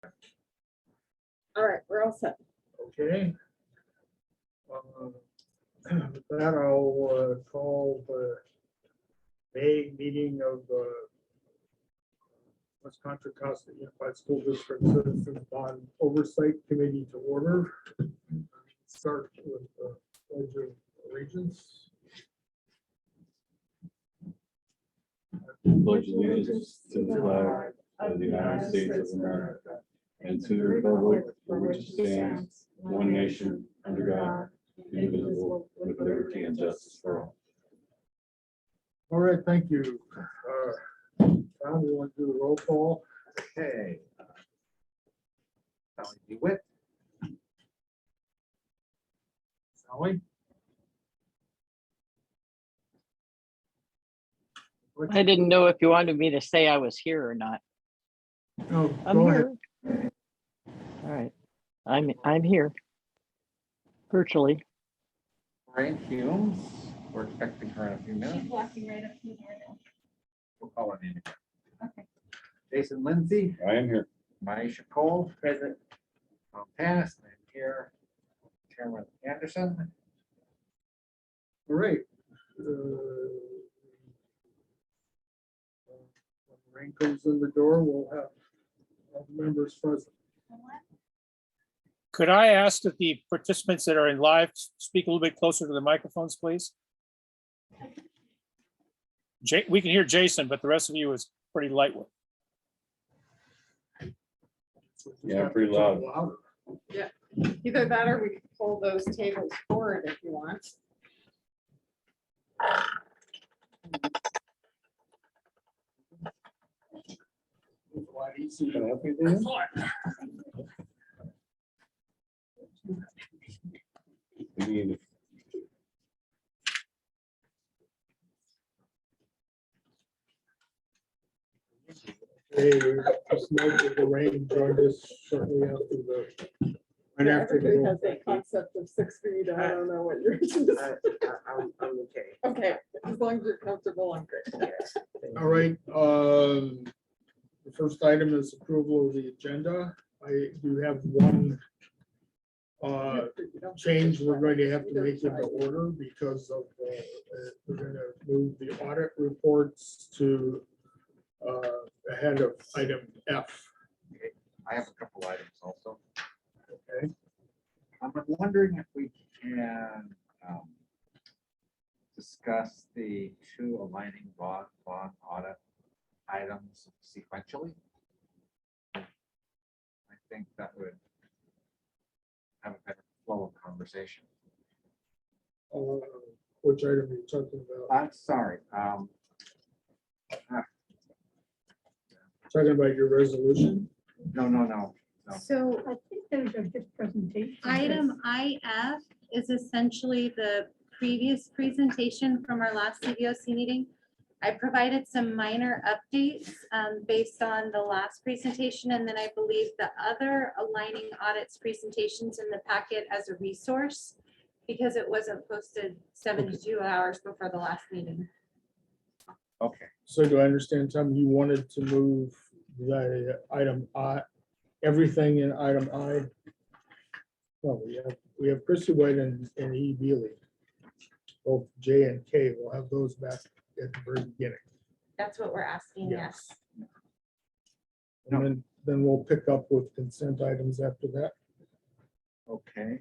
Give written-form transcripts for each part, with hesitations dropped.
All right, we're all set. Okay. With that, I'll call the May meeting of the West Contra Costa Unified School District Citizens Bond Oversight Committee to order. Start with the Pledge of Allegiance. Pledge allegiance to the flag of the United States of America and to the republic for which it stands, one nation, under God, indivisible, with liberty and justice for all. All right, thank you. Tom, we want to do the roll call. Okay. Sally DeWitt, Sally? I didn't know if you wanted me to say I was here or not. No, I'm go ahead. here. All right. I'm here. Virtually. Lorraine Humes, we're expecting her in a few minutes. She's walking right up to the door now. We'll call her name again. Okay. Jason Lindsay, I am here. Maisha Cole, present. Tom Pass, I'm here. Chairman Anderson. All right. When rain comes in the door, we'll have all the members present. Could I ask that the participants that are in live speak a little bit closer to the microphones, please? We can hear Jason, but the rest of you is pretty light. Yeah, pretty loud. Yeah, either that or we can pull those tables forward if you want. Can I help you there? We need- Hey, just note that the rain joined us shortly after right after Everybody has the. that concept of 6 feet. I don't know what you're. I'm okay. Okay, as long as you're comfortable, I'm great. All right, the first item is approval of the agenda. I do have one change we're going to have to make in the order because of, we're gonna move the audit reports to ahead of item F. I have a couple items also. Okay, I'm wondering if we can discuss the two aligning bond audit items sequentially. I think that would have a better flow of conversation. which item are you talking about? I'm sorry. Talking about your resolution? No. So I think those are just presentations. item IF is essentially the previous presentation from our last CBOC meeting. I provided some minor updates based on the last presentation, and then I believe the other aligning audits presentations in the packet as a resource because it wasn't posted 72 hours before the last meeting. Okay. So do I understand, Tom, you wanted to move the item I, everything in item I? Well, we have Chrissy White and E. Bealey. Both J and K, we'll have those back at the very beginning. That's what we're asking, yes. And then we'll pick up with consent items after that. Okay.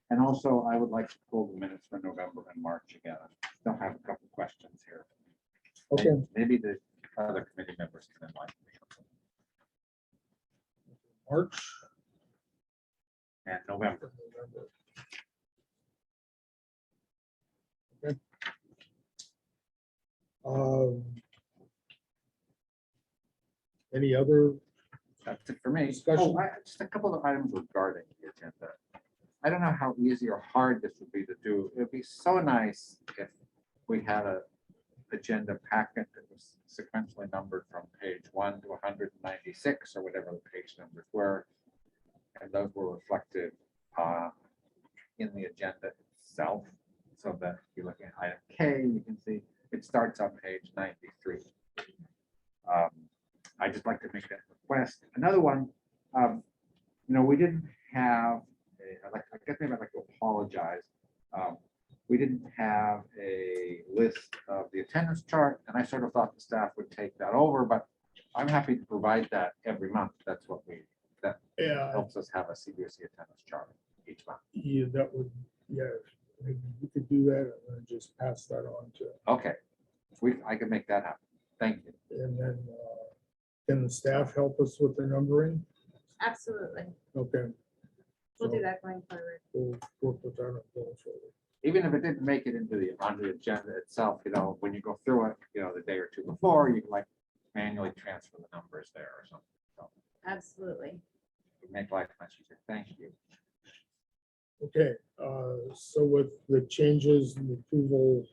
And also, I would like to pull the minutes for November and March again. I still have a couple questions here. Okay. Maybe the other committee members can enlighten me. March. And November. Okay. Any other? That's it for me. Discussion. Oh, just a couple of items regarding the agenda. I don't know how easy or hard this would be to do. It would be so nice if we had a agenda packet that was sequentially numbered from page 1 to 196 or whatever the page numbers were. And those were reflected in the agenda itself, so that if you look at item K, you can see it starts on page 93. I just like to make that request, another one, we didn't have, I guess maybe I'd like to apologize. We didn't have a list of the attendance chart, and I sort of thought the staff would take that over, but I'm happy to provide that every month. That's what that Yeah, helps us have a CBOC attendance chart each month. yeah, that would, yeah, maybe you could do that and then just pass that on to, Okay, I can make that happen. Thank you. and then, can the staff help us with the numbering? Absolutely. Okay. We'll do So that going forward. We'll work with that on going forward. Even if it didn't make it on the agenda itself, when you go through it, the day or two before, you can like manually transfer the numbers there or something. So Absolutely. it make life much easier. Thank you. Okay, so with the changes and approval,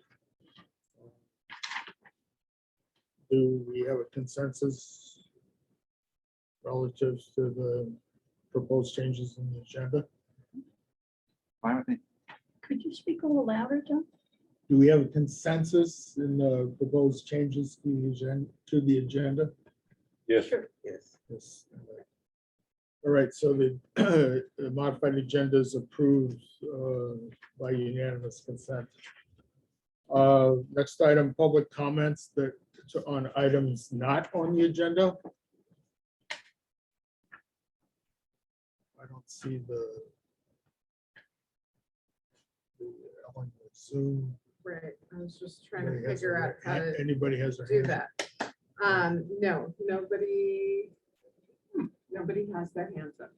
do we have a consensus relative to the proposed changes in the agenda? Fine with me. Could you speak a little louder, John? Do we have a consensus in the proposed changes to the agenda? Yes. Sure. Yes. Yes. All right, so the the modified agenda is approved by unanimous consent. Next item, public comments on items not on the agenda. I don't see the on the Zoom. Right, I was just trying to Anybody has figure out how their- to Anybody has their do hand? that. No, nobody has their hands up.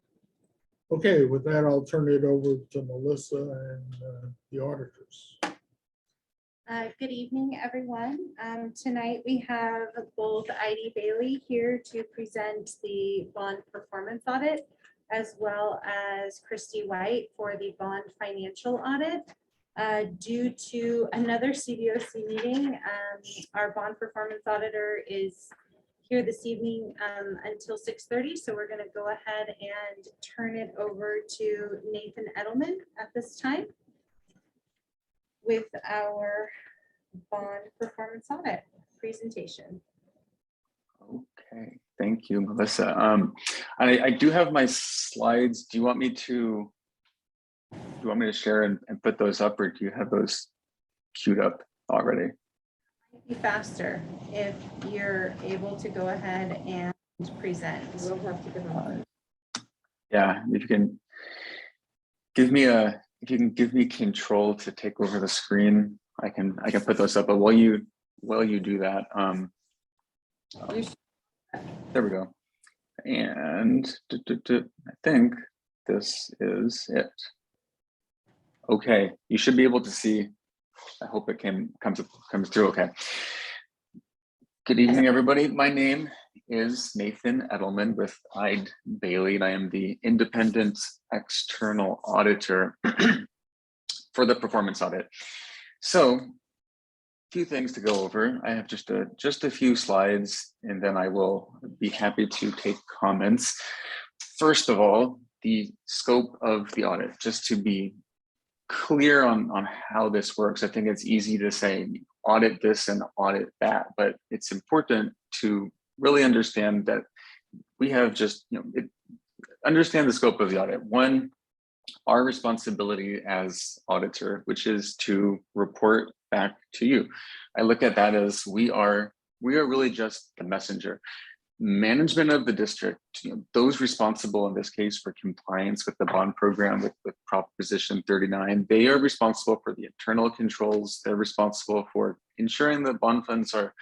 Okay, with that, I'll turn it over to Melissa and the auditors. Good evening, everyone. Tonight we have both ID Bailey here to present the bond performance audit, as well as Christy White for the bond financial audit. Due to another CBOC meeting, our bond performance auditor is here this evening until 6:30. So we're going to go ahead and turn it over to Nathan Edelman at this time with our bond performance audit presentation. Okay, thank you, Melissa. I do have my slides. Do you want me to share and put those up, or do you have those queued up already? Be faster if you're able to go ahead and present. We'll have to get on. Yeah, if you can give me control to take over the screen, I can put those up. But while you do that, You should- there we go. And I think this is it. Okay, you should be able to see. I hope it comes through okay. Good evening, everybody. My name is Nathan Edelman with ID Bailey, and I am the independent external auditor for the performance audit. So, a few things to go over. I have just a few slides, and then I will be happy to take comments. First of all, the scope of the audit, just to be clear on how this works. I think it's easy to say audit this and audit that, but it's important to really understand that we have understand the scope of the audit. One, our responsibility as auditor, which is to report back to you. I look at that as we are really just the messenger. Management of the district, those responsible in this case for compliance with the bond program with Proposition 39, they are responsible for the internal controls. They're responsible for ensuring that bond funds are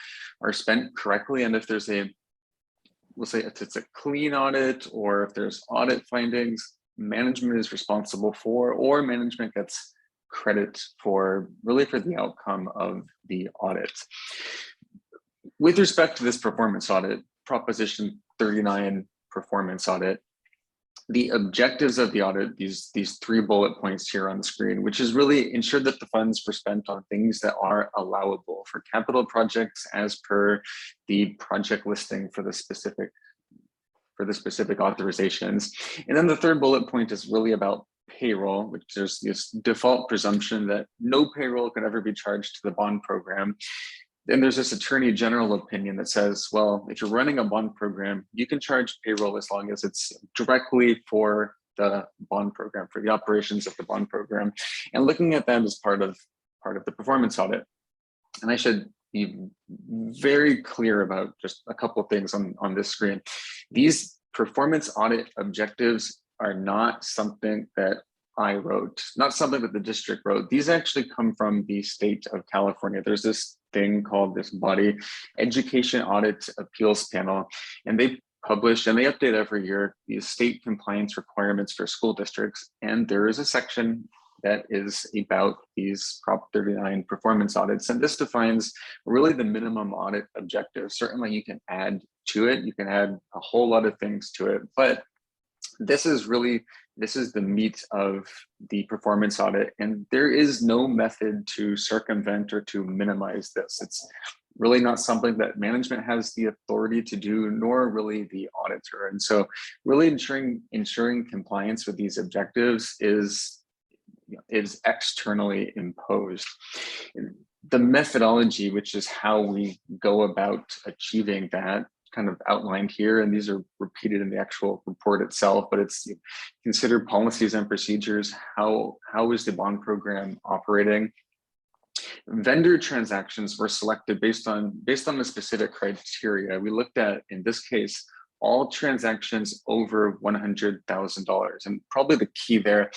spent correctly. And if there's we'll say if it's a clean audit, or if there's audit findings, management is responsible for, or management gets credit for the outcome of the audit. With respect to this performance audit, Proposition 39 performance audit, the objectives of the audit, these three bullet points here on the screen, which is really ensure that the funds were spent on things that are allowable for capital projects as per the project listing for the specific authorizations. And then the third bullet point is really about payroll, which there's this default presumption that no payroll could ever be charged to the bond program. then there's this attorney general opinion that says, well, if you're running a bond program, you can charge payroll as long as it's directly for the bond program, for the operations of the bond program, and looking at that as part of the performance audit. And I should be very clear about just a couple of things on this screen. These performance audit objectives are not something that I wrote, not something that the district wrote. These actually come from the state of California. There's this thing called this body, Education Audit Appeals Panel, and they publish and they update every year these state compliance requirements for school districts. And there is a section that is about these Prop 39 performance audits. And this defines really the minimum audit objective. Certainly you can add to it, you can add a whole lot of things to it, but this is the meat of the performance audit. And there is no method to circumvent or to minimize this. It's really not something that management has the authority to do, nor really the auditor. And so really ensuring compliance with these objectives is externally imposed. The methodology, which is how we go about achieving that, kind of outlined here, and these are repeated in the actual report itself, but it's consider policies and procedures. How is the bond program operating? Vendor transactions were selected based on the specific criteria. We looked at, in this case, all transactions over $100,000. And probably the key there,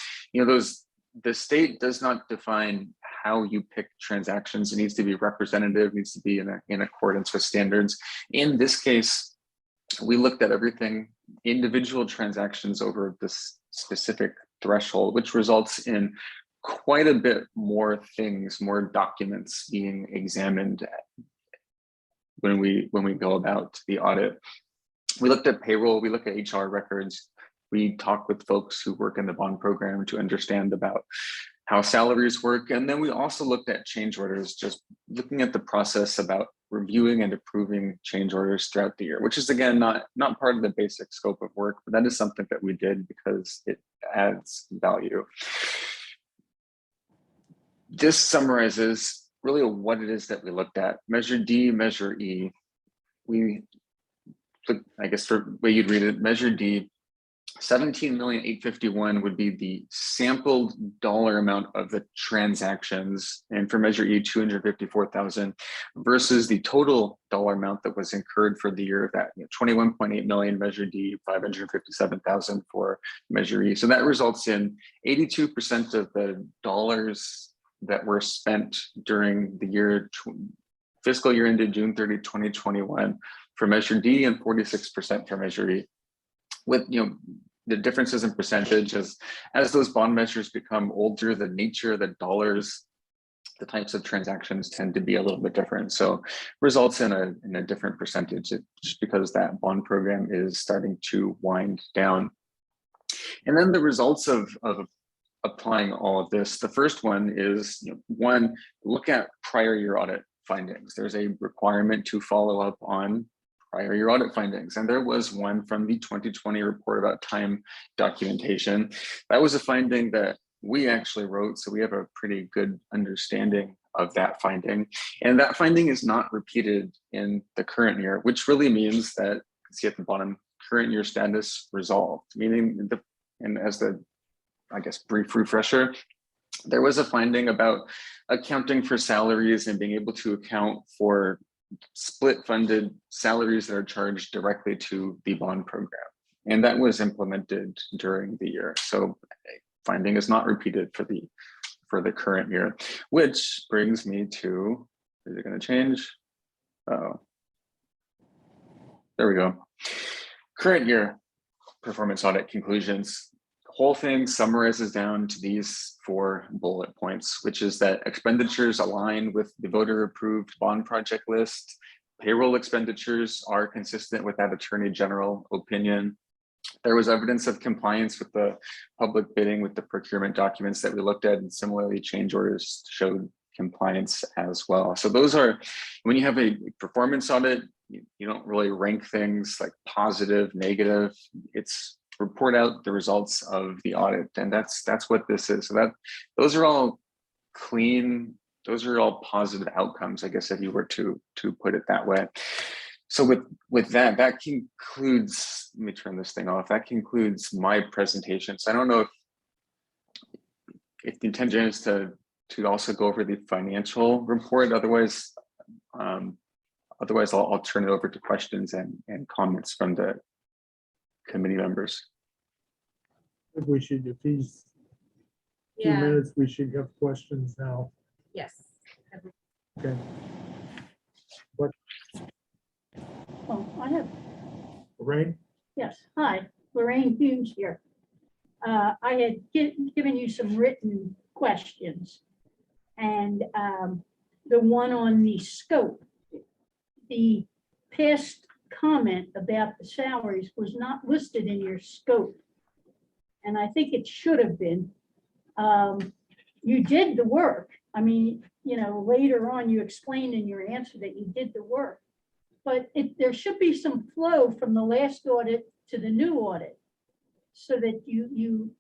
the state does not define how you pick transactions. It needs to be representative, needs to be in accordance with standards. In this case, we looked at everything, individual transactions over this specific threshold, which results in quite a bit more things, more documents being examined when we go about the audit. We looked at payroll, we looked at HR records, we talked with folks who work in the bond program to understand about how salaries work. And then we also looked at change orders, just looking at the process about reviewing and approving change orders throughout the year, which is, again, not part of the basic scope of work, but that is something that we did because it adds value. This summarizes really what it is that we looked at. Measure D, Measure E. I guess for the way you'd read it, Measure D, 17,851,000 would be the sampled dollar amount of the transactions, and for Measure E, 254,000 versus the total dollar amount that was incurred for the year of that, 21.8 million Measure D, 557,000 for Measure E. So that results in 82% of the dollars that were spent during the year, fiscal year ended June 30, 2021 for Measure D, and 46% for Measure E. With the differences in percentage as those bond measures become older, the nature of the dollars, the types of transactions tend to be a little bit different. So results in a different percentage just because that bond program is starting to wind down. And then the results of applying all of this, the first one is, one, look at prior year audit findings. There's a requirement to follow up on prior year audit findings. And there was one from the 2020 report about time documentation. That was a finding that we actually wrote, so we have a pretty good understanding of that finding. And that finding is not repeated in the current year, which really means that, you can see at the bottom, current year status resolved, meaning and as the, I guess, brief refresher, there was a finding about accounting for salaries and being able to account for split funded salaries that are charged directly to the bond program. And that was implemented during the year. So finding is not repeated for the current year, which brings me to, is it going to change? Oh, there we go. Current year performance audit conclusions. Whole thing summarizes down to these 4 bullet points, which is that expenditures align with the voter approved bond project list. Payroll expenditures are consistent with that attorney general opinion. There was evidence of compliance with the public bidding with the procurement documents that we looked at, and similarly change orders showed compliance as well. So those are, when you have a performance audit, you don't really rank things like positive, negative. It's report out the results of the audit, and that's what this is. So those are all clean those are all positive outcomes, I guess, if you were to put it that way. So with that concludes, let me turn this thing off. That concludes my presentation. So I don't know if the intention is to also go over the financial report. Otherwise, I'll turn it over to questions and comments from the committee members. If we should, if these 2 Yeah, minutes, we should have questions now. yes. Okay. Oh, I have, Lorraine? yes, hi, Lorraine Humes here. I had given you some written questions. And the one on the scope, the past comment about the salaries was not listed in your scope. And I think it should have been. You did the work. I mean, you know, later on you explained in your answer that you did the work. But there should be some flow from the last audit to the new audit, so that you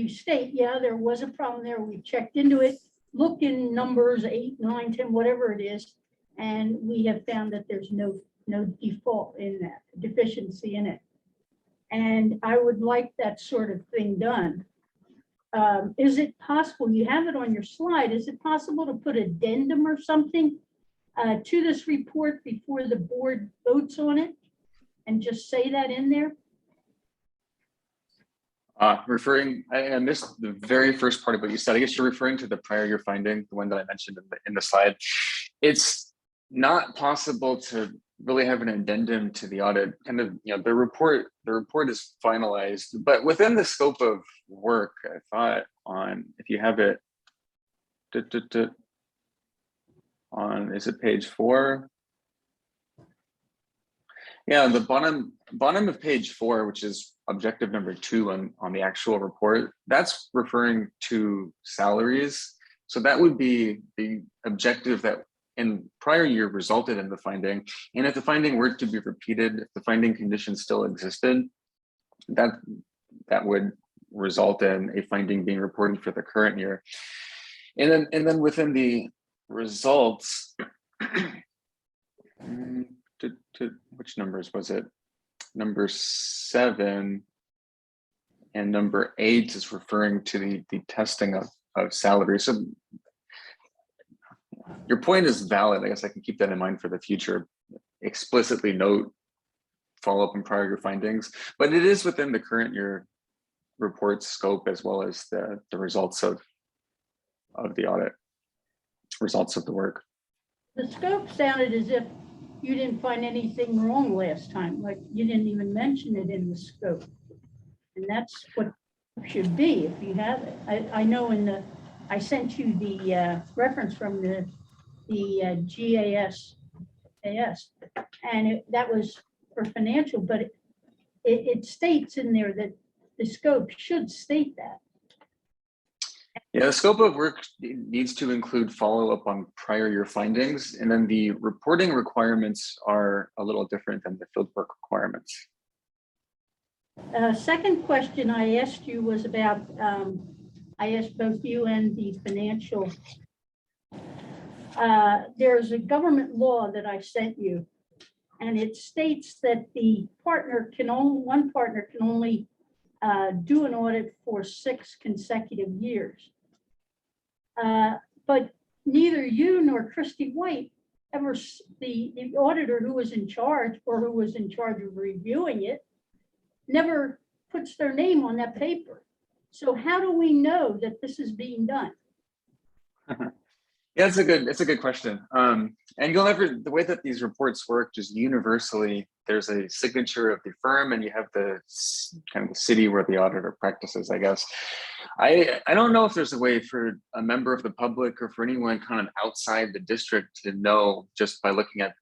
state, yeah, there was a problem there. We checked into it, look in numbers 8, 9, 10, whatever it is, and we have found that there's no default in that, deficiency in it. And I would like that sort of thing done. Is it possible, you have it on your slide, is it possible to put addendum or something to this report before the board votes on it? And just say that in there? I missed the very first part of what you said. I guess you're referring to the prior year finding, the one that I mentioned in the slide. It's not possible to really have an addendum to the audit. Kind of, you know, the report is finalized, but within the scope of work, I thought if you have it on, is it page 4? Yeah, the bottom of page 4, which is objective number 2 on the actual report, that's referring to salaries. So that would be the objective that in prior year resulted in the finding. And if the finding were to be repeated, if the finding condition still existed, that would result in a finding being reported for the current year. And then within the results, which numbers was it? Number 7 and number 8 is referring to the testing of salary. So your point is valid. I guess I can keep that in mind for the future. Explicitly note follow-up and prior year findings, but it is within the current year report scope as well as the results of the audit, results of the work. The scope sounded as if you didn't find anything wrong last time, like you didn't even mention it in the scope. And that's what it should be if you have it. I know I sent you the reference from the GAS, and that was for financial, but it states in there that the scope should state that. Yeah, the scope of work needs to include follow-up on prior year findings, and then the reporting requirements are a little different than the fieldwork requirements. Second question I asked you was about, I asked both you and the financial. There's a government law that I sent you, and it states that one partner can only do an audit for 6 consecutive years. But neither you nor Christy White ever, the auditor who was in charge of reviewing it, never puts their name on that paper. So how do we know that this is being done? Yeah, it's a good question. And you'll never, the way that these reports work, just universally, there's a signature of the firm and you have the kind of the city where the auditor practices, I guess. I don't know if there's a way for a member of the public or for anyone kind of outside the district to know just by looking at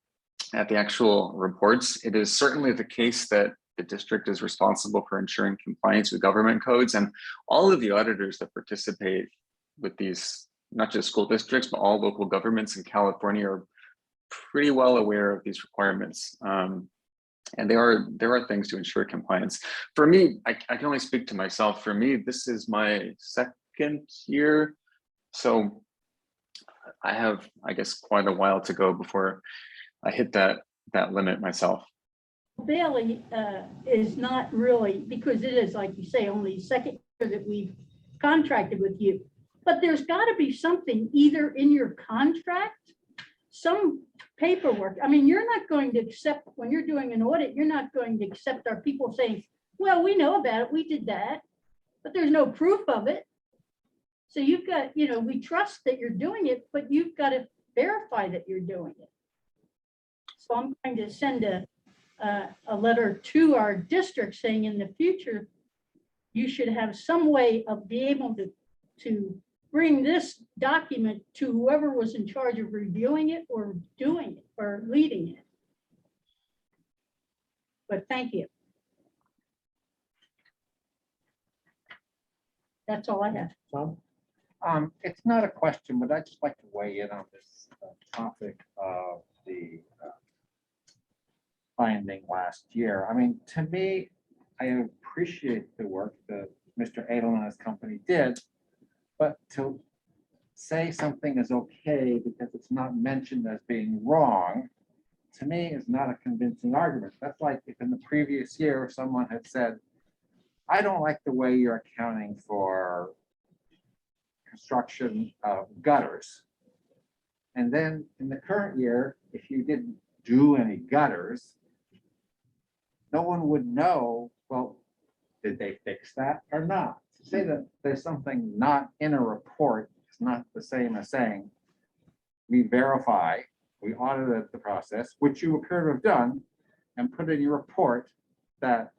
the actual reports. It is certainly the case that the district is responsible for ensuring compliance with government codes, and all of the auditors that participate with these, not just school districts, but all local governments in California are pretty well aware of these requirements. And there are things to ensure compliance. For me, I can only speak to myself. For me, this is my 2nd year. So I have, I guess, quite a while to go before I hit that limit myself. Bailey is not really, because it is, like you say, only the second year that we've contracted with you. But there's got to be something either in your contract, some paperwork. I mean, you're not going to accept, when you're doing an audit, you're not going to accept our people saying, well, we know about it, we did that, but there's no proof of it. So you've got, you know, we trust that you're doing it, but you've got to verify that you're doing it. So I'm going to send a letter to our district saying in the future, you should have some way of being able to bring this document to whoever was in charge of reviewing it or doing it or leading it. But thank you. That's all I have. Tom? It's not a question, but I'd just like to weigh in on this topic of the finding last year. I mean, to me, I appreciate the work that Mr. Adel and his company did, but to say something is okay because it's not mentioned as being wrong, to me is not a convincing argument. That's like if in the previous year, someone had said, I don't like the way you're accounting for construction of gutters. And then in the current year, if you didn't do any gutters, no one would know, well, did they fix that or not? To say that there's something not in a report is not the same as saying, we verify, we audited the process, which you appear to have done, and put in your report that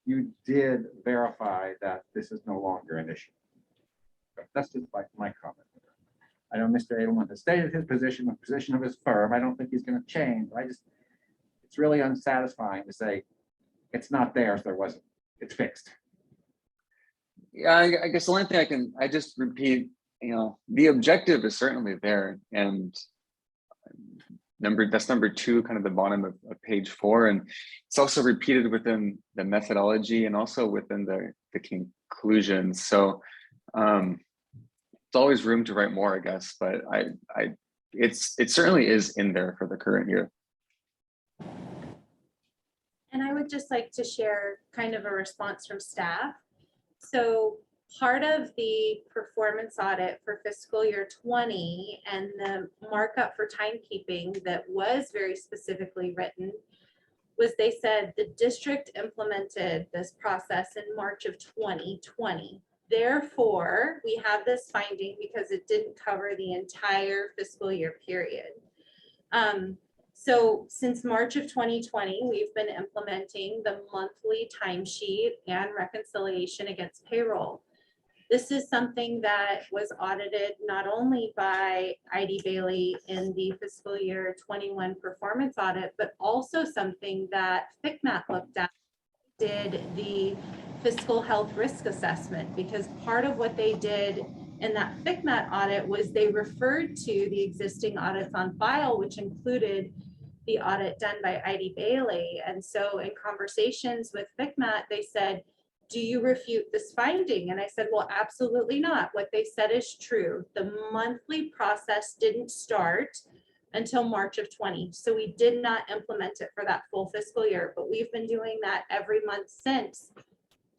you did verify that this is no longer an issue. That's just like my comment. I know Mr. Edelman has stated his position, the position of his firm. I don't think he's going to change. It's really unsatisfying to say it's not there if there wasn't. It's fixed. Yeah, I guess the only thing I just repeat, you know, the objective is certainly there, and that's number 2, kind of the bottom of page 4, and it's also repeated within the methodology and also within the conclusions. So it's always room to write more, I guess, but it certainly is in there for the current year. And I would just like to share kind of a response from staff. So part of the performance audit for fiscal year 20 and the markup for timekeeping that was very specifically written was they said the district implemented this process in March of 2020. Therefore, we have this finding because it didn't cover the entire fiscal year period. So since March of 2020, we've been implementing the monthly timesheet and reconciliation against payroll. This is something that was audited not only by ID Bailey in the fiscal year 21 performance audit, but also something that FCMAT looked at, did the fiscal health risk assessment, because part of what they did in that FCMAT audit was they referred to the existing audits on file, which included the audit done by ID Bailey. And so in conversations with FCMAT, they said, do you refute this finding? And I said, well, absolutely not. What they said is true. The monthly process didn't start until March of 20. So we did not implement it for that full fiscal year, but we've been doing that every month since.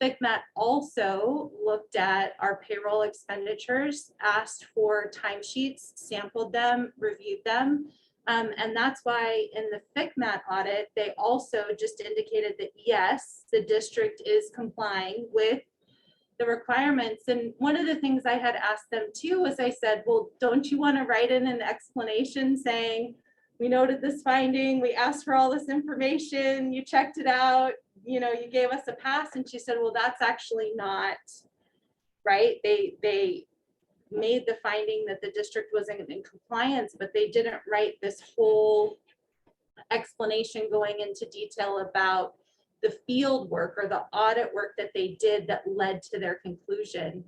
FCMAT also looked at our payroll expenditures, asked for timesheets, sampled them, reviewed them. And that's why in the FCMAT audit, they also just indicated that, yes, the district is complying with the requirements. And one of the things I had asked them too was I said, well, don't you want to write in an explanation saying, we noted this finding, we asked for all this information, you checked it out, you know, you gave us a pass. And she said, well, that's actually not right. They made the finding that the district wasn't in compliance, but they didn't write this whole explanation going into detail about the field work or the audit work that they did that led to their conclusion.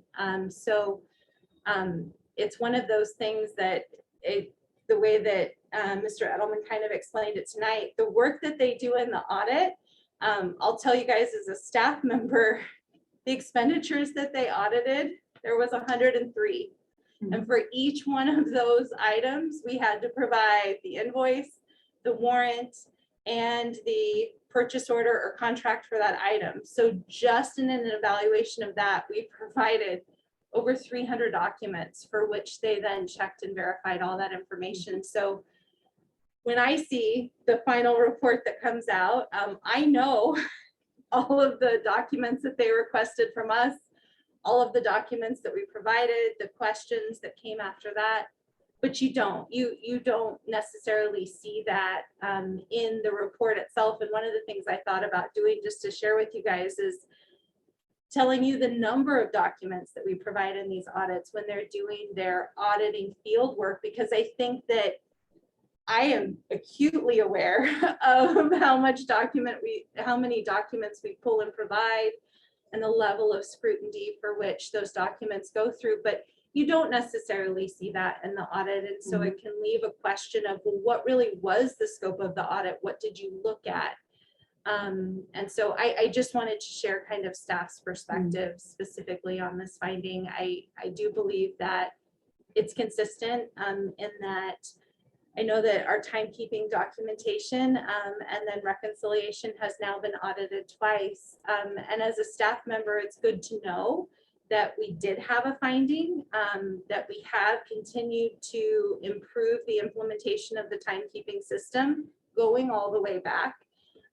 It's one of those things that the way that Mr. Edelman kind of explained it tonight, the work that they do in the audit, I'll tell you guys as a staff member, the expenditures that they audited, there was 103. And for each one of those items, we had to provide the invoice, the warrant, and the purchase order or contract for that item. So just in an evaluation of that, we provided over 300 documents for which they then checked and verified all that information. So when I see the final report that comes out, I know all of the documents that they requested from us, all of the documents that we provided, the questions that came after that, but you don't necessarily see that in the report itself. And one of the things I thought about doing just to share with you guys is telling you the number of documents that we provide in these audits when they're doing their auditing field work, because I think that I am acutely aware of how many documents we pull and provide and the level of scrutiny for which those documents go through, but you don't necessarily see that in the audit. And so it can leave a question of, well, what really was the scope of the audit? What did you look at? And so I just wanted to share kind of staff's perspective specifically on this finding. I do believe that it's consistent in that I know that our timekeeping documentation and then reconciliation has now been audited twice. And as a staff member, it's good to know that we did have a finding, that we have continued to improve the implementation of the timekeeping system, going all the way back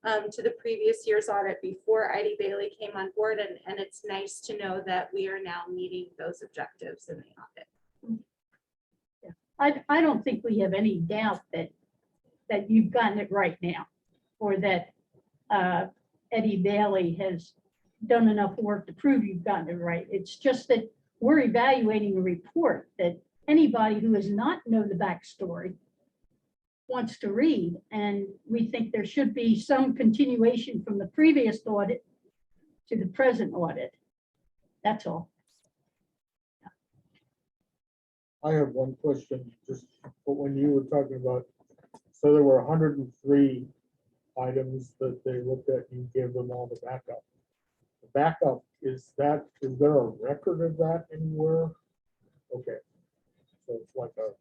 to the previous year's audit before ID Bailey came on board. And it's nice to know that we are now meeting those objectives in the audit. I don't think we have any doubt that you've gotten it right now, or that Eddie Bailey has done enough work to prove you've gotten it right. It's just that we're evaluating a report that anybody who does not know the backstory wants to read. And we think there should be some continuation from the previous audit to the present audit. That's all. I have one question, just when you were talking about, so there were 103 items that they looked at, you gave them all the backup. The backup, is there a record of that anywhere? Okay, so it's like a.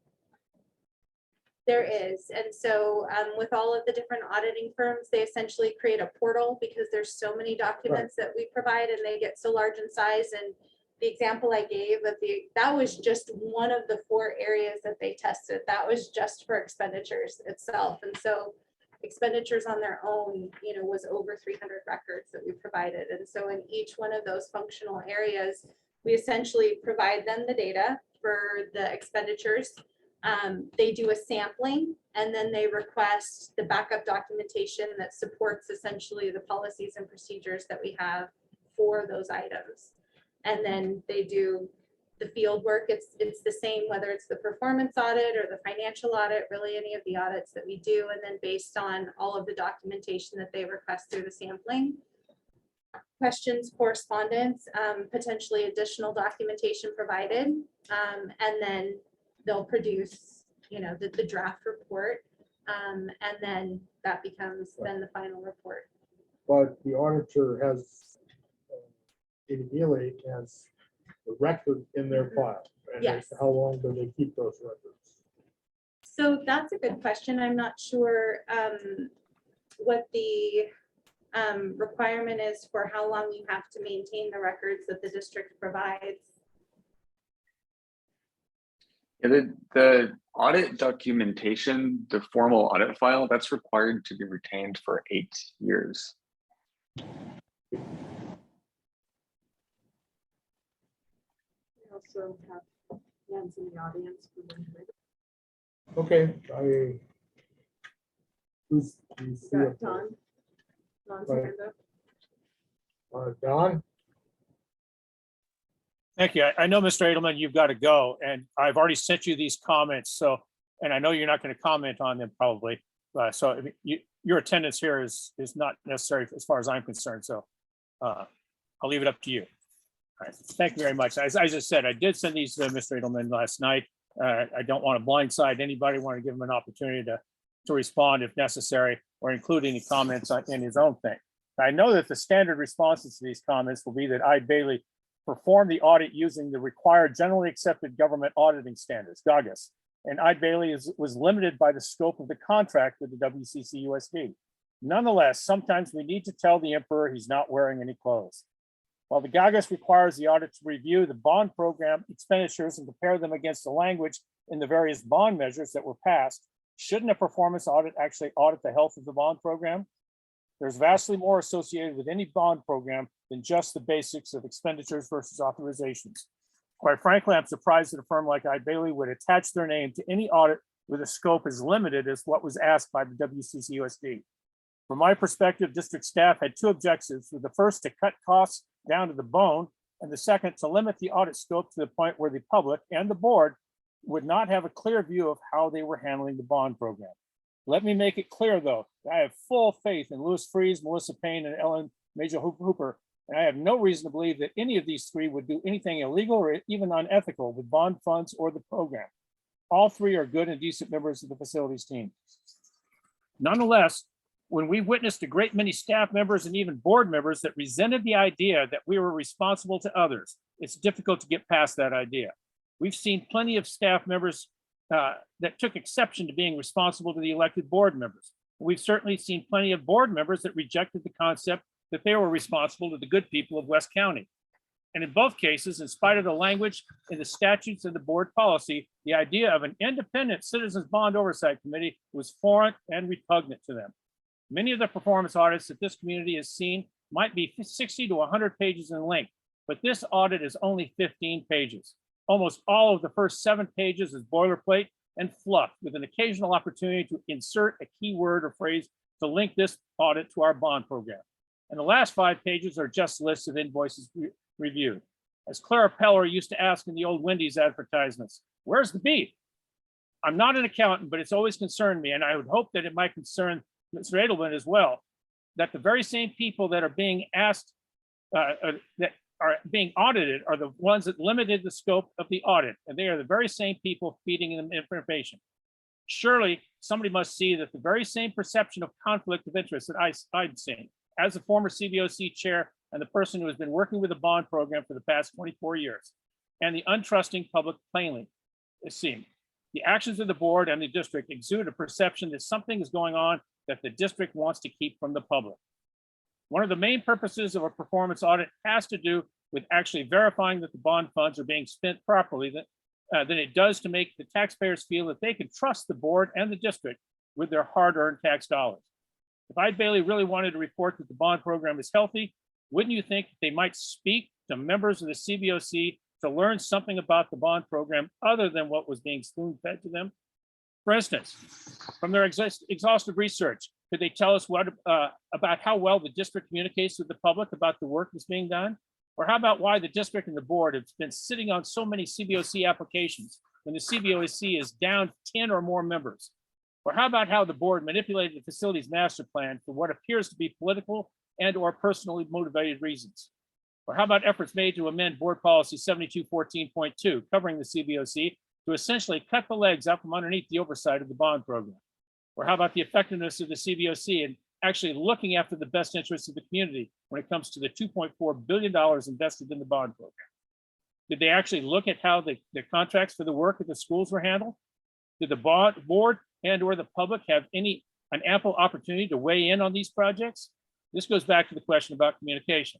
There is, and so with all of the different auditing firms, they essentially create a portal because there's so many documents that we provide and they get so large in size. And the example I gave of that was just one of the 4 areas that they tested. That was just for expenditures itself. And so expenditures on their own, was over 300 records that we provided. And so in each one of those functional areas, we essentially provide them the data for the expenditures. They do a sampling and then they request the backup documentation that supports essentially the policies and procedures that we have for those items. And then they do the field work. It's the same, whether it's the performance audit or the financial audit, really any of the audits that we do. And then based on all of the documentation that they request through the sampling, questions, correspondence, potentially additional documentation provided. And then they'll produce, the draft report. And then that becomes then the final report. But the auditor has, ideally has the record in their file. And Yes. how long do they keep those records? So that's a good question. I'm not sure what the requirement is for how long you have to maintain the records that the district provides. Yeah, the audit documentation, the formal audit file, that's required to be retained for 8 years. We also have hands in the audience. Okay, who's Got Don. Don's Right. hand up. Don? Thank you. I know, Mr. Edelman, you've got to go, and I've already sent you these comments. So, and I know you're not going to comment on them probably. So I mean, your attendance here is not necessary as far as I'm concerned. So I'll leave it up to you. All right. Thank you very much. As I just said, I did send these to Mr. Edelman last night. I don't want to blindside anybody. Want to give him an opportunity to respond if necessary, or include any comments in his own thing. I know that the standard responses to these comments will be that I, Bailey, perform the audit using the required generally accepted government auditing standards, GAGAS. And Eide Bailly was limited by the scope of the contract with the WCCUSD. Nonetheless, sometimes we need to tell the emperor he's not wearing any clothes. While the GAGAS requires the audit to review the bond program expenditures and compare them against the language in the various bond measures that were passed, shouldn't a performance audit actually audit the health of the bond program? There's vastly more associated with any bond program than just the basics of expenditures versus authorizations. Quite frankly, I'm surprised that a firm like Eide Bailly would attach their name to any audit where the scope is limited as what was asked by the WCCUSD. From my perspective, district staff had two objectives, with the first to cut costs down to the bone, and the second to limit the audit scope to the point where the public and the board would not have a clear view of how they were handling the bond program. Let me make it clear, though, I have full faith in Louis Freeze, Melissa Payne, and Ellen Major Hooper, and I have no reason to believe that any of these three would do anything illegal or even unethical with bond funds or the program. All three are good and decent members of the facilities team. Nonetheless, when we witnessed a great many staff members and even board members that resented the idea that we were responsible to others, it's difficult to get past that idea. We've seen plenty of staff members that took exception to being responsible to the elected board members. We've certainly seen plenty of board members that rejected the concept that they were responsible to the good people of West County. And in both cases, in spite of the language in the statutes and the board policy, the idea of an independent Citizens Bond Oversight Committee was foreign and repugnant to them. Many of the performance audits that this community has seen might be 60 to 100 pages in length, but this audit is only 15 pages. Almost all of the first 7 pages is boilerplate and fluff, with an occasional opportunity to insert a key word or phrase to link this audit to our bond program. And the last 5 pages are just lists of invoices reviewed. As Clara Peller used to ask in the old Wendy's advertisements, where's the beef? I'm not an accountant, but it's always concerned me, and I would hope that it might concern Mr. Edelman as well, that the very same people that are being asked, that are being audited are the ones that limited the scope of the audit, and they are the very same people feeding them information. Surely somebody must see that the very same perception of conflict of interest that I've seen as a former CBOC chair and the person who has been working with the bond program for the past 24 years, and the untrusting public plainly is seen. The actions of the board and the district exude a perception that something is going on that the district wants to keep from the public. One of the main purposes of a performance audit has to do with actually verifying that the bond funds are being spent properly than it does to make the taxpayers feel that they can trust the board and the district with their hard-earned tax dollars. If Eide Bailly really wanted to report that the bond program is healthy, wouldn't you think that they might speak to members of the CBOC to learn something about the bond program other than what was being spoon-fed to them? For instance, from their exhaustive research, could they tell us what about how well the district communicates with the public about the work that's being done? Or how about why the district and the board have been sitting on so many CBOC applications when the CBOC is down 10 or more members? Or how about how the board manipulated the facilities master plan for what appears to be political and or personally motivated reasons? Or how about efforts made to amend board policy 7214.2 covering the CBOC to essentially cut the legs out from underneath the oversight of the bond program? Or how about the effectiveness of the CBOC in actually looking after the best interests of the community when it comes to the $2.4 billion invested in the bond program? Did they actually look at how the contracts for the work at the schools were handled? Did the board and or the public have an ample opportunity to weigh in on these projects? This goes back to the question about communication.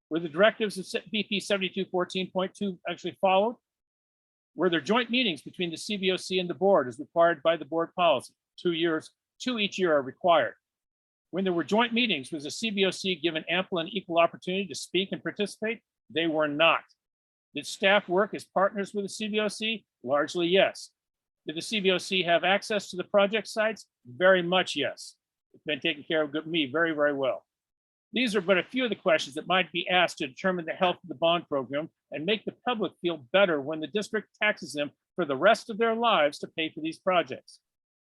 Were the directives of BP 7214.2 actually followed? Were there joint meetings between the CBOC and the board as required by the board policy? 2 each year are required. When there were joint meetings, was the CBOC given ample and equal opportunity to speak and participate? They were not. Did staff work as partners with the CBOC? Largely, yes. Did the CBOC have access to the project sites? Very much, yes. It's been taken care of me very, very well. These are but a few of the questions that might be asked to determine the health of the bond program and make the public feel better when the district taxes them for the rest of their lives to pay for these projects.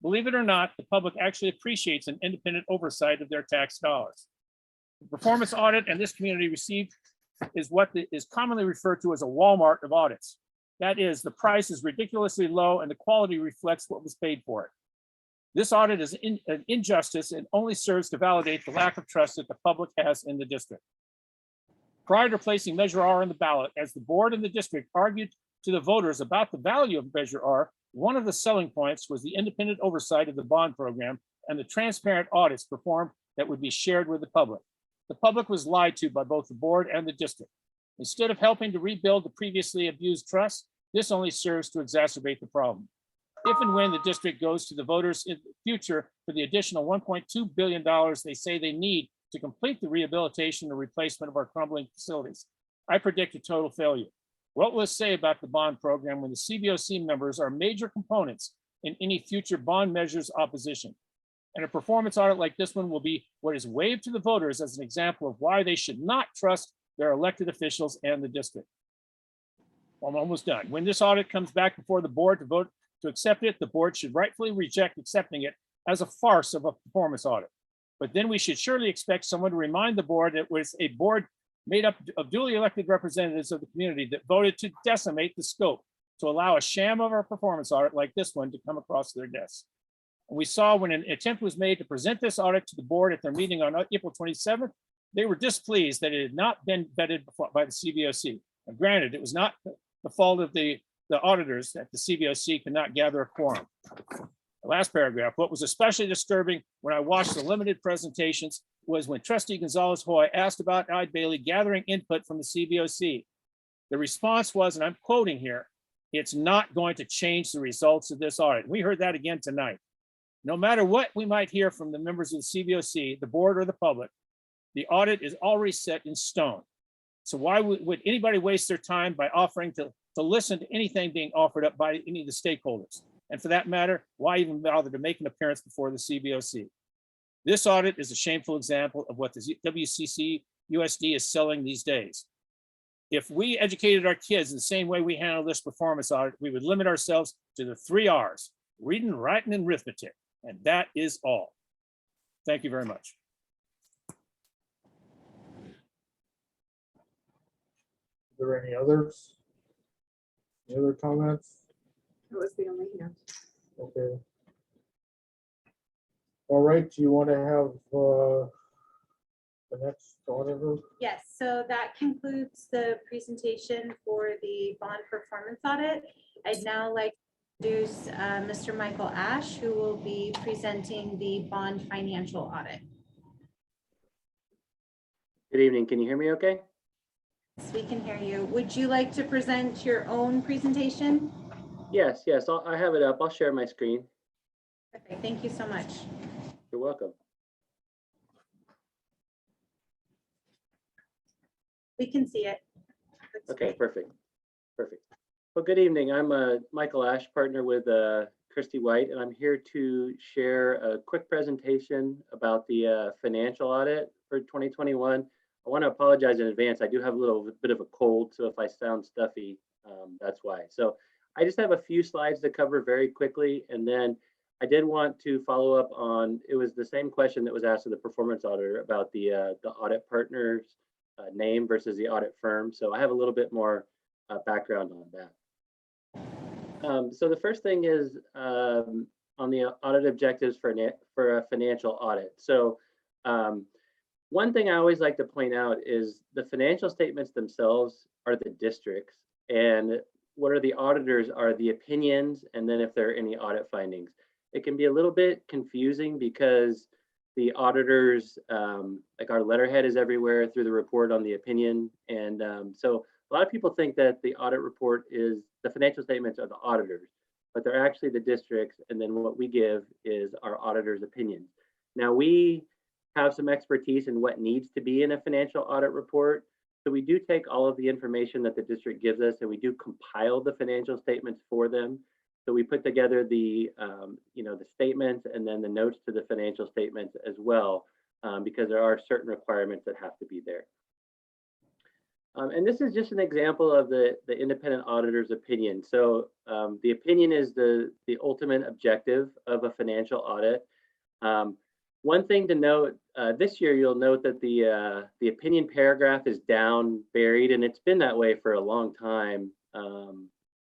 Believe it or not, the public actually appreciates an independent oversight of their tax dollars. The performance audit and this community received is what is commonly referred to as a Walmart of audits. That is, the price is ridiculously low and the quality reflects what was paid for it. This audit is an injustice and only serves to validate the lack of trust that the public has in the district. Prior to placing Measure R on the ballot, as the board and the district argued to the voters about the value of Measure R, one of the selling points was the independent oversight of the bond program and the transparent audits performed that would be shared with the public. The public was lied to by both the board and the district. Instead of helping to rebuild the previously abused trust, this only serves to exacerbate the problem. If and when the district goes to the voters in the future for the additional $1.2 billion they say they need to complete the rehabilitation and replacement of our crumbling facilities, I predict a total failure. What will it say about the bond program when the CBOC members are major components in any future bond measures opposition? And a performance audit like this one will be what is waved to the voters as an example of why they should not trust their elected officials and the district. Well, I'm almost done. When this audit comes back before the board to vote to accept it, the board should rightfully reject accepting it as a farce of a performance audit. But then we should surely expect someone to remind the board that it was a board made up of duly elected representatives of the community that voted to decimate the scope to allow a sham of a performance audit like this one to come across their desks. And we saw when an attempt was made to present this audit to the board at their meeting on April 27th, they were displeased that it had not been vetted by the CBOC. And granted, it was not the fault of the auditors that the CBOC could not gather a quorum. The last paragraph, what was especially disturbing when I watched the limited presentations was when Trustee Gonzalez-Hoy asked about Eide Bailey gathering input from the CBOC. The response was, and I'm quoting here, it's not going to change the results of this audit. We heard that again tonight. No matter what we might hear from the members of the CBOC, the board or the public, the audit is already set in stone. So why would anybody waste their time by offering to listen to anything being offered up by any of the stakeholders? And for that matter, why even bother to make an appearance before the CBOC? This audit is a shameful example of what the WCCUSD is selling these days. If we educated our kids in the same way we handle this performance audit, we would limit ourselves to the 3 R's, reading, writing, and arithmetic. And that is all. Thank you very much. Are there any others? Any other comments? That was the only hand. Okay. All right, do you want to have the next auditor? Yes, so that concludes the presentation for the bond performance audit. I'd now like to introduce Mr. Michael Ash, who will be presenting the bond financial audit. Good evening. Can you hear me okay? Yes, we can hear you. Would you like to present your own presentation? Yes, I have it up. I'll share my screen. Okay, thank you so much. You're welcome. We can see it. Looks Okay, great. perfect. Well, good evening. I'm Michael Ash, partner with Christy White, and I'm here to share a quick presentation about the financial audit for 2021. I want to apologize in advance. I do have a little bit of a cold, so if I sound stuffy, that's why. So I just have a few slides to cover very quickly, and then I did want to follow up on, it was the same question that was asked of the performance auditor about the audit partner's name versus the audit firm. So I have a little bit more background on that. So the first thing is on the audit objectives for a financial audit. So one thing I always like to point out is the financial statements themselves are the districts, and what are the auditors are the opinions, and then if there are any audit findings. It can be a little bit confusing because the auditors, like our letterhead is everywhere through the report on the opinion. And so a lot of people think that the audit report is, the financial statements are the auditors, but they're actually the districts. And then what we give is our auditor's opinions. Now we have some expertise in what needs to be in a financial audit report. So we do take all of the information that the district gives us and we do compile the financial statements for them. So we put together the, the statements and then the notes to the financial statements as well, because there are certain requirements that have to be there. And this is just an example of the independent auditor's opinion. So the opinion is the ultimate objective of a financial audit. One thing to note, this year you'll note that the opinion paragraph is down buried, and it's been that way for a long time.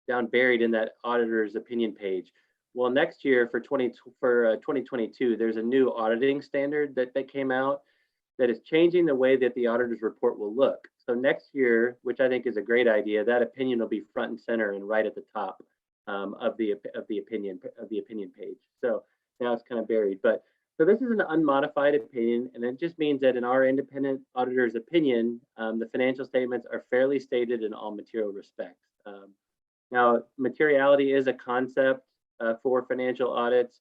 Down buried in that auditor's opinion page. Well, next year for 2022, there's a new auditing standard that came out. that is changing the way that the auditor's report will look. So next year, which I think is a great idea, that opinion will be front and center and right at the top of the opinion page. So now it's kind of buried, but so this is an unmodified opinion, and it just means that in our independent auditor's opinion, the financial statements are fairly stated in all material respects. Now, materiality is a concept for financial audits.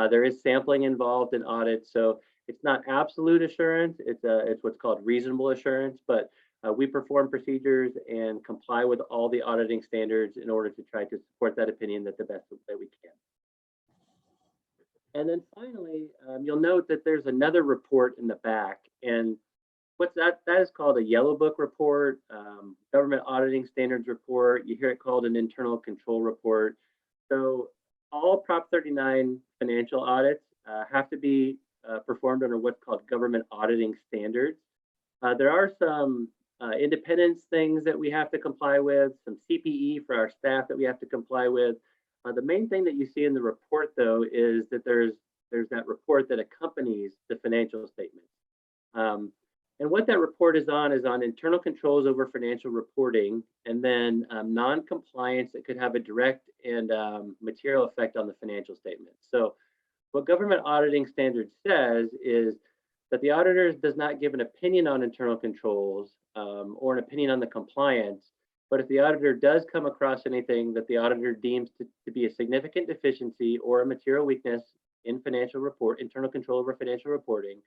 There is sampling involved in audits, so it's not absolute assurance. It's what's called reasonable assurance, but we perform procedures and comply with all the auditing standards in order to try to support that opinion the best that we can. And then finally, you'll note that there's another report in the back, and what's that? That is called a yellow book report, government auditing standards report. You hear it called an internal control report. So all Prop 39 financial audits have to be performed under what's called government auditing standards. There are some independence things that we have to comply with, some CPE for our staff that we have to comply with. The main thing that you see in the report, though, is that there's that report that accompanies the financial statement. And what that report is on internal controls over financial reporting, and then non-compliance that could have a direct and material effect on the financial statement. So what government auditing standards says is that the auditor does not give an opinion on internal controls or an opinion on the compliance. But if the auditor does come across anything that the auditor deems to be a significant deficiency or a material weakness in internal control over financial reporting,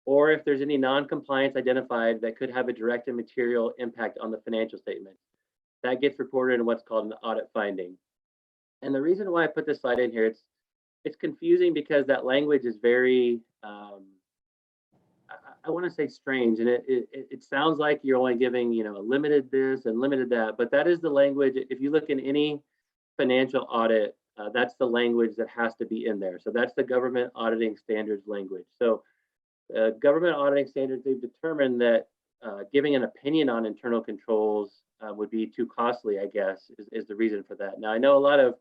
or if there's any non-compliance identified that could have a direct and material impact on the financial statement, that gets reported in what's called an audit finding. And the reason why I put this slide in here, it's confusing because that language is very, I want to say strange, and it sounds like you're only giving, a limited this and limited that, but that is the language. If you look in any financial audit, that's the language that has to be in there. So that's the government auditing standards language. So government auditing standards, they've determined that giving an opinion on internal controls would be too costly, I guess, is the reason for that. Now, I know a lot of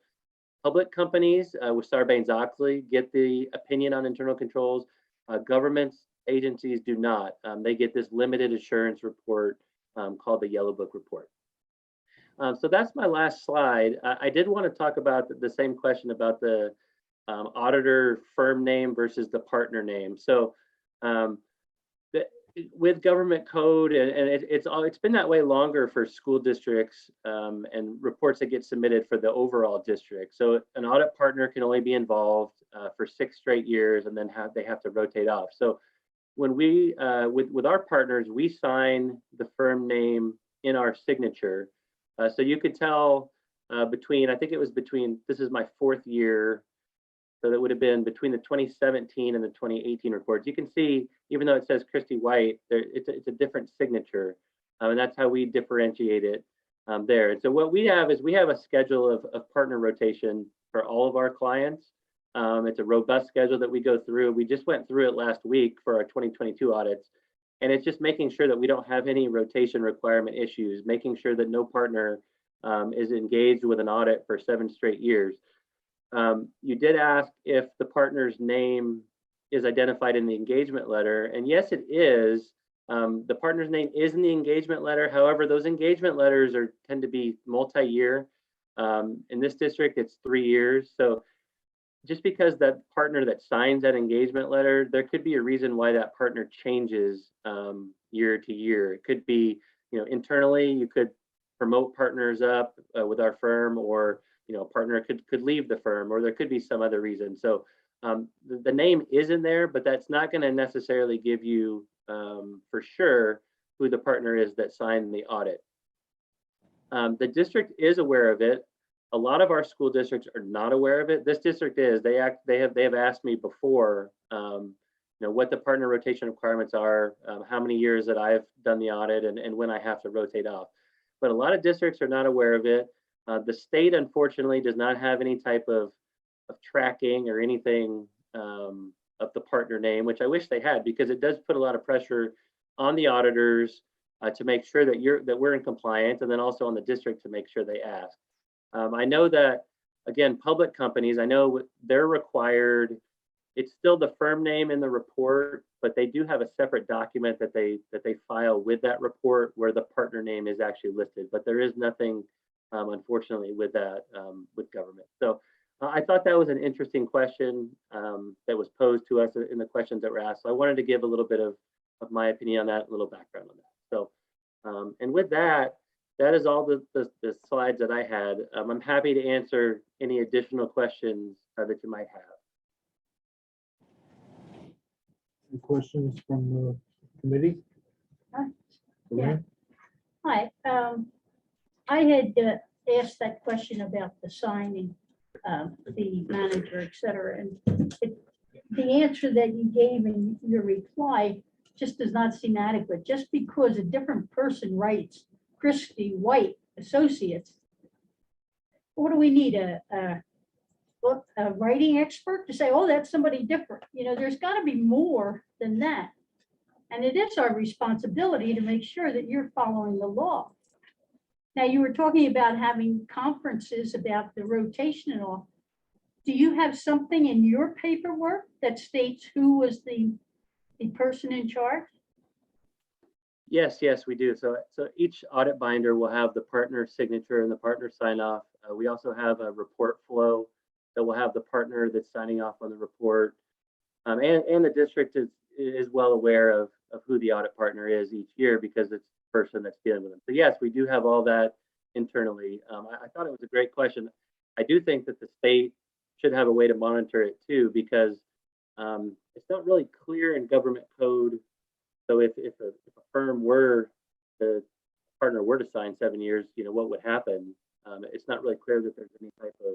public companies with Sarbanes-Oxley get the opinion on internal controls. Governments, agencies do not. They get this limited assurance report called the Yellow Book report. So that's my last slide. I did want to talk about the same question about the auditor firm name versus the partner name. So with government code, and it's been that way longer for school districts and reports that get submitted for the overall district. So an audit partner can only be involved for 6 straight years, and then they have to rotate off. So when we, with our partners, we sign the firm name in our signature. So you could tell I think it was this is my 4th year, so that would have been between the 2017 and the 2018 reports. You can see, even though it says Christy White, it's a different signature, and that's how we differentiate it there. And so what we have is we have a schedule of partner rotation for all of our clients. It's a robust schedule that we go through. We just went through it last week for our 2022 audits. And it's just making sure that we don't have any rotation requirement issues, making sure that no partner is engaged with an audit for 7 straight years. You did ask if the partner's name is identified in the engagement letter. And yes, it is. The partner's name is in the engagement letter. However, those engagement letters tend to be multi-year. In this district, it's 3 years. So just because that partner that signs that engagement letter, there could be a reason why that partner changes year to year. It could be, internally, you could promote partners up with our firm, or a partner could leave the firm, or there could be some other reason. So the name is in there, but that's not going to necessarily give you for sure who the partner is that signed the audit. The district is aware of it. A lot of our school districts are not aware of it. This district is. They have asked me before, what the partner rotation requirements are, how many years that I've done the audit, and when I have to rotate off. But a lot of districts are not aware of it. The state, unfortunately, does not have any type of tracking or anything of the partner name, which I wish they had, because it does put a lot of pressure on the auditors to make sure that we're in compliance, and then also on the district to make sure they ask. I know that, again, public companies, I know they're required It's still the firm name in the report, but they do have a separate document that they file with that report where the partner name is actually listed. But there is nothing, unfortunately, with that with government. So I thought that was an interesting question that was posed to us in the questions that were asked. So I wanted to give a little bit of my opinion on that, a little background on that. So, and with that, that is all the slides that I had. I'm happy to answer any additional questions that you might have. Any questions from the committee? Yeah. Hi, I had asked that question about the signing, the manager, et cetera, and the answer that you gave in your reply just does not seem adequate. Just because a different person writes Christie White Associates, what do we need, a writing expert to say, oh, that's somebody different? You know, there's got to be more than that. And it is our responsibility to make sure that you're following the law. Now, you were talking about having conferences about the rotation and all. Do you have something in your paperwork that states who was the person in charge? Yes, we do. So each audit binder will have the partner signature and the partner sign off. We also have a report flow that will have the partner that's signing off on the report. And the district is well aware of who the audit partner is each year because it's the person that's dealing with them. So yes, we do have all that internally. I thought it was a great question. I do think that the state should have a way to monitor it too, because it's not really clear in government code. So if a firm were, the partner were to sign 7 years, you know, what would happen? It's not really clear that there's any type of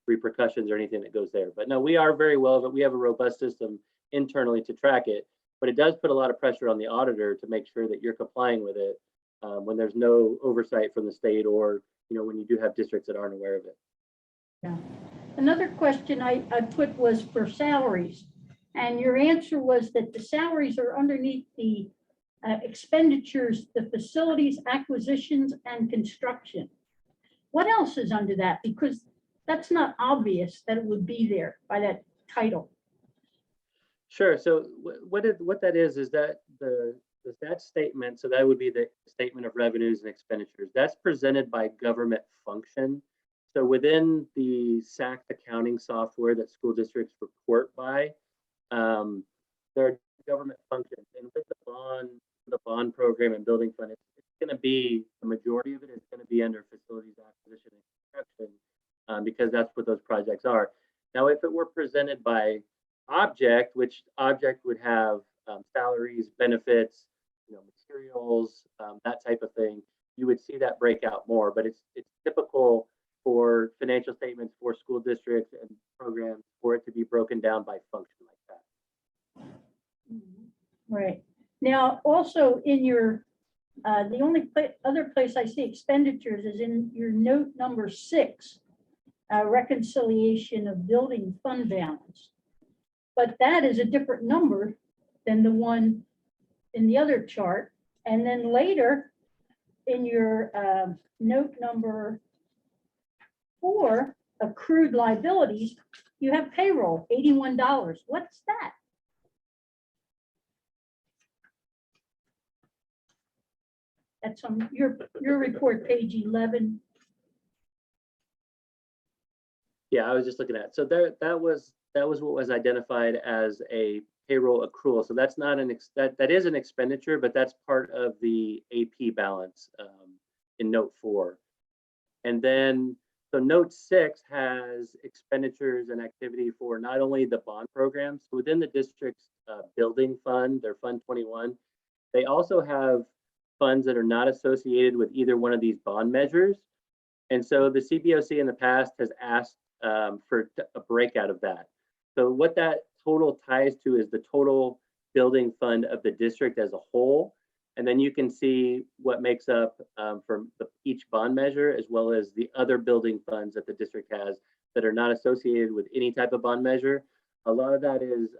repercussions or anything that goes there. But no, we are very well, but we have a robust system internally to track it. But it does put a lot of pressure on the auditor to make sure that you're complying with it when there's no oversight from the state, or, you know, when you do have districts that aren't aware of it. Yeah. Another question I put was for salaries. And your answer was that the salaries are underneath the expenditures, the facilities, acquisitions, and construction. What else is under that? Because that's not obvious that it would be there by that title. Sure. So what that is that that statement, so that would be the statement of revenues and expenditures. That's presented by government function. So within the SAC accounting software that school districts report by, there are government functions. And with the bond program and building fund, it's going to be, the majority of it is going to be under facilities acquisition and construction, because that's what those projects are. Now, if it were presented by object, which object would have salaries, benefits, you know, materials, that type of thing, you would see that breakout more. But it's typical for financial statements for school districts and programs for it to be broken down by function like that. Right. Now, also in your, the only other place I see expenditures is in your note number 6, reconciliation of building fund balance. But that is a different number than the one in the other chart. And then later in your note number 4, accrued liabilities, you have payroll, $81. What's that? That's on your report, page 11. Yeah, I was just looking at it. So that was what was identified as a payroll accrual. So that's not that is an expenditure, but that's part of the AP balance in note 4. And then so note 6 has expenditures and activity for not only the bond programs within the district's building fund, their Fund 21. They also have funds that are not associated with either one of these bond measures. And so the CBOC in the past has asked for a breakout of that. So what that total ties to is the total building fund of the district as a whole. And then you can see what makes up from each bond measure, as well as the other building funds that the district has that are not associated with any type of bond measure. A lot of that is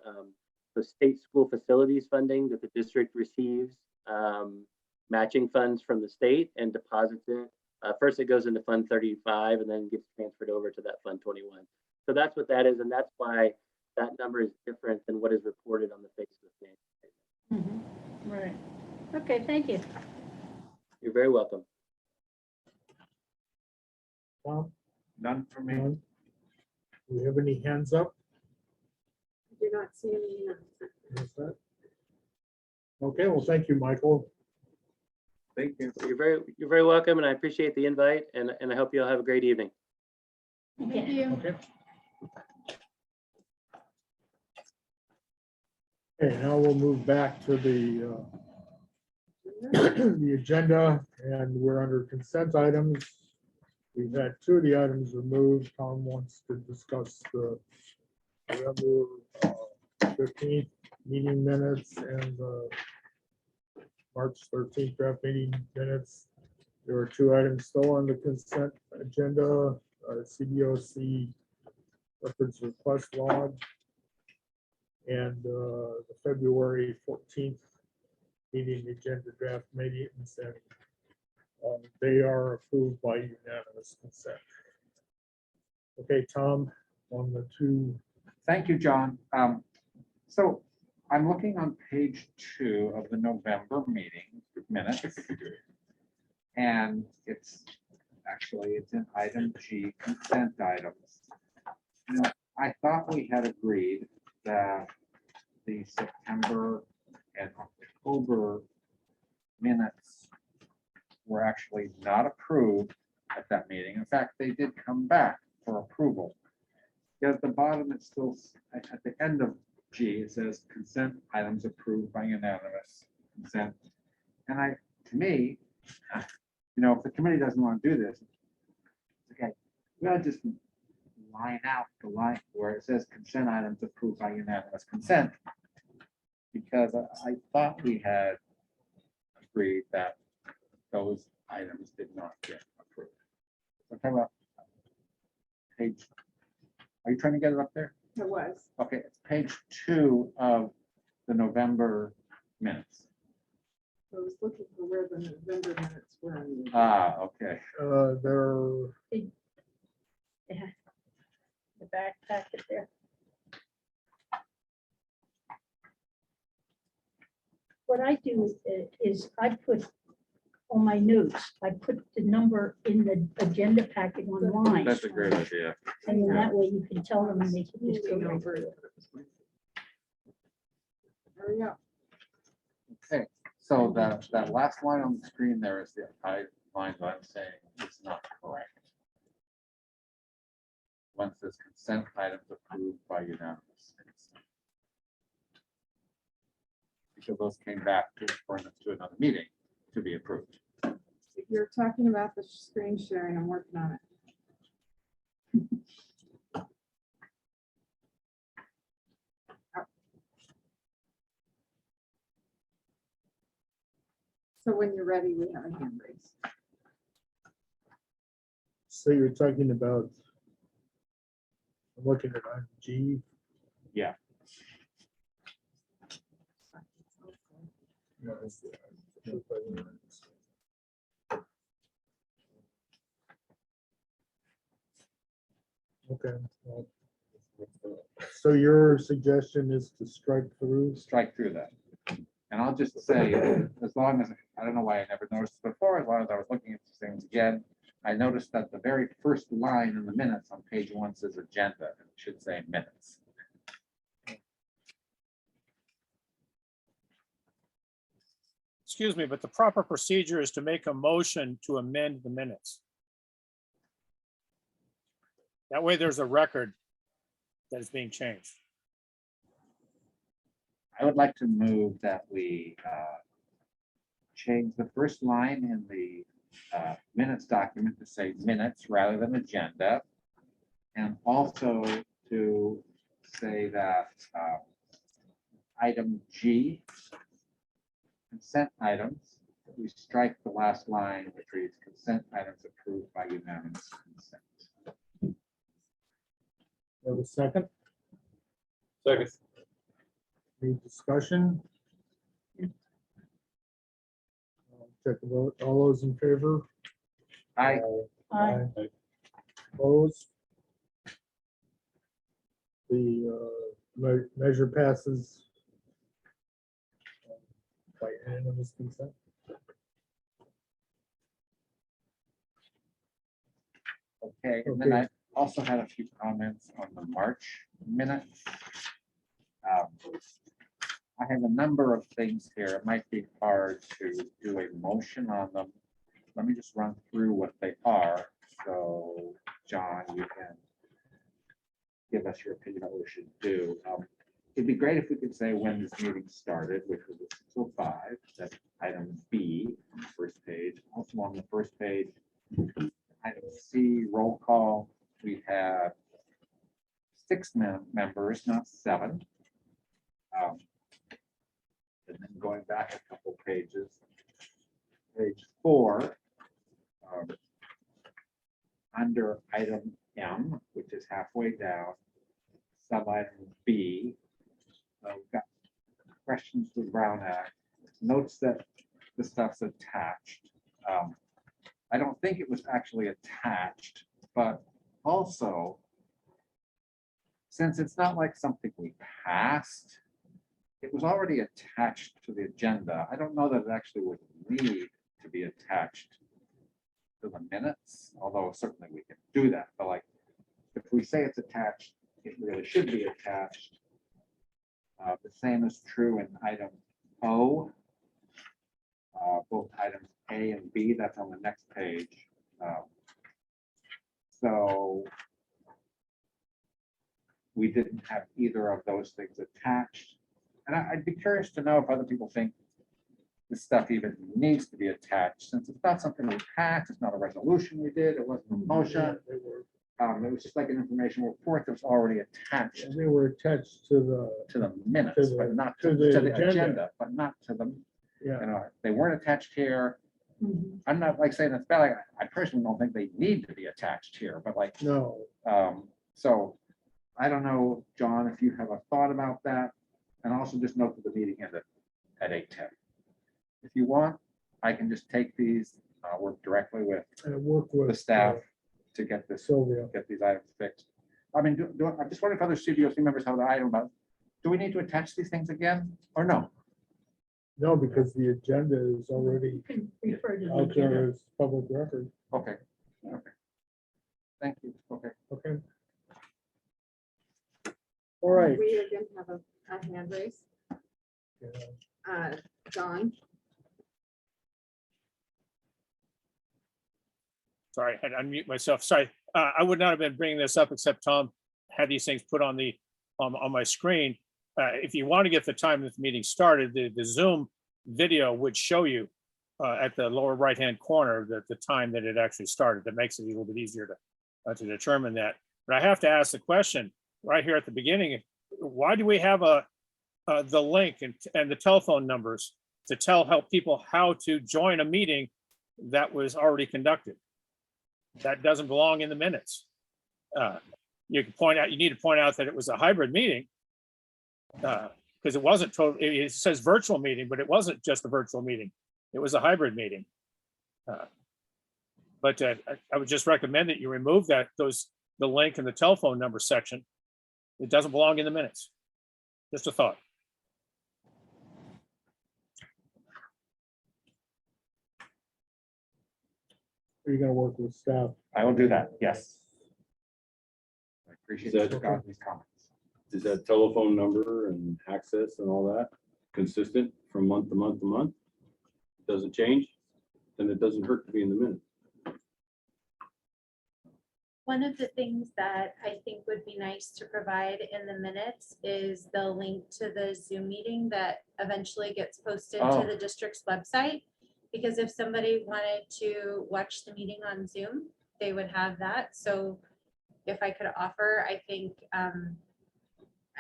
the state school facilities funding that the district receives, matching funds from the state and deposits it. First, it goes into Fund 35 and then gets transferred over to that Fund 21. So that's what that is. And that's why that number is different than what is reported on the face of the financial statement. Mhm. Right. Okay, thank you. You're very welcome. Tom, None for me. none? Do we have any hands up? I do not see any. Is that- Okay, well, thank you, Michael. Thank you. You're very welcome, and I appreciate the invite, and I hope you all have a great evening. Thank Okay. you. Okay. Okay, now we'll move back to the agenda, and we're under consent items. We've had two of the items removed. Tom wants to discuss the November 15th meeting minutes and the March 13th draft meeting minutes. There are two items still on the consent agenda, CBOC records request log and the February 14th meeting agenda draft meetings, and they are approved by unanimous consent. Okay, Tom, on the two. Thank you, John. So I'm looking on page 2 of the November meeting minutes. And it's in item G, consent items. Now, I thought we had agreed that the September and October minutes were actually not approved at that meeting. In fact, they did come back for approval. Yet at the bottom, it's still, at the end of G, it says consent items approved by unanimous consent. And to me, if the committee doesn't want to do this, okay, we ought to just line out the line where it says consent items approved by unanimous consent. Because I thought we had agreed that those items did not get approved. So talk about page, are you trying to get it up there? It was. Okay, it's page 2 of the November minutes. I was looking for where the November minutes were. on the- Ah, okay. They're Yeah. The back packet there. What I do is I put on my notes, I put the number in the agenda packet online. That's a great idea. And then that way you can tell them and they can just go Moving right over through it. it. Hurry up. Okay, so that last line on the screen there is the line that I'm saying is not correct. Once this consent items approved by unanimous consent. Because those came back to another meeting to be approved. You're talking about the screen sharing. I'm working on it. So when you're ready, we have a hand raise. So you're talking about, I'm looking at item G. Yeah. Okay. well, So your suggestion is to strike through? Strike through that. And I'll just say, as long as, I don't know why I never noticed it before, as long as I was looking at these things again, I noticed that the very first line in the minutes on page 1 says agenda, and it should say minutes. Excuse me, but the proper procedure is to make a motion to amend the minutes. That way there's a record that is being changed. I would like to move that we change the first line in the minutes document to say minutes rather than agenda. And also to say that item G, consent items, that we strike the last line, which reads consent items approved by unanimous consent. Have a second? Second. Any discussion? Take a vote. All those in favor? I, Aye. Opposed? The Measure passes by unanimous consent. Okay, and then Okay. I also had a few comments on the March minutes. I have a number of things here. It might be hard to do a motion on them. Let me just run through what they are. So, John, you can give us your opinion on what we should do. It'd be great if we could say when this meeting started, which was at 6:05. That's item B on the first page. Also on the first page, item C, roll call. We have 6 members, not 7. And then going back a couple pages, page 4, under item M, which is halfway down, sub item B, we've got questions to the Brown Act, notes that the stuff's attached. I don't think it was actually attached, but also, since it's not like something we passed, it was already attached to the agenda. I don't know that it actually would need to be attached to the minutes, although certainly we can do that. But like, if we say it's attached, it really should be attached. The same is true in item O. Both items A and B, that's on the next page. So we didn't have either of those things attached. And I'd be curious to know if other people think this stuff even needs to be attached, since it's not something we passed, it's not a resolution we did, it wasn't a motion. They were, It was just like an information report that was already attached and they were attached to to the minutes, To but the- not to to the the agenda. agenda, but not to the, yeah. they weren't attached here. Mhm. I'm not like saying it's bad, like, I personally don't think they need to be attached here, but like, No, so I don't know, John, if you have a thought about that. And also just note that the meeting ended at 8:10. If you want, I can just take these, work directly with and work with the staff to get this, Sylvia. get these items fixed. I mean, I just wonder if other CBOC members have the item about, do we need to attach these things again or no? No, because the agenda is already You can refer to the out there agenda. as public record. Okay, okay. Thank you, okay. Okay. All right. We again have a hand raise. John, Sorry, I had to unmute myself. Sorry. I would not have been bringing this up except Tom had these things put on the, on my screen. If you want to get the time that the meeting started, the Zoom video would show you at the lower right-hand corner the time that it actually started. That makes it a little bit easier to determine that. But I have to ask the question right here at the beginning, why do we have the link and the telephone numbers to help people how to join a meeting that was already conducted? That doesn't belong in the minutes. You can point out, you need to point out that it was a hybrid meeting because it wasn't total. It says virtual meeting, but it wasn't just a virtual meeting. It was a hybrid meeting. But I would just recommend that you remove the link and the telephone number section. It doesn't belong in the minutes. Just a thought. Are you gonna work with staff? I will do that, yes. I appreciate Is that- these comments. Is that telephone number and access and all that consistent from month to month to month? Doesn't change? Then it doesn't hurt to be in the minute. One of the things that I think would be nice to provide in the minutes is the link to the Zoom meeting that eventually gets posted Oh. to the district's website. Because if somebody wanted to watch the meeting on Zoom, they would have that. So if I could offer, I think,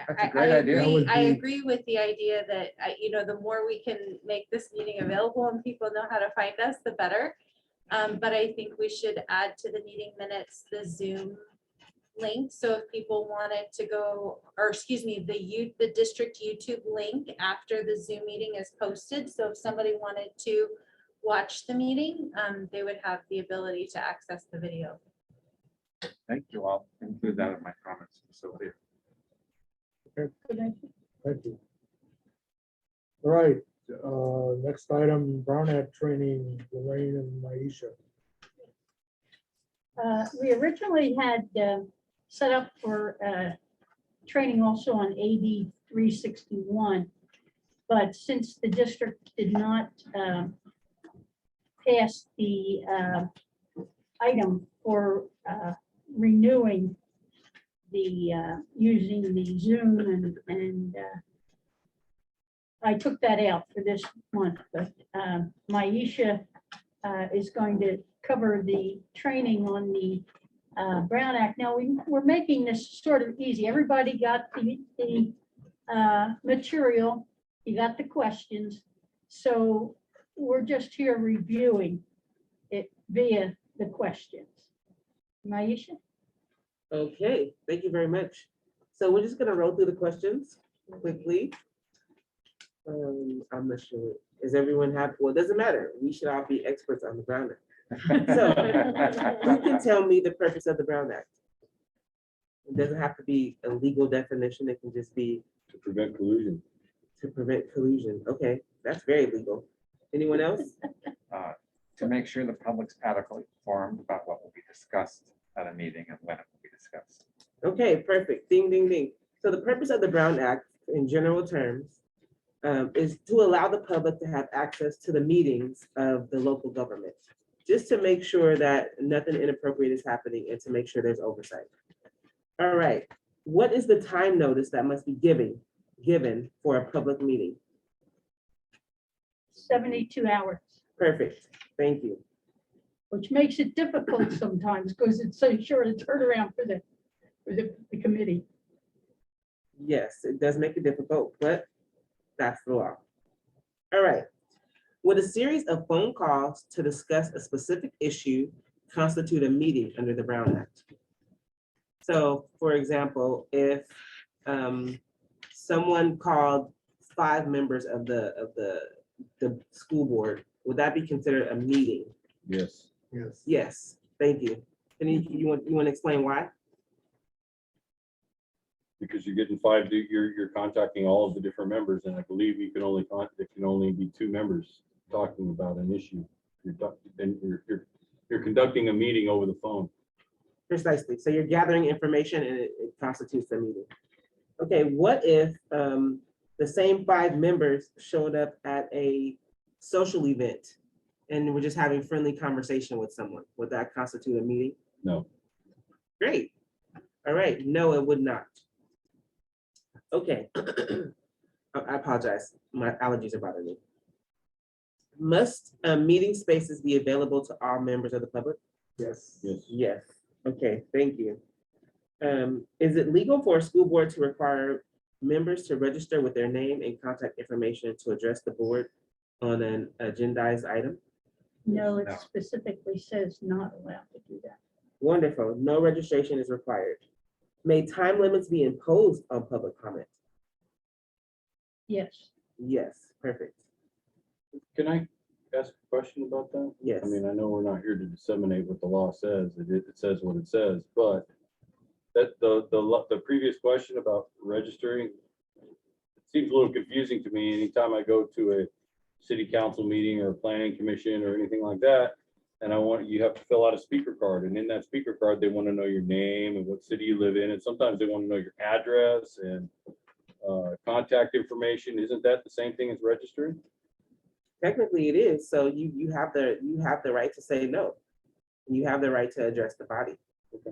That's a great idea. That would I be- agree with the idea that, the more we can make this meeting available and people know how to find us, the better. But I think we should add to the meeting minutes the Zoom link. So if people wanted to go, or excuse me, the district YouTube link after the Zoom meeting is posted. So if somebody wanted to watch the meeting, they would have the ability to access the video. Thank you. I'll include that in my comments. So Good idea. Thank you. All right, next item, Brown Act training, Lorraine and Maisha. We originally had set up for training also on AB 361. But since the district did not pass the item for renewing the using the Zoom and I took that out for this month, but Maisha is going to cover the training on the Brown Act. Now, we're making this sort of easy. Everybody got the material, you got the questions. So we're just here reviewing it via the questions. Maisha? Okay, thank you very much. So we're just gonna roll through the questions quickly. I'm not sure. Is everyone happy? Well, it doesn't matter. We should all be experts on the Brown Act. So who can tell me the purpose of the Brown Act? It doesn't have to be a legal definition. It can just be To prevent collusion. to prevent collusion. Okay, that's very legal. Anyone else? To make sure the public's adequately informed about what will be discussed at a meeting and when it will be discussed. Okay, perfect. Ding, ding, ding. So the purpose of the Brown Act, in general terms, is to allow the public to have access to the meetings of the local government, just to make sure that nothing inappropriate is happening and to make sure there's oversight. All right, what is the time notice that must be given for a public meeting? 72 hours, Perfect, thank you. which makes it difficult sometimes because it's so short a turnaround for the committee. Yes, it does make it difficult, but that's the law. All right. Would a series of phone calls to discuss a specific issue constitute a meeting under the Brown Act? So, for example, if someone called 5 members of the school board, would that be considered a meeting? Yes. Yes. Yes, thank you. And you want to explain why? Because you're getting 5, you're contacting all of the different members, and I believe you can only it can only be 2 members talking about an issue. You're conducting a meeting over the phone. Precisely. So you're gathering information and it constitutes a meeting. Okay, what if the same 5 members showed up at a social event and we're just having friendly conversation with someone? Would that constitute a meeting? No. Great. All right. No, it would not. Okay. I apologize. My allergies are bothering me. Must meeting spaces be available to all members of the public? Yes. Yes. Yes. Okay, thank you. Is it legal for a school board to require members to register with their name and contact information to address the board on an agendized item? No, it No. specifically says not allowed to do that. Wonderful. No registration is required. May time limits be imposed on public comment? Yes. Yes, perfect. Can I ask a question about that? Yes. I mean, I know we're not here to disseminate what the law says. It says what it says, but that the previous question about registering, it seems a little confusing to me. Anytime I go to a city council meeting or a planning commission or anything like that, and you have to fill out a speaker card, and in that speaker card, they want to know your name and what city you live in, and sometimes they want to know your address and contact information. Isn't that the same thing as registering? Technically it is. So you have the right to say no. You have the right to address the body.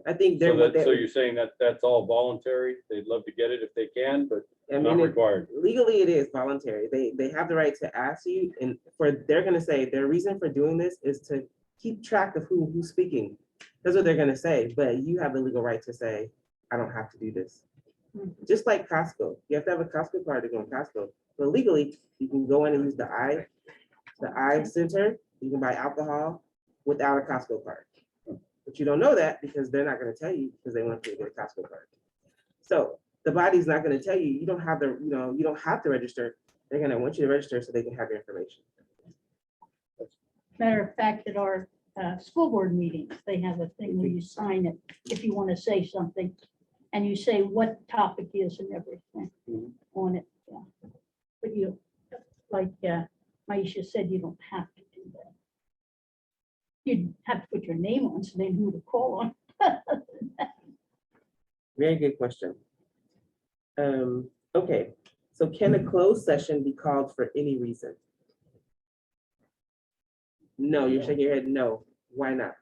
I think So they're so you're saying that that's all voluntary? They'd love to get it if they can, but I not mean, required. legally it is voluntary. They have the right to ask you, and they're gonna say their reason for doing this is to keep track of who's speaking. That's what they're gonna say, but you have the legal right to say, I don't have to do this. Just like Costco, you have to have a Costco card to go in Costco. But legally, you can go in and use the I center. You can buy alcohol without a Costco card. But you don't know that because they're not going to tell you because they want you to get a Costco card. So the body's not going to tell you, you don't have to register. They're going to want you to register so they can have your information. Matter of fact, at our school board meetings, they have a thing where you sign it if you want to say something. and you say what topic is and everything on it, yeah. But you, like Maisha said, you don't have to do that. You'd have to put your name on, so then who to call on. Very good question. Okay, so can a closed session be called for any reason? No, you're shaking your head, no. Why not?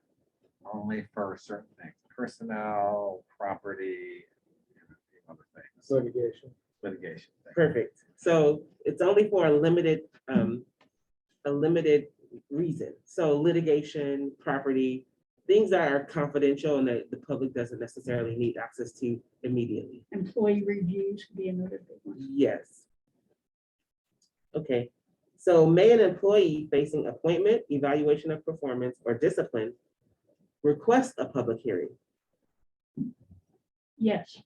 Only for certain things, personnel, property, and a few other things, Litigation. litigation. things. Perfect. So it's only for a limited reason. So litigation, property, things that are confidential and that the public doesn't necessarily need access to immediately. Employee reviews could be another big one. Yes. Okay, so may an employee facing appointment, evaluation of performance, or discipline request a public hearing? Yes,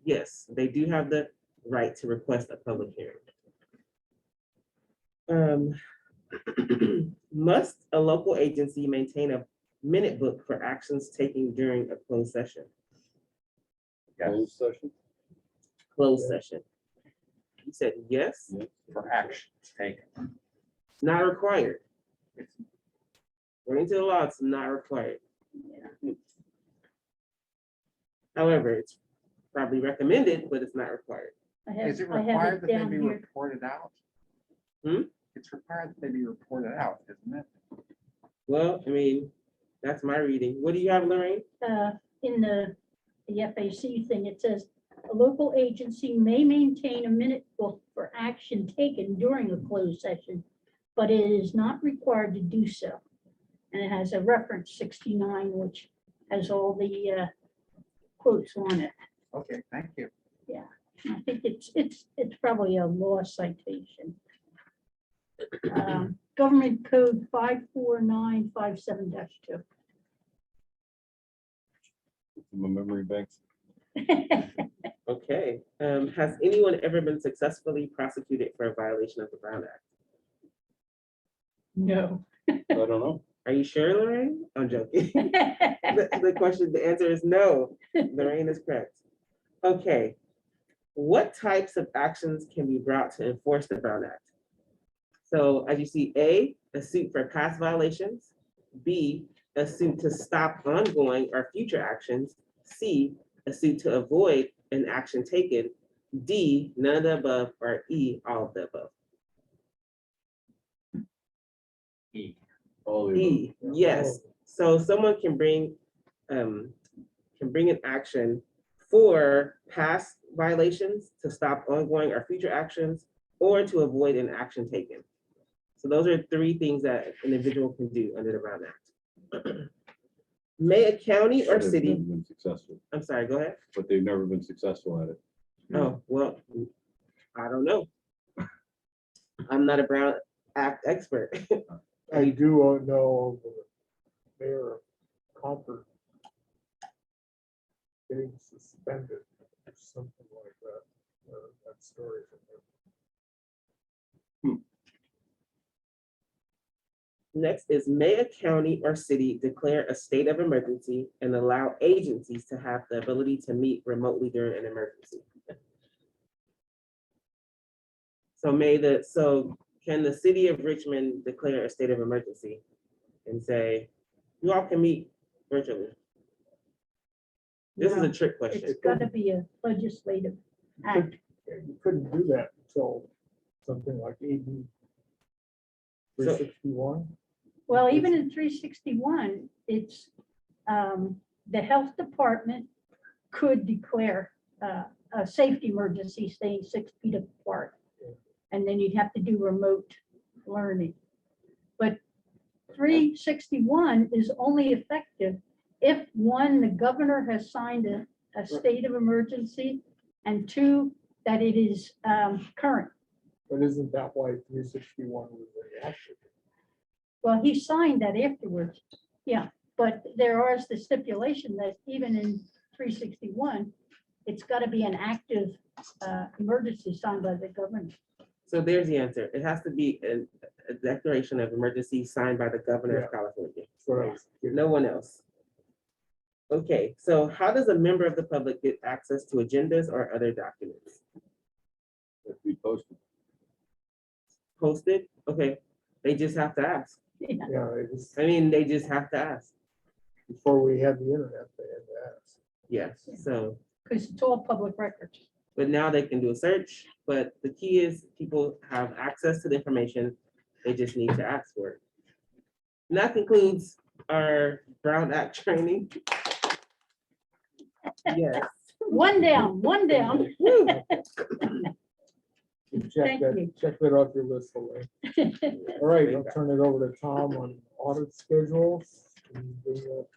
Yes, they do have the right to request a public hearing. Must a local agency maintain a minute book for actions taken during a closed session? Yes, session? Closed session. You said yes, for action taken. not required. According to the law, it's not required. However, it's probably recommended, but it's not required. Is it I have required it that they down be here. reported out? Hmm? It's required that they be reported out, isn't it? Well, I mean, that's my reading. What do you have, Lorraine? In the FAC thing, it says, a local agency may maintain a minute book for action taken during a closed session, but it is not required to do so. And it has a reference 69, which has all the quotes on it. Okay, thank you. I think it's probably a law citation. Government Code 54957-2. My memory banks. Okay. Has anyone ever been successfully prosecuted for a violation of the Brown Act? No. I don't know. Are you sure, Lorraine? I'm joking. The answer is no. Lorraine is correct. Okay. What types of actions can be brought to enforce the Brown Act? So as you see, A, a suit for past violations, B, a suit to stop ongoing or future actions, C, a suit to avoid an action taken, D, none of the above, or E, all of the above. E. All the E, yes. So someone can bring an action for past violations, to stop ongoing or future actions, or to avoid an action taken. So those are three things that an individual can do under the Brown Act. May a county or They've city, never been successful, I'm sorry, go ahead. but they've never been successful at it. Oh, well, I don't know. I'm not a Brown Act expert. I do know the mayor of Concord getting suspended or something like that. That story from him. Next is, may a county or city declare a state of emergency and allow agencies to have the ability to meet remotely during an emergency. So can the city of Richmond declare a state of emergency and say, you all can meet virtually? This is a trick question. It's got to be a legislative act. You couldn't do that until something like AB 361. Well, even in 361, it's, the health department could declare a safety emergency staying 6 feet apart. And then you'd have to do remote learning. But 361 is only effective if, one, the governor has signed a state of emergency, and two, that it is current. But isn't that why 361 was enacted? Well, he signed that afterwards, yeah, but there is the stipulation that even in 361, it's got to be an active emergency signed by the governor. So there's the answer. It has to be a declaration of emergency signed by the governor of California. That's what I was getting No one else. Okay, so how does a member of the public get access to agendas or other documents? If we posted. Posted? Okay, they just have to ask. Yeah, it's, I mean, they just have to ask. before we had the internet, they had to ask. Yes, so, Because it's all public records. but now they can do a search, but the key is people have access to the information. They just need to ask for it. And that concludes our Brown Act training. Yes. One down, one down. Woo. Check Thank that, you. check that off your list. Elaine. All right, I'll turn it over to Tom on audit schedules.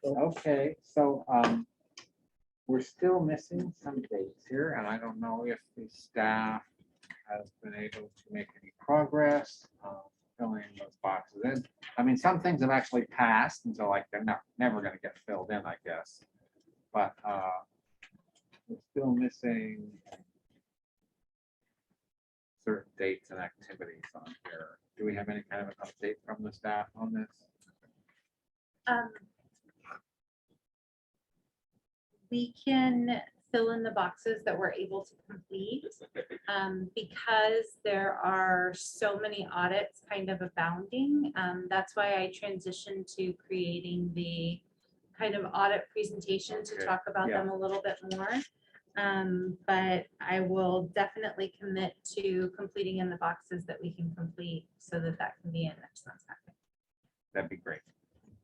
Okay, so we're still missing some dates here, and I don't know if the staff has been able to make any progress filling those boxes in. I mean, some things have actually passed, and so like they're never gonna get filled in, I guess. But we're still missing certain dates and activities on here. Do we have any kind of an update from the staff on this? We can fill in the boxes that we're able to complete. Because there are so many audits kind of abounding. That's why I transitioned to creating the kind of audit presentation to Okay, talk about yeah. them a little bit more. But I will definitely commit to completing in the boxes that we can complete so that that can be in next month's packet. That'd be great.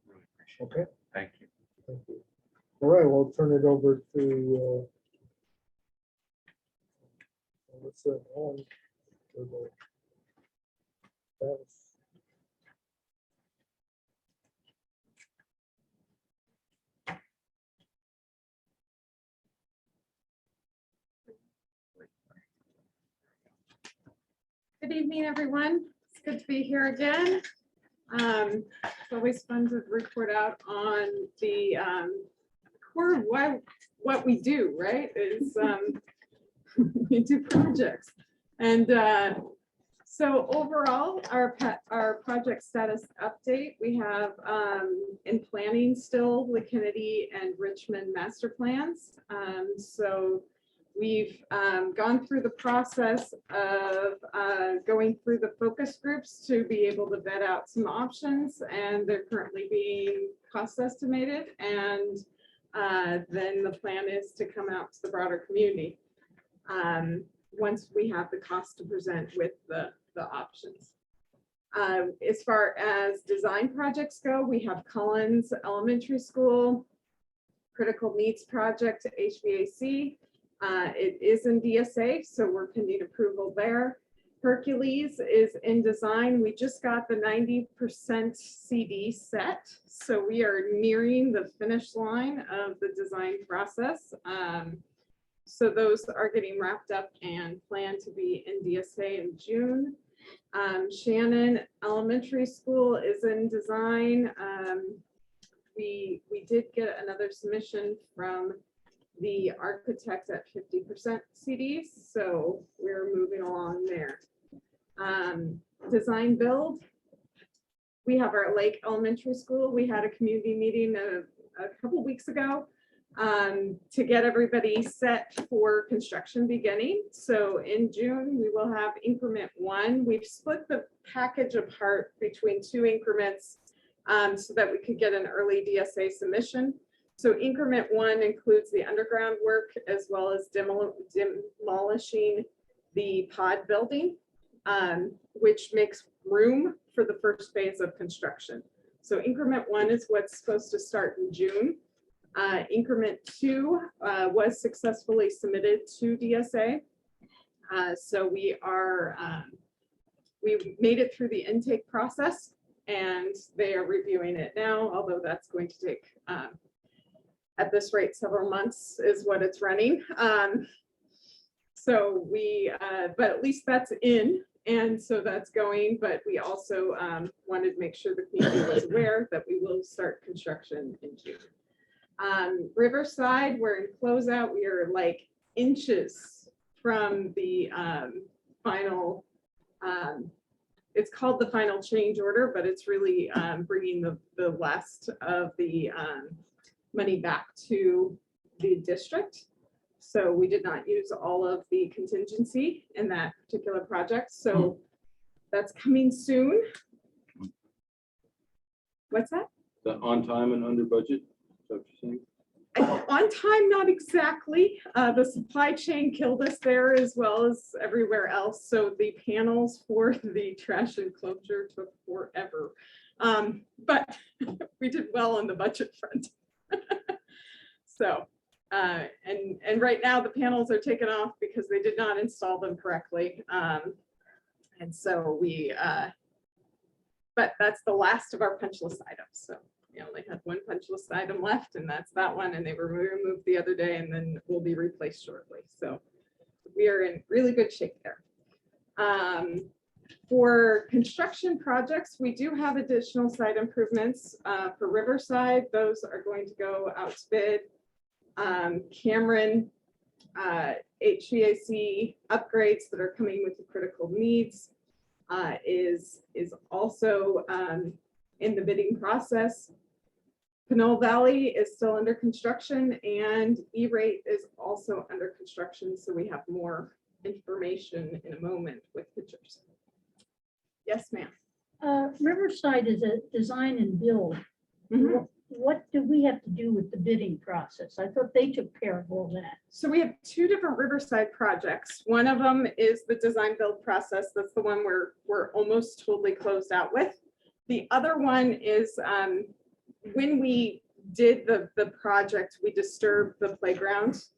Really appreciate it. Okay, Thank you. thank you. All right, we'll turn it over to what's that on? Good evening, everyone. It's good to be here again. It's always fun to report out on the core of what we do, right? Is we do projects. And so overall, our project status update, we have in planning still the Kennedy and Richmond master plans. So we've gone through the process of going through the focus groups to be able to vet out some options, and they're currently being cost estimated. And then the plan is to come out to the broader community once we have the cost to present with the options. As far as design projects go, we have Collins Elementary School, Critical Needs Project to HVAC. It is in DSA, so we're pending approval there. Hercules is in design. We just got the 90% CD set, so we are nearing the finish line of the design process. So those are getting wrapped up and planned to be in DSA in June. Shannon Elementary School is in design. We did get another submission from the architect at 50% CDs, so we're moving along there. Design build. We have our Lake Elementary School. We had a community meeting a couple weeks ago to get everybody set for construction beginning. So in June, we will have increment 1. We've split the package apart between 2 increments so that we could get an early DSA submission. So increment 1 includes the underground work as well as demolishing the pod building, which makes room for the first phase of construction. So increment 1 is what's supposed to start in June. Increment 2 was successfully submitted to DSA. So we made it through the intake process and they are reviewing it now, although that's going to take at this rate several months is what it's running. So but at least that's in, and so that's going, but we also wanted to make sure the community was aware that we will start construction in June. Riverside, we're in closeout. We are like inches from the final, it's called the final change order, but it's really bringing the last of the money back to the district. So we did not use all of the contingency in that particular project. So that's coming soon. What's that? The on time and under budget, is that what you're saying? On time, not exactly. The supply chain killed us there as well as everywhere else. So the panels for the trash enclosure took forever. But we did well on the budget front. So, and right now the panels are taken off because they did not install them correctly. And so but that's the last of our punch list items. So we only had one punch list item left, and that's that one. And they were removed the other day, and then will be replaced shortly. So we are in really good shape there. For construction projects, we do have additional site improvements for Riverside. Those are going to go out to bid. Cameron, HVAC upgrades that are coming with the critical needs is also in the bidding process. Pinole Valley is still under construction, and E-rate is also under construction. So we have more information in a moment with pictures. Yes, ma'am. Riverside is a design and build. Mhm. What do we have to do with the bidding process? I thought they took care of all that. So we have two different Riverside projects. One of them is the design build process. That's the one we're almost totally closed out with. The other one is when we did the project, we disturbed the playground.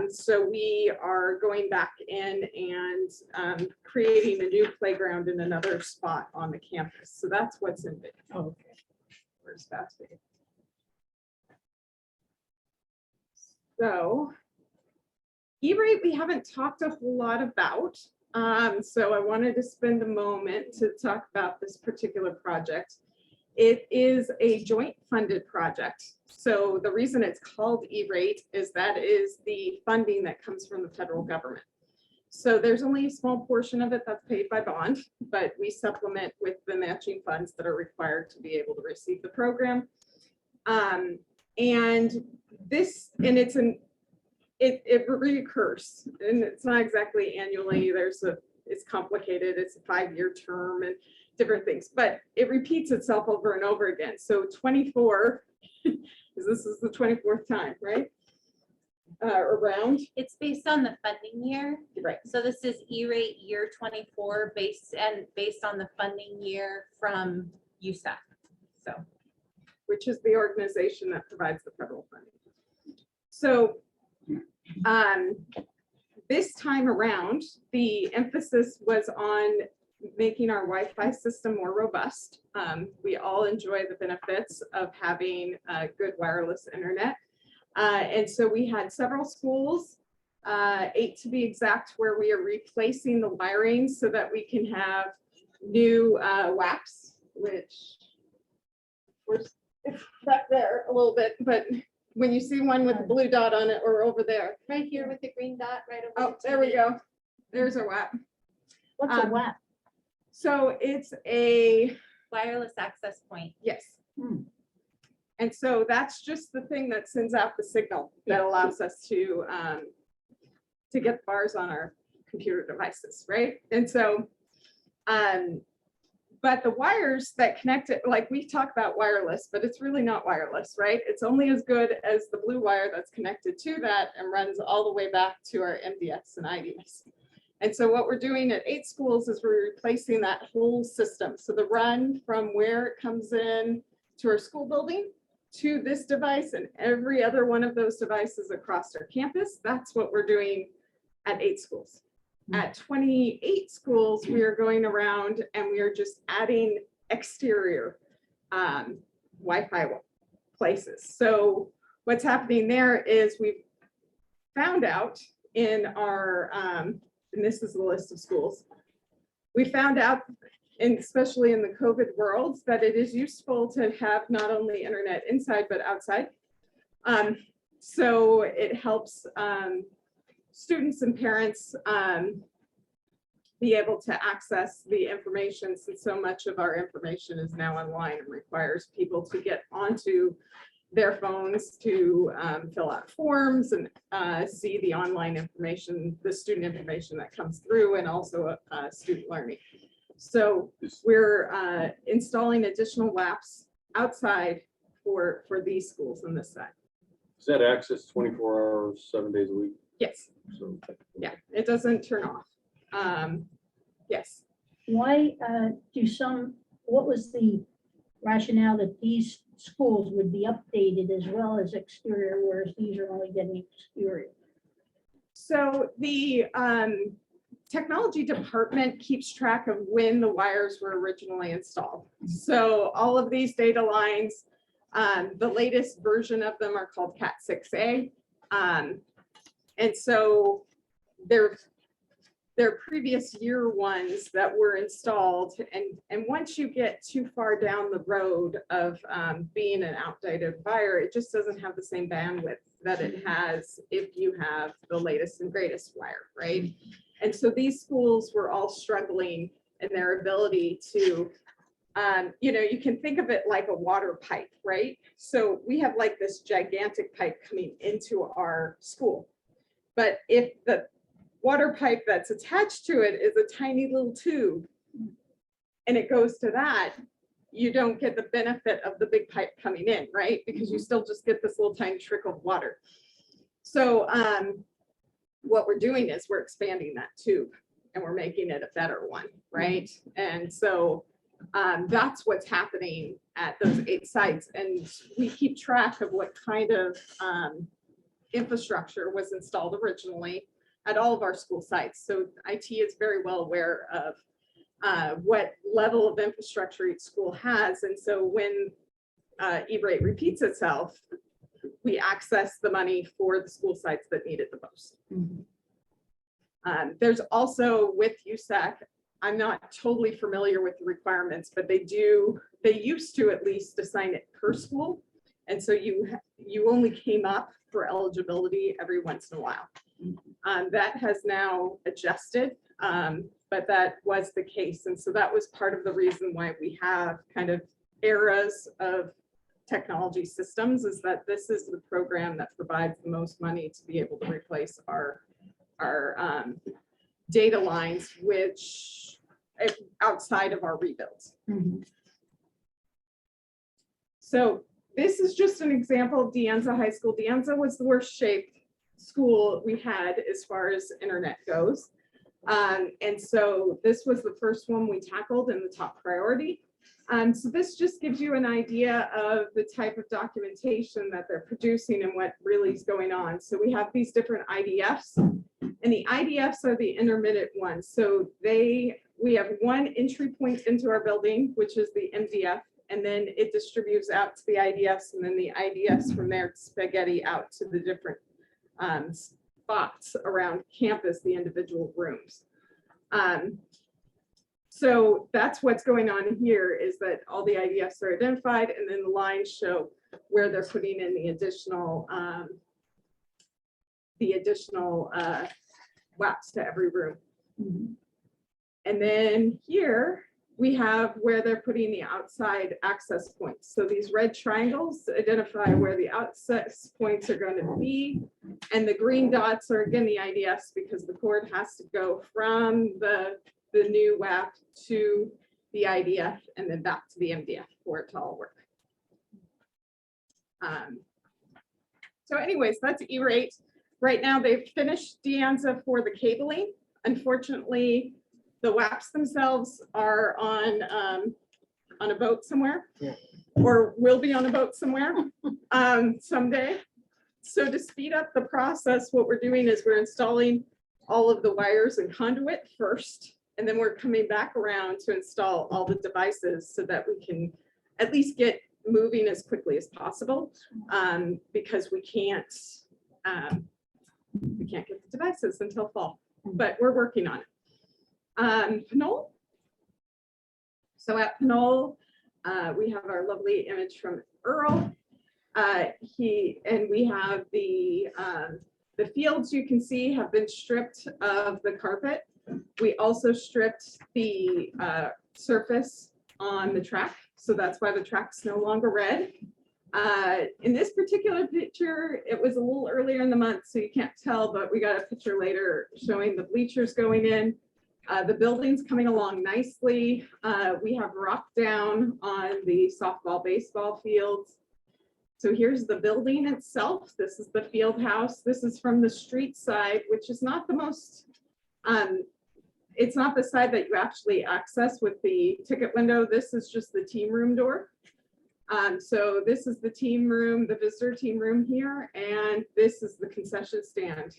So we are going back in and creating a new playground in another spot on the campus. So that's what's in bid. Okay. Where's that bid? So E-rate, we haven't talked a whole lot about. So I wanted to spend a moment to talk about this particular project. It is a joint funded project. So the reason it's called E-rate is that is the funding that comes from the federal government. So there's only a small portion of it that's paid by bond, but we supplement with the matching funds that are required to be able to receive the program. And this, and it reoccurs, and it's not exactly annually. It's complicated. It's a 5-year term and different things, but it repeats itself over and over again. So 24, this is the 24th time, right? Around. It's based on the funding year. Right. So this is E-rate year 24 based on the funding year from USAC. So Which is the organization that provides the federal funding. So this time around, the emphasis was on making our Wi-Fi system more robust. We all enjoy the benefits of having good wireless internet. And so we had several schools, 8 to be exact, where we are replacing the wiring so that we can have new WAPs, which we're back there a little bit, but when you see one with the blue dot on it or over there. right here with the green dot right over. Oh, there we go. There's our WAP. What's a WAP? So it's a, Wireless access point. yes. Hmm. And so that's just the thing that sends out the signal that allows us to get the bars on our computer devices, right? And so, but the wires that connect it, like we talk about wireless, but it's really not wireless, right? It's only as good as the blue wire that's connected to that and runs all the way back to our MDX and IDS. And so what we're doing at 8 schools is we're replacing that whole system. So the run from where it comes in to our school building to this device and every other one of those devices across our campus, that's what we're doing at 8 schools. At 28 schools, we are going around and we are just adding exterior Wi-Fi places. So what's happening there is we've found out in our, and this is the list of schools, we found out, and especially in the COVID world, that it is useful to have not only internet inside, but outside. So it helps students and parents be able to access the information, since so much of our information is now online and requires people to get onto their phones to fill out forms and see the online information, the student information that comes through, and also student learning. So we're installing additional WAPs outside for these schools on this side. Is that access 24 hours, 7 days a week? Yes, So yeah, it doesn't turn off. Yes. Why what was the rationale that these schools would be updated as well as exterior, whereas these are only getting exterior? So the technology department keeps track of when the wires were originally installed. So all of these data lines, the latest version of them are called Cat 6A. And so they're previous year ones that were installed. And once you get too far down the road of being an outdated wire, it just doesn't have the same bandwidth that it has if you have the latest and greatest wire, right? And so these schools were all struggling in their ability to, you can think of it like a water pipe, right? So we have like this gigantic pipe coming into our school. But if the water pipe that's attached to it is a tiny little tube and it goes to that, you don't get the benefit of the big pipe coming in, right? Because you still just get this little tiny trickle of water. So what we're doing is we're expanding that tube and we're making it a better one, right? And so that's what's happening at those 8 sites. And we keep track of what kind of infrastructure was installed originally at all of our school sites. So IT is very well aware of what level of infrastructure each school has. And so when E-rate repeats itself, we access the money for the school sites that need it the most. There's also with USAC, I'm not totally familiar with the requirements, but they used to at least assign it per school. And so you only came up for eligibility every once in a while. That has now adjusted, but that was the case. And so that was part of the reason why we have kind of eras of technology systems, is that this is the program that provides the most money to be able to replace our data lines, which outside of our rebuilds. So this is just an example of De Anza High School. De Anza was the worst shaped school we had as far as internet goes. And so this was the first one we tackled in the top priority. So this just gives you an idea of the type of documentation that they're producing and what really is going on. So we have these different IDFs, and the IDFs are the intermittent ones. So we have one entry point into our building, which is the MDF, and then it distributes out to the IDFs, and then the IDFs from there spaghetti out to the different spots around campus, the individual rooms. So that's what's going on here, is that all the IDFs are identified, and then the lines show where they're putting in the additional WAPs to every room. And then here we have where they're putting the outside access points. So these red triangles identify where the access points are going to be. And the green dots are again the IDFs, because the cord has to go from the new WAP to the IDF and then back to the MDF for it to all work. So anyways, that's E-rate. Right now they've finished De Anza for the cabling. Unfortunately, the WAPs themselves are on a boat somewhere, or will be on a boat somewhere someday. So to speed up the process, what we're doing is we're installing all of the wires and conduit first, and then we're coming back around to install all the devices so that we can at least get moving as quickly as possible, because we can't get the devices until fall, but we're working on it. Pinole. So at Pinole, we have our lovely image from Earl. We have the fields you can see have been stripped of the carpet. We also stripped the surface on the track. So that's why the track's no longer red. In this particular picture, it was a little earlier in the month, so you can't tell, but we got a picture later showing the bleachers going in. The building's coming along nicely. We have rock down on the softball, baseball fields. So here's the building itself. This is the field house. This is from the street side, which is not the most, it's not the side that you actually access with the ticket window. This is just the team room door. So this is the team room, the visitor team room here, and this is the concession stand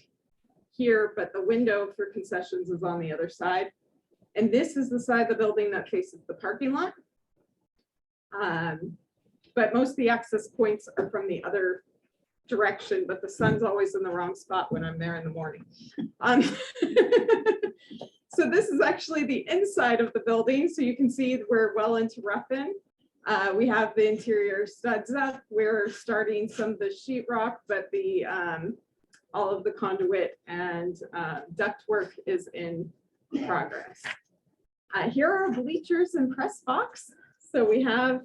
here, but the window for concessions is on the other side. And this is the side of the building that faces the parking lot. But most of the access points are from the other direction, but the sun's always in the wrong spot when I'm there in the morning. So this is actually the inside of the building. So you can see we're well into rough-in. We have the interior studs up. We're starting some of the sheetrock, but the all of the conduit and ductwork is in progress. Here are bleachers and press box. So we have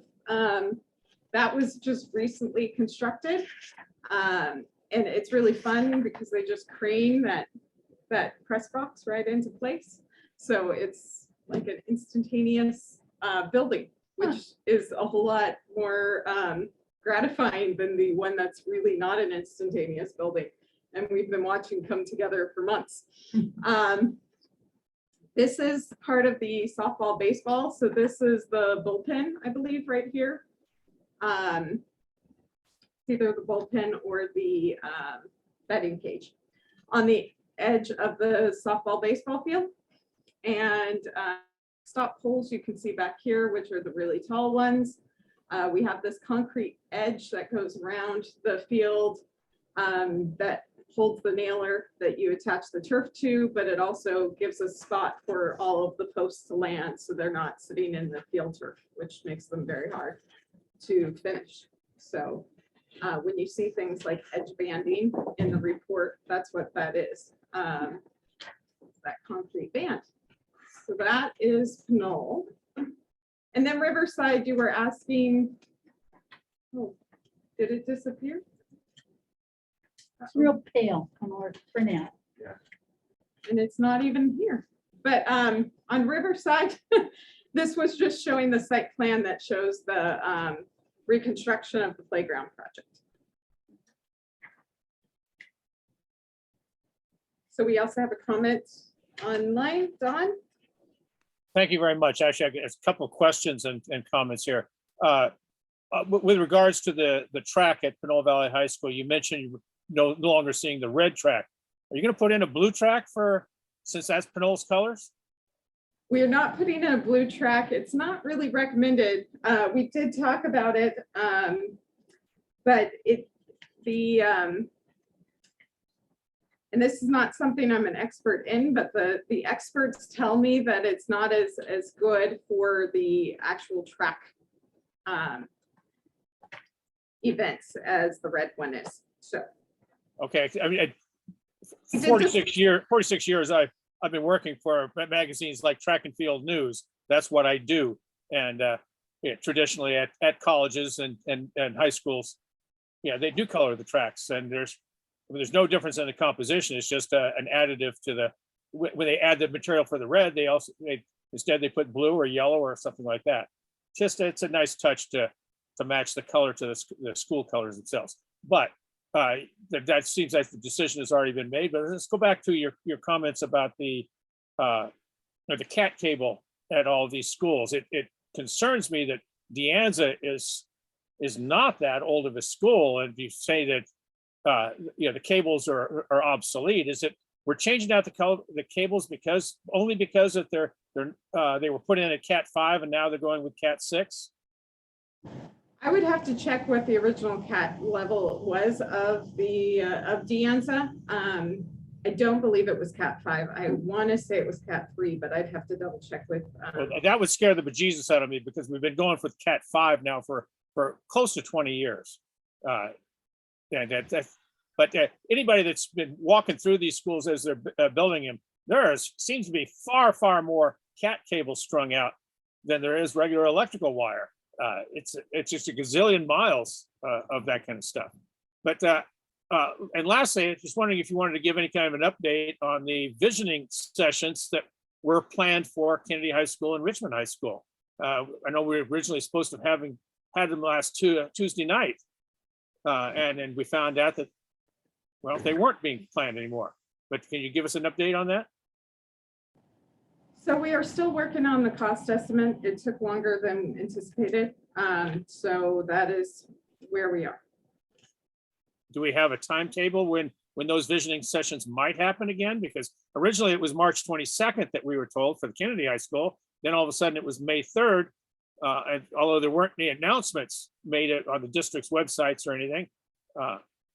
that was just recently constructed, and it's really fun because they just crane that press box right into place. So it's like an instantaneous building, which is a whole lot more gratifying than the one that's really not an instantaneous building. And we've been watching come together for months. This is part of the softball, baseball. So this is the bullpen, I believe, right here. Either the bullpen or the batting cage on the edge of the softball, baseball field. And stop poles you can see back here, which are the really tall ones. We have this concrete edge that goes around the field that holds the nailer that you attach the turf to, but it also gives a spot for all of the posts to land, so they're not sitting in the field turf, which makes them very hard to finish. So when you see things like edge banding in the report, that's what that is, that concrete band. So that is Knoll. And then Riverside, you were asking, oh, did it disappear? It's real pale on our printout. And it's not even here. But on Riverside, this was just showing the site plan that shows the reconstruction of the playground project. So we also have a comment online, Don. Thank you very much. Actually, I got a couple of questions and comments here. With regards to the track at Pinole Valley High School, you mentioned you no longer seeing the red track. Are you going to put in a blue track since that's Pinole's colors? We are not putting in a blue track. It's not really recommended. We did talk about it, but and this is not something I'm an expert in, but the experts tell me that it's not as good for the actual track events as the red one is. So. Okay, I mean, 46 years I've been working for magazines like Track and Field News. That's what I do. And yeah, traditionally at colleges and high schools, yeah, they do color the tracks, and there's no difference in the composition. It's just an additive to when they add the material for the red, instead they put blue or yellow or something like that. Just it's a nice touch to match the color to the school colors themselves. But that seems like the decision has already been made. But let's go back to your comments about the cat cable at all of these schools. It concerns me that De Anza is not that old of a school, and you say that the cables are obsolete. Is it we're changing out the cables only because that they were put in at Cat 5 and now they're going with Cat 6? I would have to check what the original cat level was of De Anza. I don't believe it was Cat 5. I want to say it was Cat 3, but I'd have to double check with. Well, that would scare the bejesus out of me, because we've been going with Cat 5 now for close to 20 years. But anybody that's been walking through these schools as they're building them, seems to be far more cat cables strung out than there is regular electrical wire. It's just a gazillion miles of that kind of stuff. But and lastly, just wondering if you wanted to give any kind of an update on the visioning sessions that were planned for Kennedy High School and Richmond High School. I know we were originally supposed to have had them last Tuesday night. And then we found out that, well, they weren't being planned anymore. But can you give us an update on that? So we are still working on the cost estimate. It took longer than anticipated. So that is where we are. Do we have a timetable when those visioning sessions might happen again? Because originally it was March 22nd that we were told for the Kennedy High School. Then all of a sudden it was May 3rd. And although there weren't any announcements made on the district's websites or anything,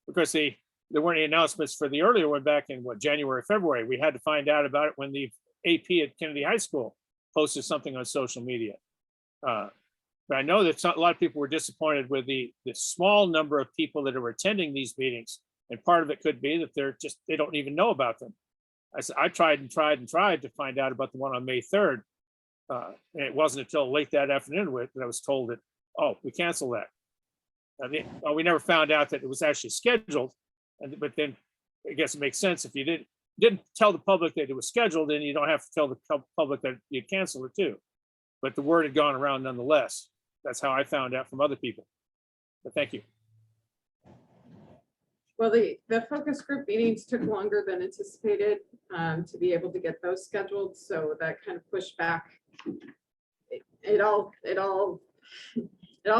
because there weren't any announcements for the earlier one back in January, February. We had to find out about it when the AP at Kennedy High School posted something on social media. But I know that a lot of people were disappointed with the small number of people that are attending these meetings. And part of it could be that they don't even know about them. I tried to find out about the one on May 3rd. And it wasn't until late that afternoon that I was told that, oh, we canceled that. We never found out that it was actually scheduled. But then I guess it makes sense if you didn't tell the public that it was scheduled, then you don't have to tell the public that you canceled it too. But the word had gone around nonetheless. That's how I found out from other people. But thank you. Well, the focus group meetings took longer than anticipated to be able to get those scheduled. So that kind of pushed back. It all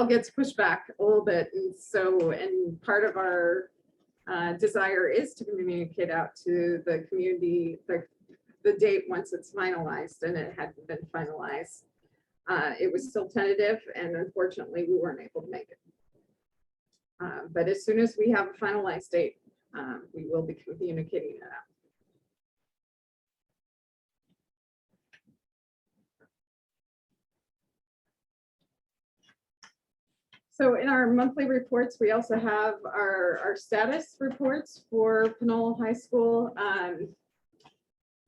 gets pushed back a little bit. And part of our desire is to communicate out to the community the date once it's finalized, and it hadn't been finalized. It was still tentative, and unfortunately we weren't able to make it. But as soon as we have a finalized date, we will be communicating that out. So in our monthly reports, we also have our status reports for Panola High School.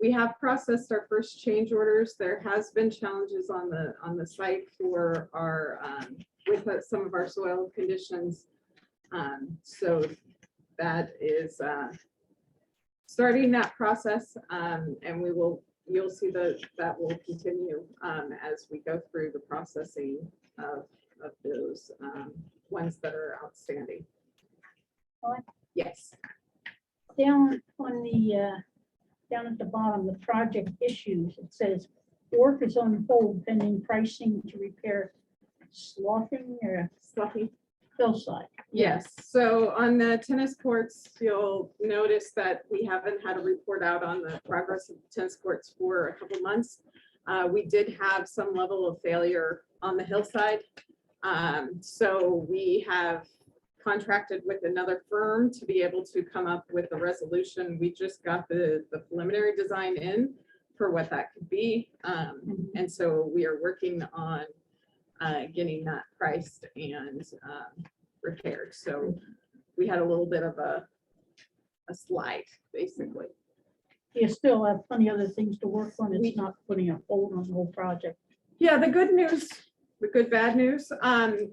We have processed our first change orders. There has been challenges on the site for our with some of our soil conditions. So that is starting that process, and you'll see that will continue as we go through the processing of those ones that are outstanding. Yes. Down on the down at the bottom, the project issues, it says work is on hold pending pricing to repair sloughing or Sloppy. hillside. Yes, so on the tennis courts, you'll notice that we haven't had a report out on the progress of the tennis courts for a couple months. We did have some level of failure on the hillside. So we have contracted with another firm to be able to come up with a resolution. We just got the preliminary design in for what that could be. And so we are working on getting that priced and repaired. So we had a little bit of a slide, basically. You still have plenty of other things to work on. It's not putting a hold on the whole project. Yeah, the good news, the good bad news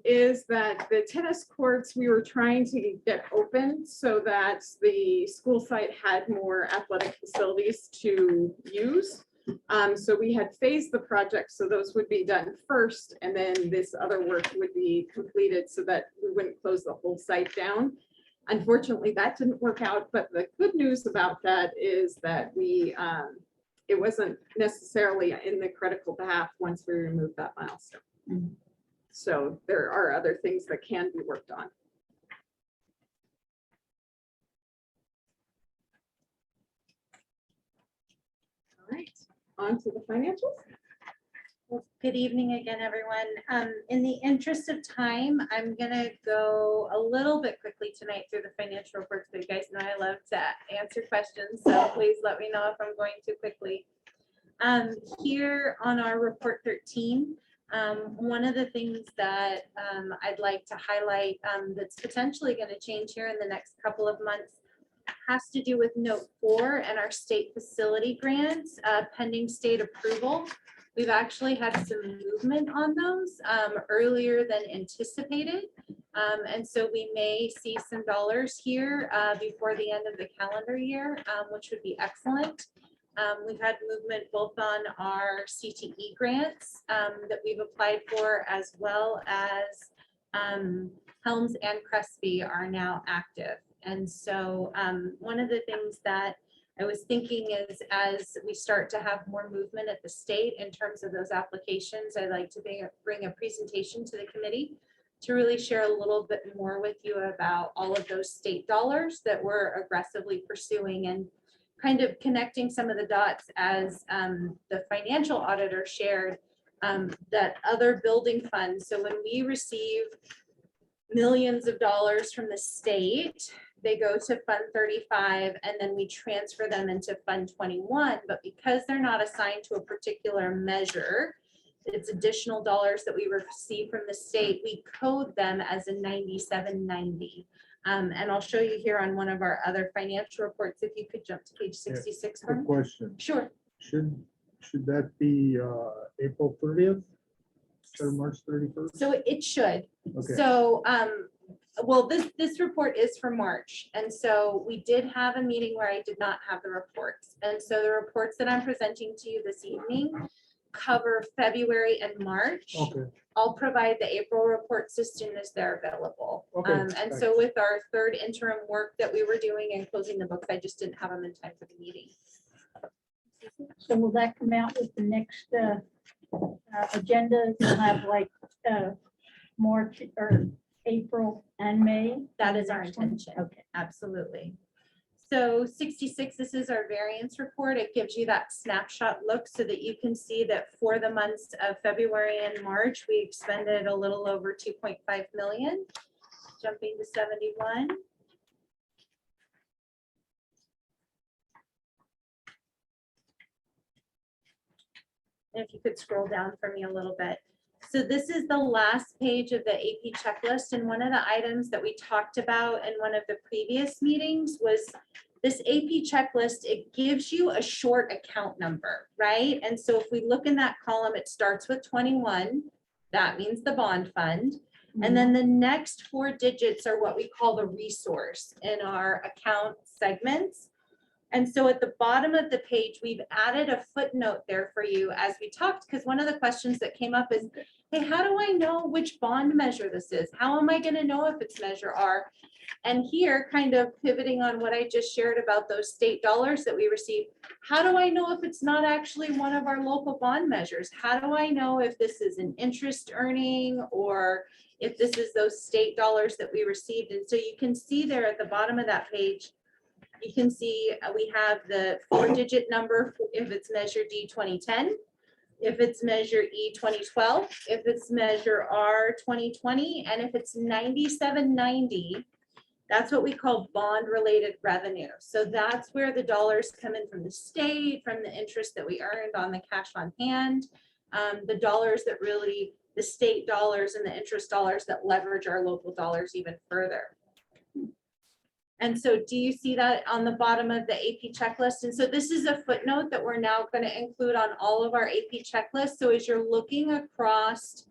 is that the tennis courts, we were trying to get open so that the school site had more athletic facilities to use. So we had phased the project so those would be done first, and then this other work would be completed so that we wouldn't close the whole site down. Unfortunately, that didn't work out, but the good news about that is that it wasn't necessarily in the critical path once we removed that milestone. So there are other things that can be worked on. All right, on to the financials. Well, good evening again, everyone. In the interest of time, I'm gonna go a little bit quickly tonight through the financial reports, but you guys know I love to answer questions, so please let me know if I'm going too quickly. Here on our report 13, one of the things that I'd like to highlight that's potentially going to change here in the next couple of months has to do with note 4 and our state facility grants pending state approval. We've actually had some movement on those earlier than anticipated. And so we may see some dollars here before the end of the calendar year, which would be excellent. We've had movement both on our CTE grants that we've applied for, as well as Helms and Crespi are now active. And so one of the things that I was thinking is, as we start to have more movement at the state in terms of those applications, I'd like to bring a presentation to the committee to really share a little bit more with you about all of those state dollars that we're aggressively pursuing, and kind of connecting some of the dots as the financial auditor shared, that other building funds. So when we receive millions of dollars from the state, they go to Fund 35 and then we transfer them into Fund 21. But because they're not assigned to a particular measure, it's additional dollars that we receive from the state, we code them as a 9790. And I'll show you here on one of our other financial reports, if you could jump to page 66. Quick question. Sure. Should that be April 30th instead of March 31st? So it should. Okay. So, well, this report is for March. And so we did have a meeting where I did not have the reports. And so the reports that I'm presenting to you this evening cover February and March. Okay. I'll provide the April reports as soon as they're available. Okay, And so with our third interim work that we were doing and closing the books, I just didn't have them in time for the meeting. So will that come out with the next agenda? You'll have like March or April and May? That is our Next one? intention. Okay. Absolutely. So 66, this is our variance report. It gives you that snapshot look so that you can see that for the months of February and March, we expended a little over 2.5 million. Jumping to 71. And if you could scroll down for me a little bit. So this is the last page of the AP checklist. And one of the items that we talked about in one of the previous meetings was this AP checklist. It gives you a short account number, right? And so if we look in that column, it starts with 21. That means the bond fund. And then the next 4 digits are what we call the resource in our account segments. And so at the bottom of the page, we've added a footnote there for you as we talked, because one of the questions that came up is, hey, how do I know which bond measure this is? How am I going to know if it's measure R? And here, kind of pivoting on what I just shared about those state dollars that we receive, how do I know if it's not actually one of our local bond measures? How do I know if this is an interest earning or if this is those state dollars that we received? And so you can see there at the bottom of that page, you can see we have the 4-digit number if it's measure D 2010, if it's measure E 2012, if it's measure R 2020, and if it's 9790, that's what we call bond related revenue. So that's where the dollars come in from the state, from the interest that we earned on the cash on hand, the dollars that really, the state dollars and the interest dollars that leverage our local dollars even further. And so do you see that on the bottom of the AP checklist? And so this is a footnote that we're now going to include on all of our AP checklists. So as you're looking across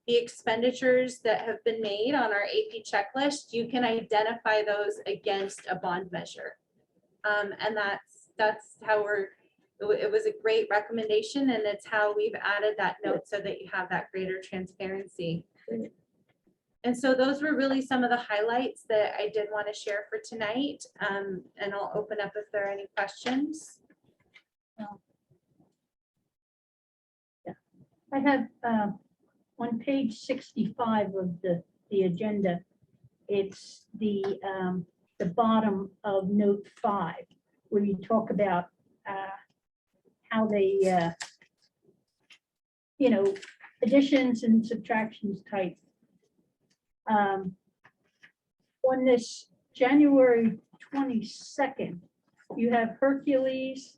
the expenditures that have been made on our AP checklist, you can identify those against a bond measure. And that's how it was a great recommendation, and it's how we've added that note so that you have that greater transparency. And so those were really some of the highlights that I did want to share for tonight. And I'll open up if there are any questions. Yeah, I have on page 65 of the agenda, it's the bottom of note 5, where you talk about how they, additions and subtractions type. On this January 22nd, you have Hercules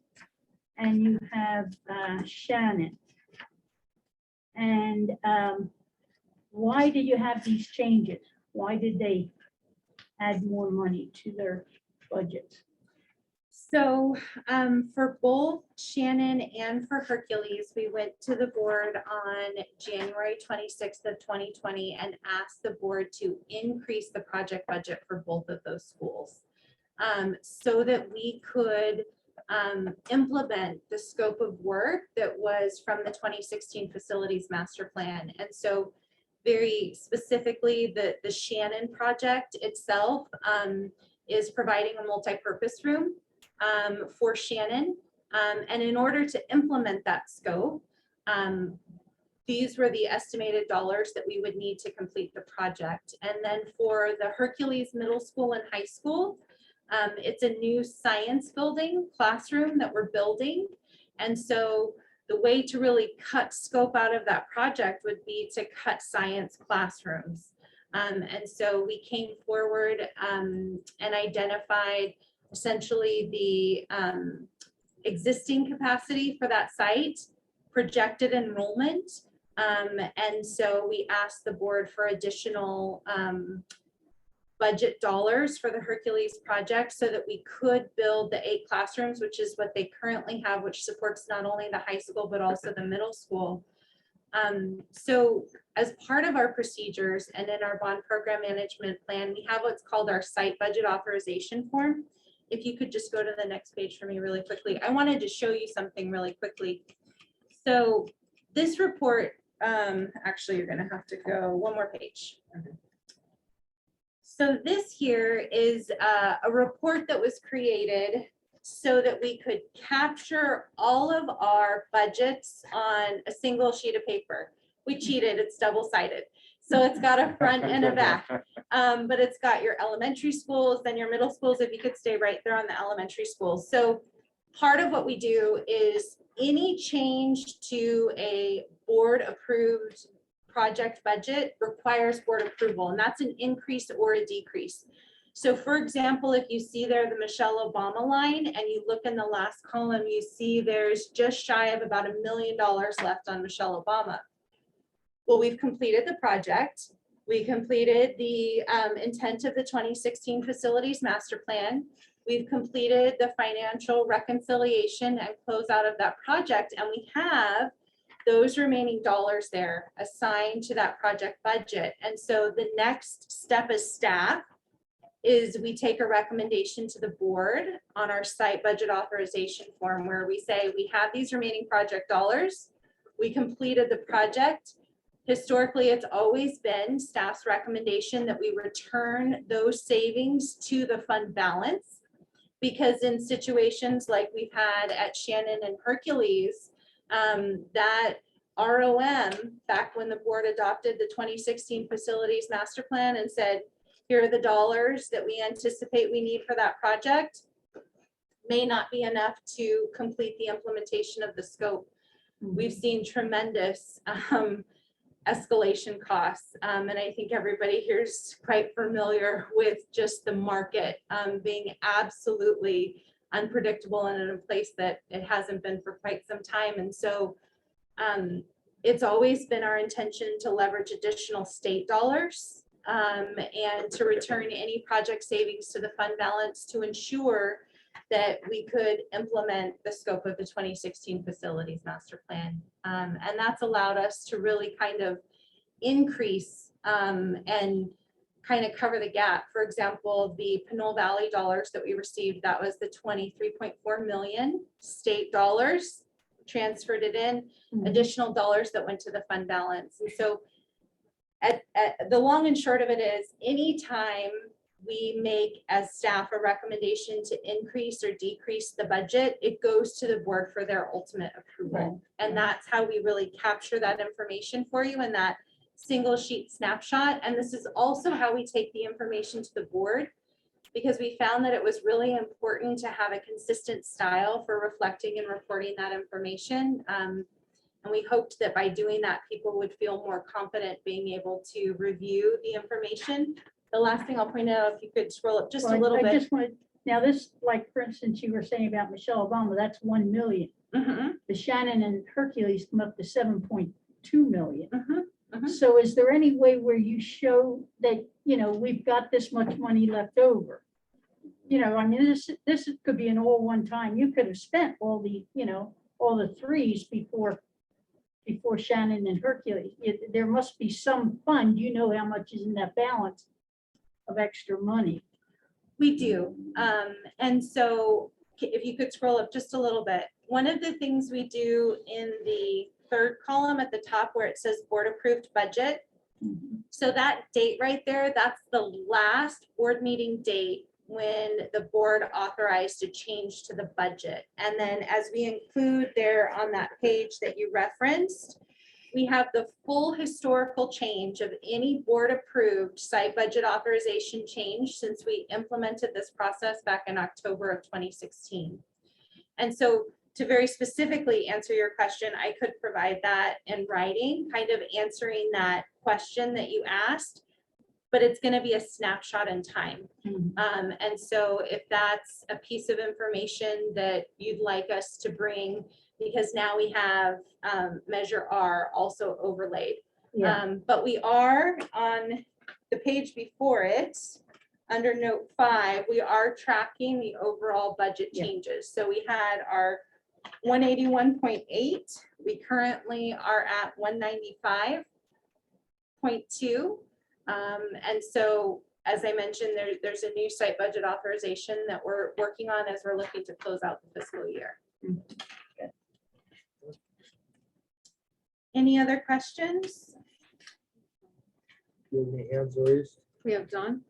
and you have Shannon. And why did you have these changes? Why did they add more money to their budgets? So for both Shannon and for Hercules, we went to the board on January 26th of 2020 and asked the board to increase the project budget for both of those schools so that we could implement the scope of work that was from the 2016 facilities master plan. And so very specifically, the Shannon project itself is providing a multi-purpose room for Shannon. And in order to implement that scope, these were the estimated dollars that we would need to complete the project. And then for the Hercules Middle School and High School, it's a new science building classroom that we're building. And so the way to really cut scope out of that project would be to cut science classrooms. And so we came forward and identified essentially the existing capacity for that site, projected enrollment. And so we asked the board for additional budget dollars for the Hercules project so that we could build the 8 classrooms, which is what they currently have, which supports not only the high school, but also the middle school. So as part of our procedures and in our bond program management plan, we have what's called our site budget authorization form. If you could just go to the next page for me really quickly. I wanted to show you something really quickly. So this report, actually, you're gonna have to go one more page. So this here is a report that was created so that we could capture all of our budgets on a single sheet of paper. We cheated, it's double-sided. So it's got a front and a back, but it's got your elementary schools, then your middle schools, if you could stay right there on the elementary schools. So part of what we do is any change to a board-approved project budget requires board approval, and that's an increase or a decrease. So for example, if you see there the Michelle Obama line and you look in the last column, you see there's just shy of about $1 million left on Michelle Obama. Well, we've completed the project. We completed the intent of the 2016 facilities master plan. We've completed the financial reconciliation and closeout of that project, and we have those remaining dollars there assigned to that project budget. And so the next step as staff is we take a recommendation to the board on our site budget authorization form where we say we have these remaining project dollars. We completed the project. Historically, it's always been staff's recommendation that we return those savings to the fund balance, because in situations like we've had at Shannon and Hercules, that ROM, back when the board adopted the 2016 facilities master plan and said, here are the dollars that we anticipate we need for that project, may not be enough to complete the implementation of the scope. We've seen tremendous escalation costs. And I think everybody here is quite familiar with just the market being absolutely unpredictable and in a place that it hasn't been for quite some time. And so it's always been our intention to leverage additional state dollars and to return any project savings to the fund balance to ensure that we could implement the scope of the 2016 facilities master plan. And that's allowed us to really kind of increase and kind of cover the gap. For example, the Pinole Valley dollars that we received, that was the 23.4 million state dollars, transferred it in, additional dollars that went to the fund balance. And so at the long and short of it is, anytime we make as staff a recommendation to increase or decrease the budget, it goes to the board for their ultimate approval. Right. And that's how we really capture that information for you in that single sheet snapshot. And this is also how we take the information to the board, because we found that it was really important to have a consistent style for reflecting and reporting that information. And we hoped that by doing that, people would feel more confident being able to review the information. The last thing I'll point out, if you could scroll up just a little bit. I just wanted, now this, like, for instance, you were saying about Michelle Obama, that's 1 million. The Shannon and Hercules come up to 7.2 million. So is there any way where you show that, you know, we've got this much money left over? you know, I mean, this could be an all one time. You could have spent all the, you know, all the threes before Shannon and Hercules. There must be some fund, you know how much is in that balance of extra money. We do. And so if you could scroll up just a little bit, one of the things we do in the third column at the top where it says board approved budget. So that date right there, that's the last board meeting date when the board authorized a change to the budget. And then as we include there on that page that you referenced, we have the full historical change of any board approved site budget authorization change since we implemented this process back in October of 2016. And so to very specifically answer your question, I could provide that in writing, kind of answering that question that you asked, but it's going to be a snapshot in time. And so if that's a piece of information that you'd like us to bring, because now we have Measure R also overlaid. Yeah. But we are on the page before it, under note 5, we are tracking the overall budget Yeah. changes. So we had our 181.8. We currently are at 195.2. And so, as I mentioned, there's a new site budget authorization that we're working on as we're looking to close out the fiscal year. Any other questions? Do you have any hands raised? We have Don.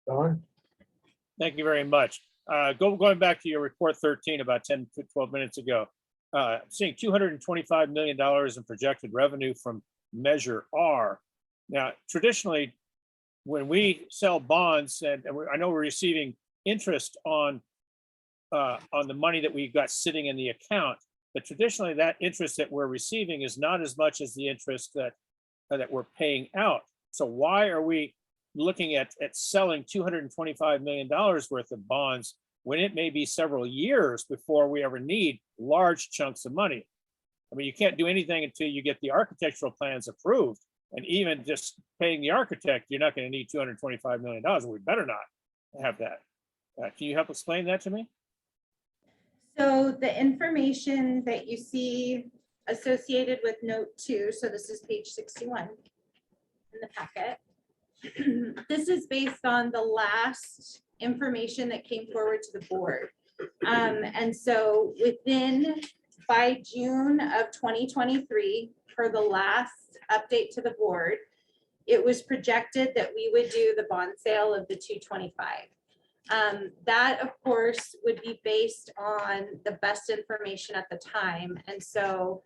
Don? Thank you very much. Going back to your report 13 about 10 to 12 minutes ago, seeing $225 million in projected revenue from Measure R. Now, traditionally, when we sell bonds, and I know we're receiving interest on the money that we got sitting in the account, but traditionally that interest that we're receiving is not as much as the interest that we're paying out. So why are we looking at selling $225 million worth of bonds when it may be several years before we ever need large chunks of money? I mean, you can't do anything until you get the architectural plans approved. And even just paying the architect, you're not going to need $225 million. We better not have that. Can you help explain that to me? So the information that you see associated with note 2, so this is page 61 in the packet. This is based on the last information that came forward to the board. And so by June of 2023, per the last update to the board, it was projected that we would do the bond sale of the 225. That, of course, would be based on the best information at the time. And so,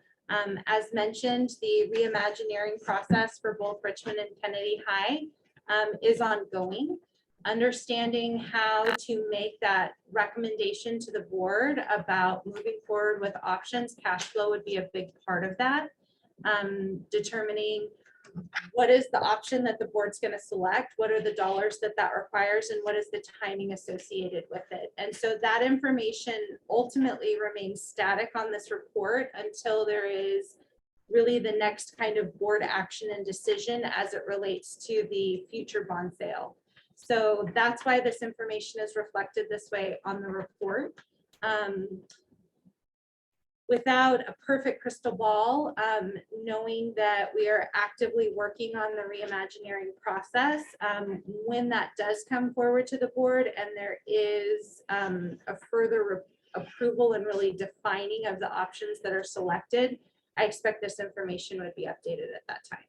as mentioned, the reimagineering process for both Richmond and Kennedy High is ongoing. Understanding how to make that recommendation to the board about moving forward with options, cash flow would be a big part of that. Determining what is the option that the board's going to select, what are the dollars that requires, and what is the timing associated with it. And so that information ultimately remains static on this report until there is really the next kind of board action and decision as it relates to the future bond sale. So that's why this information is reflected this way on the report. Without a perfect crystal ball, knowing that we are actively working on the reimagineering process, when that does come forward to the board and there is a further approval and really defining of the options that are selected, I expect this information would be updated at that time.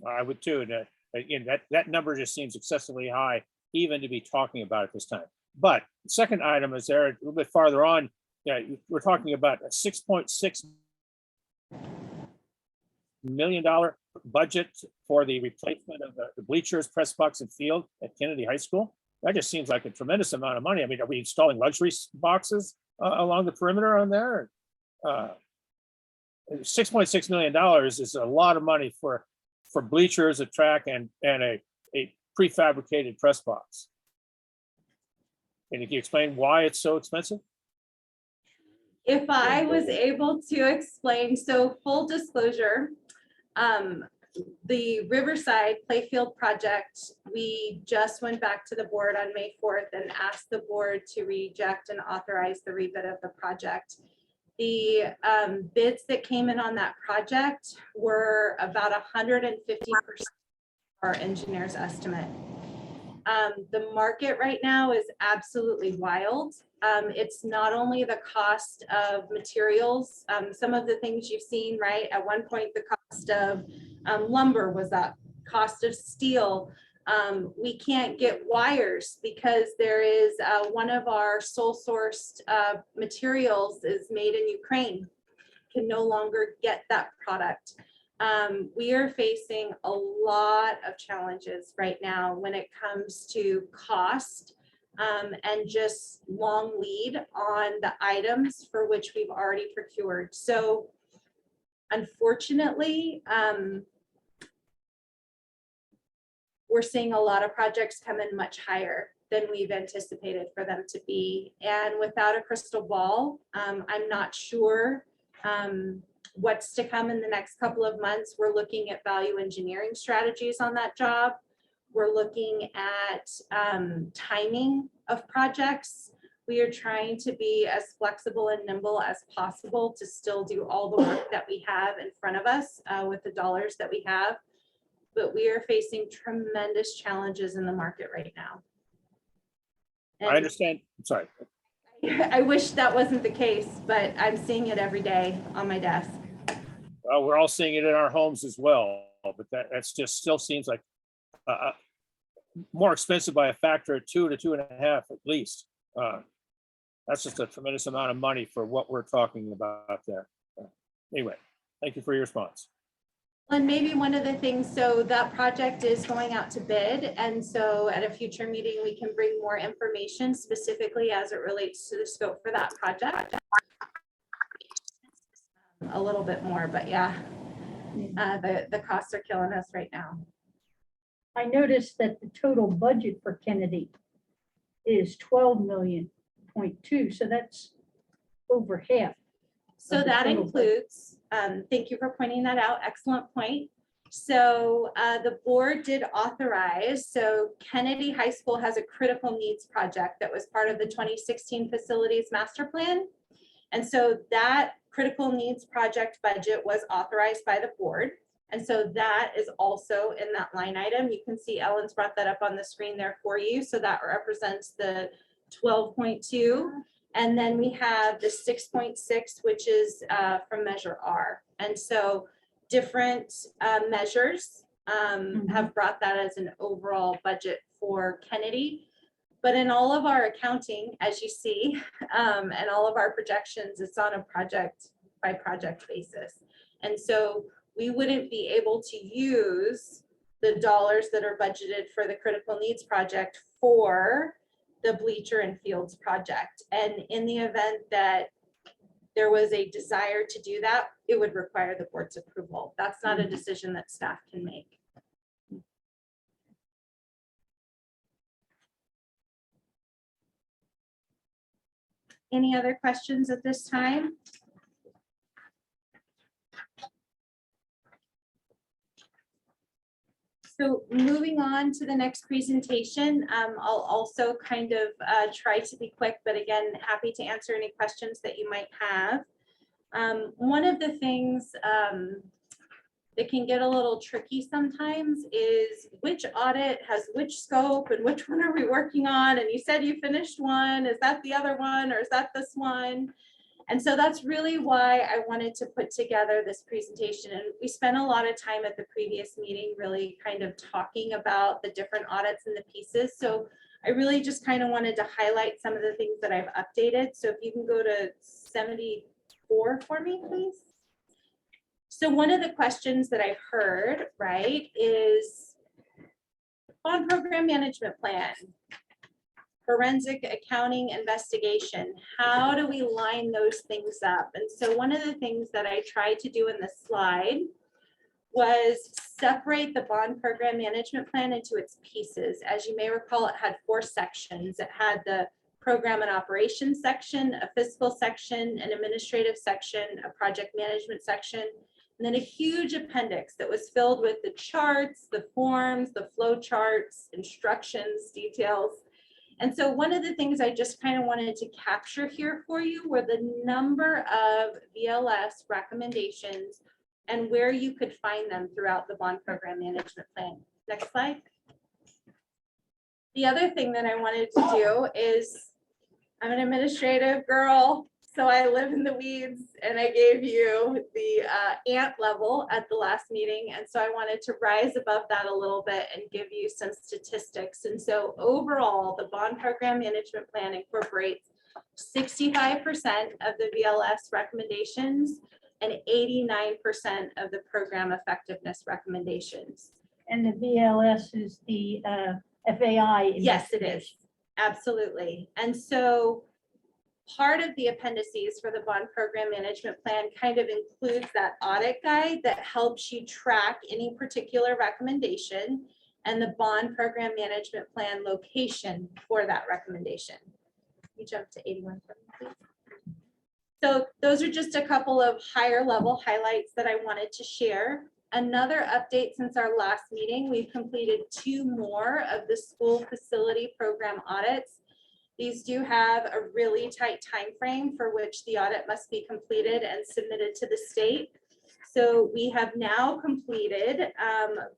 I would too. And again, that number just seems excessively high, even to be talking about at this time. But the second item is there a little bit farther on. Yeah, we're talking about a $6.6 million budget for the replacement of the bleachers, press box, and field at Kennedy High School. That just seems like a tremendous amount of money. I mean, are we installing luxury boxes along the perimeter on there? $6.6 million is a lot of money for bleachers, a track, and a prefabricated press box. Can you explain why it's so expensive? If I was able to explain, so full disclosure, the Riverside Playfield project, we just went back to the board on May 4th and asked the board to reject and authorize the rebid of the project. The bids that came in on that project were about 150% our engineer's estimate. The market right now is absolutely wild. It's not only the cost of materials, some of the things you've seen, right? At one point, the cost of lumber was up, cost of steel. We can't get wires because there is one of our sole sourced materials is made in Ukraine, can no longer get that product. We are facing a lot of challenges right now when it comes to cost and just long lead on the items for which we've already procured. So unfortunately, we're seeing a lot of projects come in much higher than we've anticipated for them to be. And without a crystal ball, I'm not sure what's to come in the next couple of months. We're looking at value engineering strategies on that job. We're looking at timing of projects. We are trying to be as flexible and nimble as possible to still do all the work that we have in front of us with the dollars that we have. But we are facing tremendous challenges in the market right now. I And understand. I'm sorry. I wish that wasn't the case, but I'm seeing it every day on my desk. Well, we're all seeing it in our homes as well, but that's just still seems like more expensive by a factor of 2 to 2.5 at least. That's just a tremendous amount of money for what we're talking about there. Anyway, thank you for your response. And maybe one of the things, so that project is going out to bid. And so at a future meeting, we can bring more information specifically as it relates to the scope for that project. A little bit more, but yeah, the costs are killing us right now. I noticed that the total budget for Kennedy is 12.2 million, so that's over half. So of the that total includes, thank you for pointing that out, excellent point. So the board did authorize, so Kennedy High School has a critical needs project that was part of the 2016 facilities master plan. And so that critical needs project budget was authorized by the board. And so that is also in that line item. You can see Ellen's brought that up on the screen there for you. So that represents the 12.2. And then we have the 6.6, which is from Measure R. And so different measures have brought that as an overall budget for Kennedy. But in all of our accounting, as you see, and all of our projections, it's on a project by project basis. And so we wouldn't be able to use the dollars that are budgeted for the critical needs project for the bleacher and fields project. And in the event that there was a desire to do that, it would require the board's approval. That's not a decision that staff can make. Any other questions at this time? So moving on to the next presentation, I'll also kind of try to be quick, but again, happy to answer any questions that you might have. One of the things that can get a little tricky sometimes is which audit has which scope and which one are we working on? And you said you finished one, is that the other one or is that this one? And so that's really why I wanted to put together this presentation. And we spent a lot of time at the previous meeting really kind of talking about the different audits and the pieces. So I really just kind of wanted to highlight some of the things that I've updated. So if you can go to 74 for me, please. So one of the questions that I've heard, right, is bond program management plan, forensic accounting investigation. How do we line those things up? And so one of the things that I tried to do in this slide was separate the bond program management plan into its pieces. As you may recall, it had 4 sections. It had the program and operations section, a fiscal section, an administrative section, a project management section, and then a huge appendix that was filled with the charts, the forms, the flow charts, instructions, details. And so one of the things I just kind of wanted to capture here for you were the number of VLS recommendations and where you could find them throughout the bond program management plan. Next slide. The other thing that I wanted to do is, I'm an administrative girl, so I live in the weeds, and I gave you the ant level at the last meeting. And so I wanted to rise above that a little bit and give you some statistics. And so overall, the bond program management plan incorporates 65% of the VLS recommendations and 89% of the program effectiveness recommendations. And the VLS is the FAI. Yes, it is. Absolutely. And so part of the appendices for the bond program management plan kind of includes that audit guide that helps you track any particular recommendation and the bond program management plan location for that recommendation. You jump to 81 for me, please. So those are just a couple of higher level highlights that I wanted to share. Another update since our last meeting, we've completed 2 more of the school facility program audits. These do have a really tight time frame for which the audit must be completed and submitted to the state. So we have now completed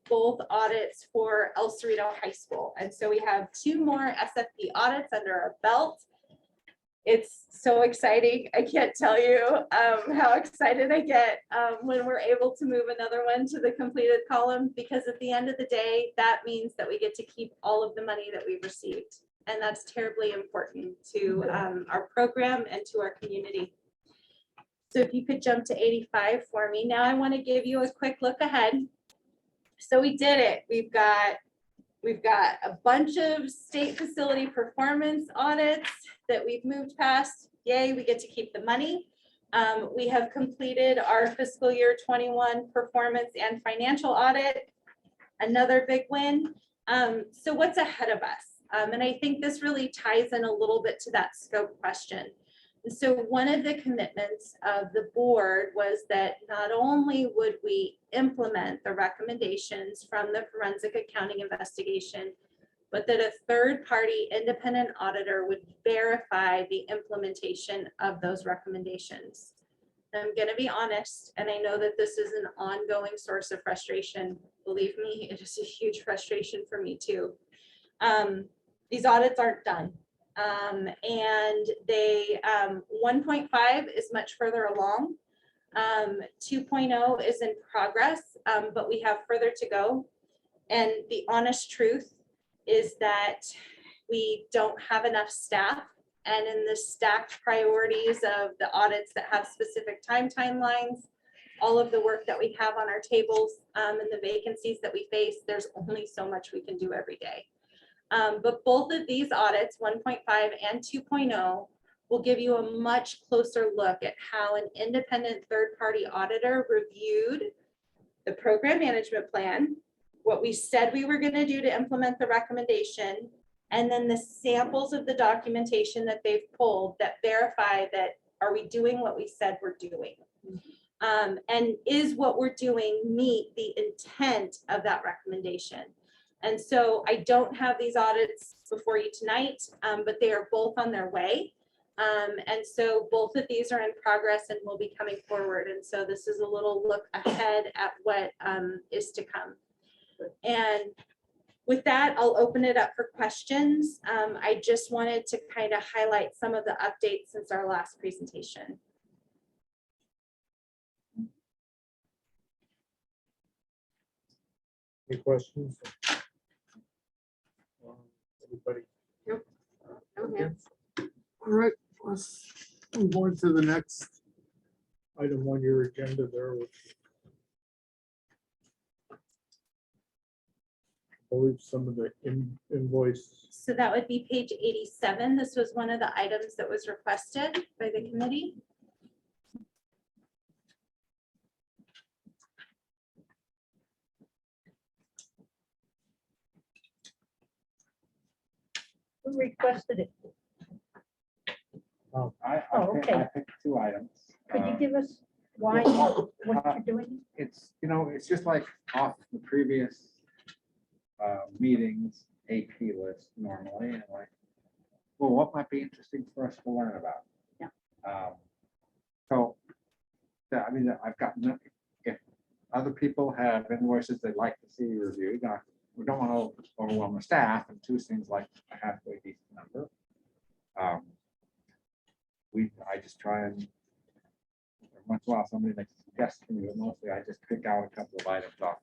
both audits for El Cerrito High School. And so we have 2 more SFP audits under our belt. It's so exciting. I can't tell you how excited I get when we're able to move another one to the completed column, because at the end of the day, that means that we get to keep all of the money that we've received. And that's terribly important to our program and to our community. So if you could jump to 85 for me. Now I want to give you a quick look ahead. So we did it. We've got a bunch of state facility performance audits that we've moved past. Yay, we get to keep the money. We have completed our fiscal year 21 performance and financial audit. Another big win. So what's ahead of us? And I think this really ties in a little bit to that scope question. And so one of the commitments of the board was that not only would we implement the recommendations from the forensic accounting investigation, but that a third-party independent auditor would verify the implementation of those recommendations. I'm going to be honest, and I know that this is an ongoing source of frustration. Believe me, it is a huge frustration for me too. These audits aren't done. And they 1.5 is much further along. 2.0 is in progress, but we have further to go. And the honest truth is that we don't have enough staff. And in the stacked priorities of the audits that have specific timelines, all of the work that we have on our tables and the vacancies that we face, there's only so much we can do every day. But both of these audits, 1.5 and 2.0, will give you a much closer look at how an independent third-party auditor reviewed the program management plan, what we said we were going to do to implement the recommendation, and then the samples of the documentation that they've pulled that verify that are we doing what we said we're doing? And is what we're doing meet the intent of that recommendation? And so I don't have these audits before you tonight, but they are both on their way. And so both of these are in progress and will be coming forward. And so this is a little look ahead at what is to come. And with that, I'll open it up for questions. I just wanted to kind of highlight some of the updates since our last presentation. Any questions? Everybody? Okay. All right, let's move on to the next item on your agenda there. Which I believe some of the invoice. So that would be page 87. This was one of the items that was requested by the committee. Who requested it? I Oh, okay. picked 2 items. Could you give us why, what you're doing? It's, it's just like off the previous meetings, AP list normally, and like, well, what might be interesting for us to learn about? Yeah. So, I mean, I've got, if other people have invoices they'd like to see reviewed, we don't want to overwhelm the staff, and two seems like a halfway decent number. I just try and, every once in a while, somebody makes a suggestion to me, but mostly I just pick out a couple of items off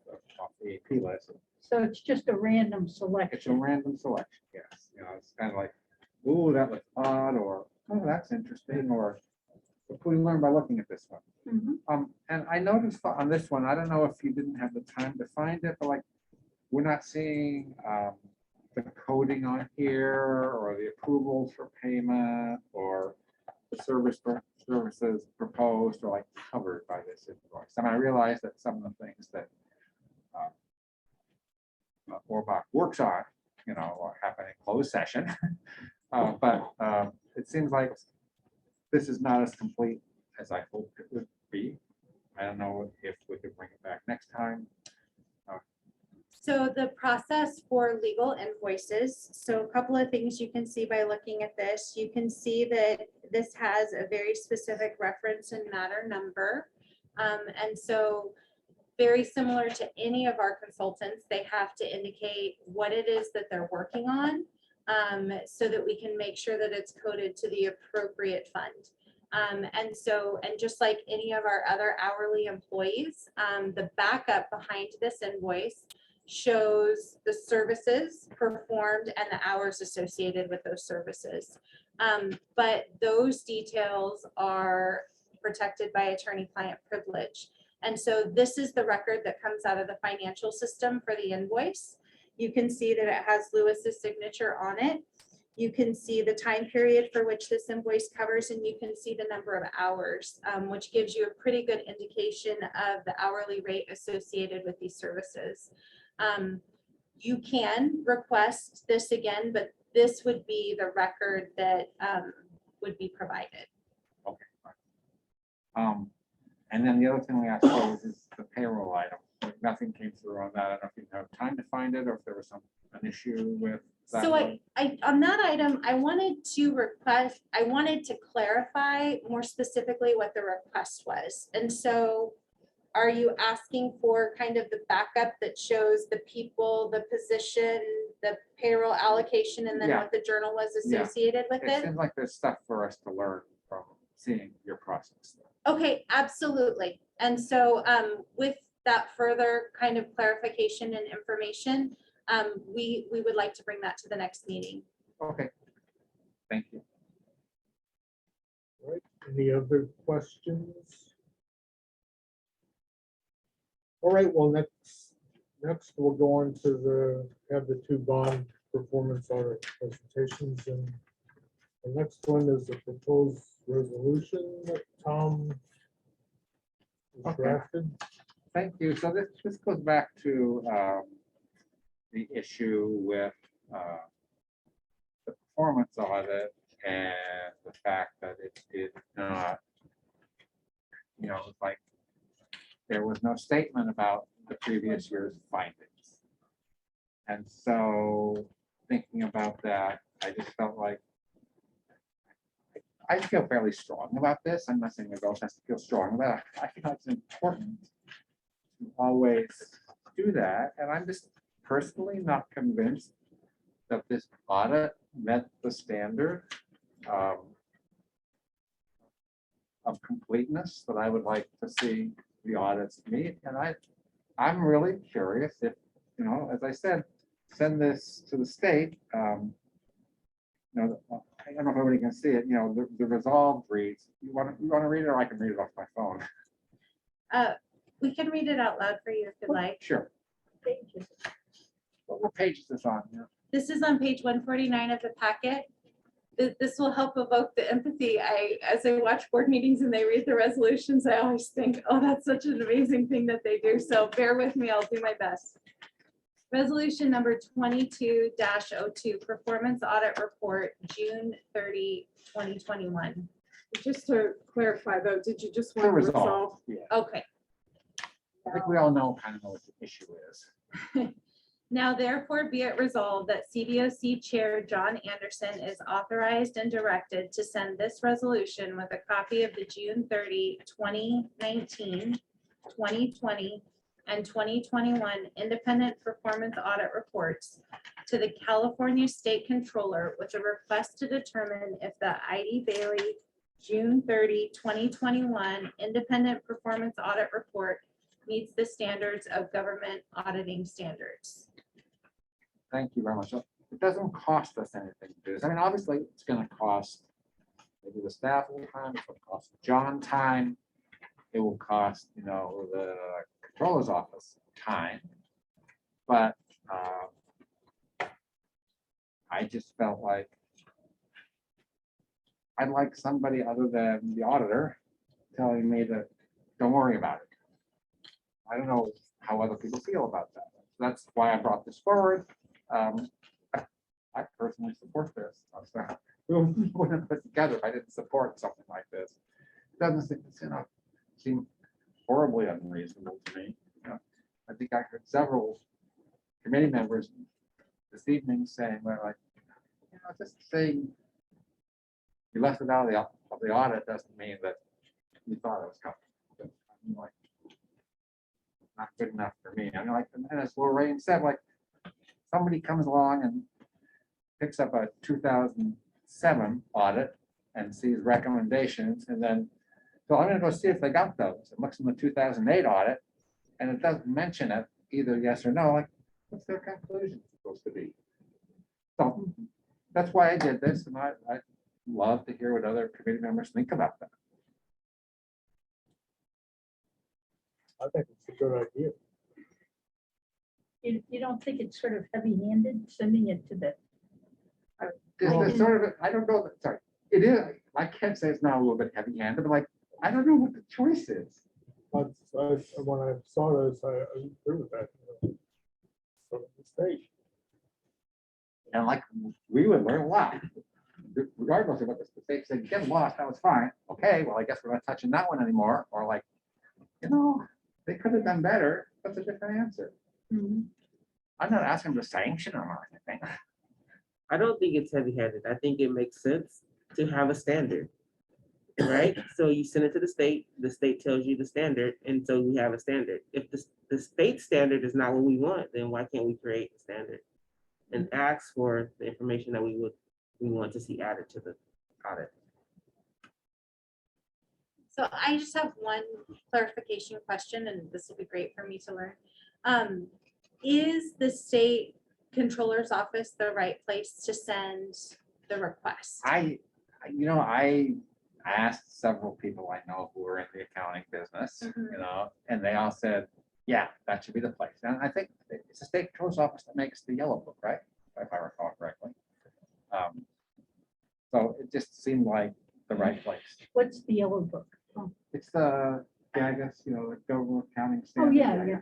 the AP list. So it's just a random It's a selection. random selection, yes. It's kind of like, ooh, that looks odd, or, oh, that's interesting, or what can we learn by looking at this one? Mhm. And I noticed on this one, I don't know if you didn't have the time to find it, but like, we're not seeing the coding on here, or the approvals for payment, or the services proposed or like covered by this invoice. And I realize that some of the things that Orbach works on, are happening in closed session. But it seems like this is not as complete as I hoped it would be. I don't know if we could bring it back next time. So the process for legal invoices, so a couple of things you can see by looking at this. You can see that this has a very specific reference and matter number. And so very similar to any of our consultants, they have to indicate what it is that they're working on, so that we can make sure that it's coded to the appropriate fund. And just like any of our other hourly employees, the backup behind this invoice shows the services performed and the hours associated with those services. But those details are protected by attorney-client privilege. And so this is the record that comes out of the financial system for the invoice. You can see that it has Lewis's signature on it. You can see the time period for which this invoice covers, and you can see the number of hours, which gives you a pretty good indication of the hourly rate associated with these services. You can request this again, but this would be the record that would be provided. Okay. Fine. And then the other thing we asked for is the payroll item. Nothing came through on that. I don't know if you have time to find it, or if there was an issue with that. So I on that item, I wanted to clarify more specifically what the request was. And so are you asking for kind of the backup that shows the people, the position, the payroll allocation, and then Yeah. what the journal was Yeah. associated with It it? seems like there's stuff for us to learn from seeing your process. Okay, absolutely. And so with that further kind of clarification and information, we would like to bring that to the next meeting. Okay. Thank you. All right, any other questions? All right, well, next we'll go on to have the two bond performance audit presentations, and the next one is the proposed resolution that Tom has Okay. drafted. Thank you. So this goes back to the issue with the performance audit and the fact that it did not, like there was no statement about the previous year's findings. And so thinking about that, I just felt like I feel fairly strong about this. I'm not saying everybody else has to feel strong about it. I think it's important to always do that. And I'm just personally not convinced that this audit met the standard of completeness that I would like to see the audits meet. And I'm really curious if, as I said, send this to the state. I don't know if everybody can see it. The resolved reads. You want to read it, or I can read it off my phone. We can read it out loud for you if you'd like. Sure. Pages. What page is this on? This is on page 149 of the packet. This will help evoke the empathy. As I watch board meetings and they read the resolutions, I always think, oh, that's such an amazing thing that they do. So bear with me, I'll do my best. Resolution number 22-02, Performance Audit Report, June 30, 2021. Just to clarify though, did you just To want to resolve. resolve? Yeah, Okay. I think we all know, kind of know what the issue is. Now therefore be it resolved that CBOC Chair John Anderson is authorized and directed to send this resolution with a copy of the June 30, 2019, 2020, and 2021 independent performance audit reports to the California State Controller with a request to determine if the ID Bailey June 30, 2021 independent performance audit report meets the standards of government auditing standards. Thank you very much. It doesn't cost us anything to do this. I mean, obviously, it's gonna cost maybe the staff a little time, it's gonna cost John time. It will cost, you know, the controller's office time. But I just felt like I'd like somebody other than the auditor telling me that, don't worry about it. I don't know how other people feel about that. That's why I brought this forward. I personally support this. We wouldn't have put together if I didn't support something like this. It doesn't seem horribly unreasonable to me. You know, I think I heard several committee members this evening saying, well, like, you know, just saying you left it out of the audit doesn't mean that you thought it was coming. I'm like, not good enough for me. I mean, like, and as Lorraine said, like, somebody comes along and picks up a 2007 audit and sees recommendations, and then, so I'm gonna go see if they got those. It looks in the 2008 audit, and it doesn't mention it, either yes or no, like, what's their conclusion supposed to be? So that's why I did this, and I love to hear what other committee members think about that. I think it's a good idea. You don't think it's sort of heavy-handed sending it to the, This sort of, I don't know, sorry, it is, I can't say it's not a little bit heavy-handed, but like, I don't know what the choice is. When I saw this, I agree with that. From the state. And like, we would learn a lot, regardless of what the state said, get lost, that was fine. Okay, well, I guess we're not touching that one anymore, or like, you know, they could have done better. That's a different answer. Mhm. I'm not asking to sanction them or anything. I don't think it's heavy-handed. I think it makes sense to have a standard, right? So you send it to the state tells you the standard, and so we have a standard. If the state standard is not what we want, then why can't we create a standard and ask for the information that we want to see added to the audit? So I just have one clarification question, and this will be great for me to learn. Is the state controller's office the right place to send the request? I asked several people I know who are in the accounting business, you know, and they all said, yeah, that should be the place. And I think it's the state controller's office that makes the yellow book, right? If I recall correctly. So it just seemed like the right place. what's the yellow book? Oh, It's the, yeah, I guess, you know, the government accounting Oh, standard. yeah.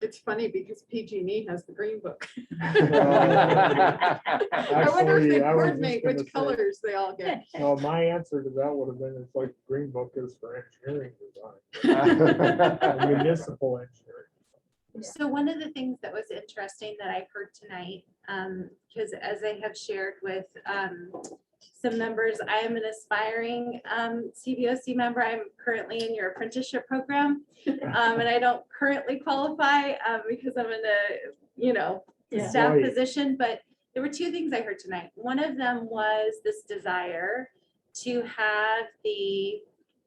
It's funny because PG&E has the green book. I Actually, wonder if they I was just court gonna which say- colors they all get. No, my answer to that would have been, it's like the green book is for engineering design. Municipal engineering. So one of the things that was interesting that I heard tonight, because as I have shared with some members, I am an aspiring CBOC member. I'm currently in your apprenticeship program. And I don't currently qualify because I'm in a, Yeah. staff Right. position, but there were two things I heard tonight. One of them was this desire to have the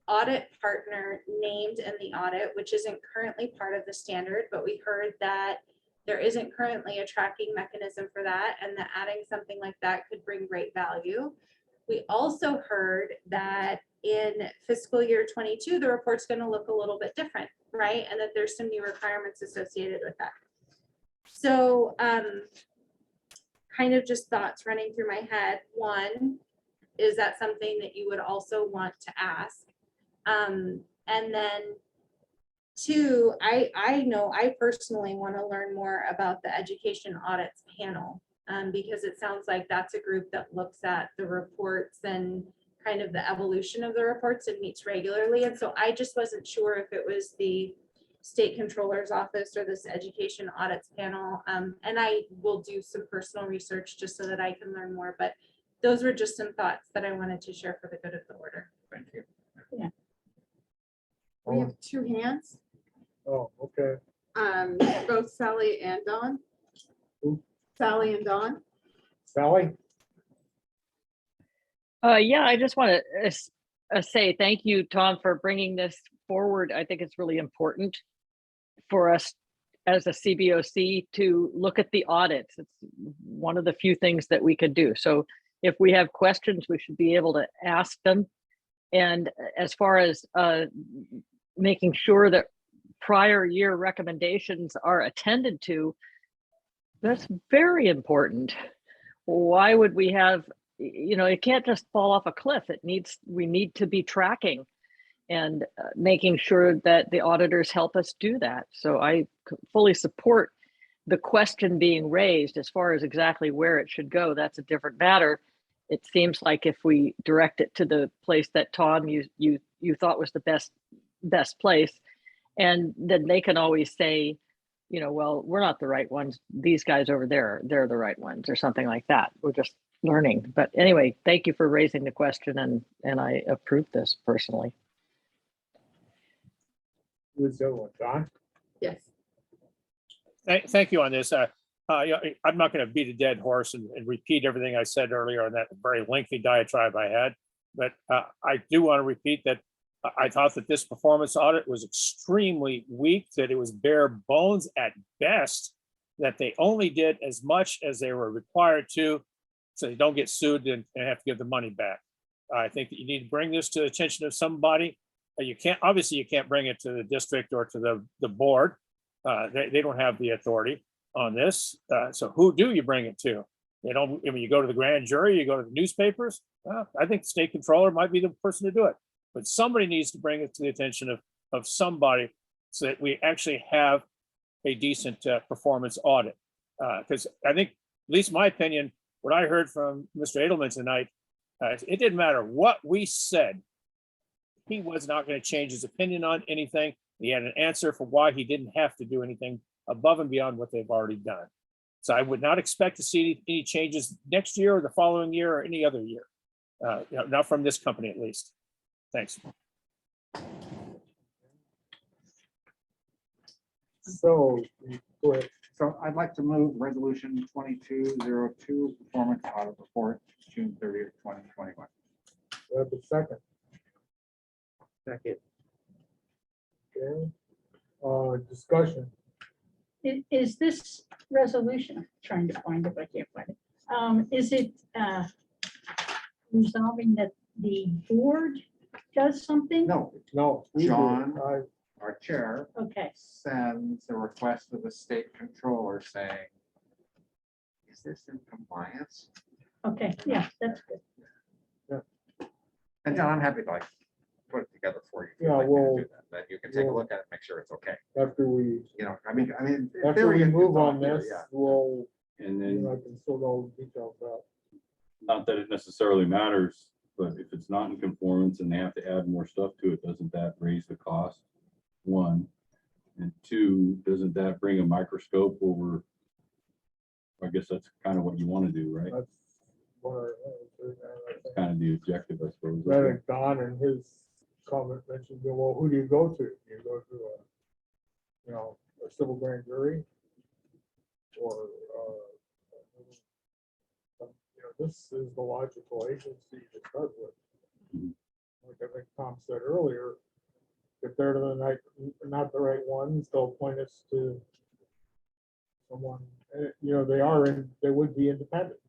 audit partner named in the audit, which isn't currently part of the standard, but we heard that there isn't currently a tracking mechanism for that, and that adding something like that could bring great value. We also heard that in fiscal year 22, the report's going to look a little bit different, right? And that there's some new requirements associated with that. So kind of just thoughts running through my head. One, is that something that you would also want to ask? And then two, I know I personally want to learn more about the education audits panel because it sounds like that's a group that looks at the reports and kind of the evolution of the reports and meets regularly. And so I just wasn't sure if it was the state controller's office or this education audits panel. And I will do some personal research just so that I can learn more, but those were just some thoughts that I wanted to share for the good of the order. Thank you. We have two hands, Oh, okay. both Sally and Dawn. Who? Sally and Dawn. Sally? Yeah, I just want to say thank you, Tom, for bringing this forward. I think it's really important for us as a CBOC to look at the audits. It's one of the few things that we could do. So if we have questions, we should be able to ask them. And as far as making sure that prior year recommendations are attended to, that's very important. Why would we have, it can't just fall off a cliff. We need to be tracking and making sure that the auditors help us do that. So I fully support the question being raised. As far as exactly where it should go, that's a different matter. It seems like if we direct it to the place that Tom, you thought was the best place, and then they can always say, well, we're not the right ones. These guys over there, they're the right ones, or something like that. We're just learning. But anyway, thank you for raising the question, and I approve this personally. Who's the other one, Don? Yes. Thank you on this. I'm not going to beat a dead horse and repeat everything I said earlier on that very lengthy diatribe I had, but I do want to repeat that I thought that this performance audit was extremely weak, that it was bare bones at best, that they only did as much as they were required to, so they don't get sued and have to give the money back. I think that you need to bring this to the attention of somebody. Obviously you can't bring it to the district or to the board. They don't have the authority on this. So who do you bring it to? You go to the grand jury, you go to the newspapers. I think the state controller might be the person to do it, but somebody needs to bring it to the attention of somebody so that we actually have a decent performance audit. Because I think, at least my opinion, what I heard from Mr. Edelman tonight, it didn't matter what we said. He was not going to change his opinion on anything. He had an answer for why he didn't have to do anything above and beyond what they've already done. So I would not expect to see any changes next year or the following year or any other year. Not from this company, at least. Thanks. So, go ahead. So I'd like to move resolution 2202, performance audit report, June 30th, 2021. We have a second. Second. Okay. Discussion. Is this resolution, I'm trying to find it, but I can't find it. Is it resolving that the board does something? No, No. we do. John. Our chair Okay, sends a request to the state controller saying, is this in compliance? okay, yeah, that's good. And John, I'm happy to put it together for you. if you'd Yeah, like me to well, do that you can take a look at it, make sure it's okay. After we, I mean. in after theory, we it's move all on here, this, yeah. we'll, And you know, then, I can sort all the details out. not that it necessarily matters, but if it's not in conformance and they have to add more stuff to it, doesn't that raise the cost? One, and two, doesn't that bring a microscope over? I guess that's kind of what you want to do, right? That's one That's kind of the objective, I suppose. I think Don and his comment mentioned, well, who do you go to? Do you go to a civil grand jury? Or, this is the logical agency to start with. Mhm. Like I think Tom said earlier, if they're not the right ones, they'll point us to someone, they would be independent.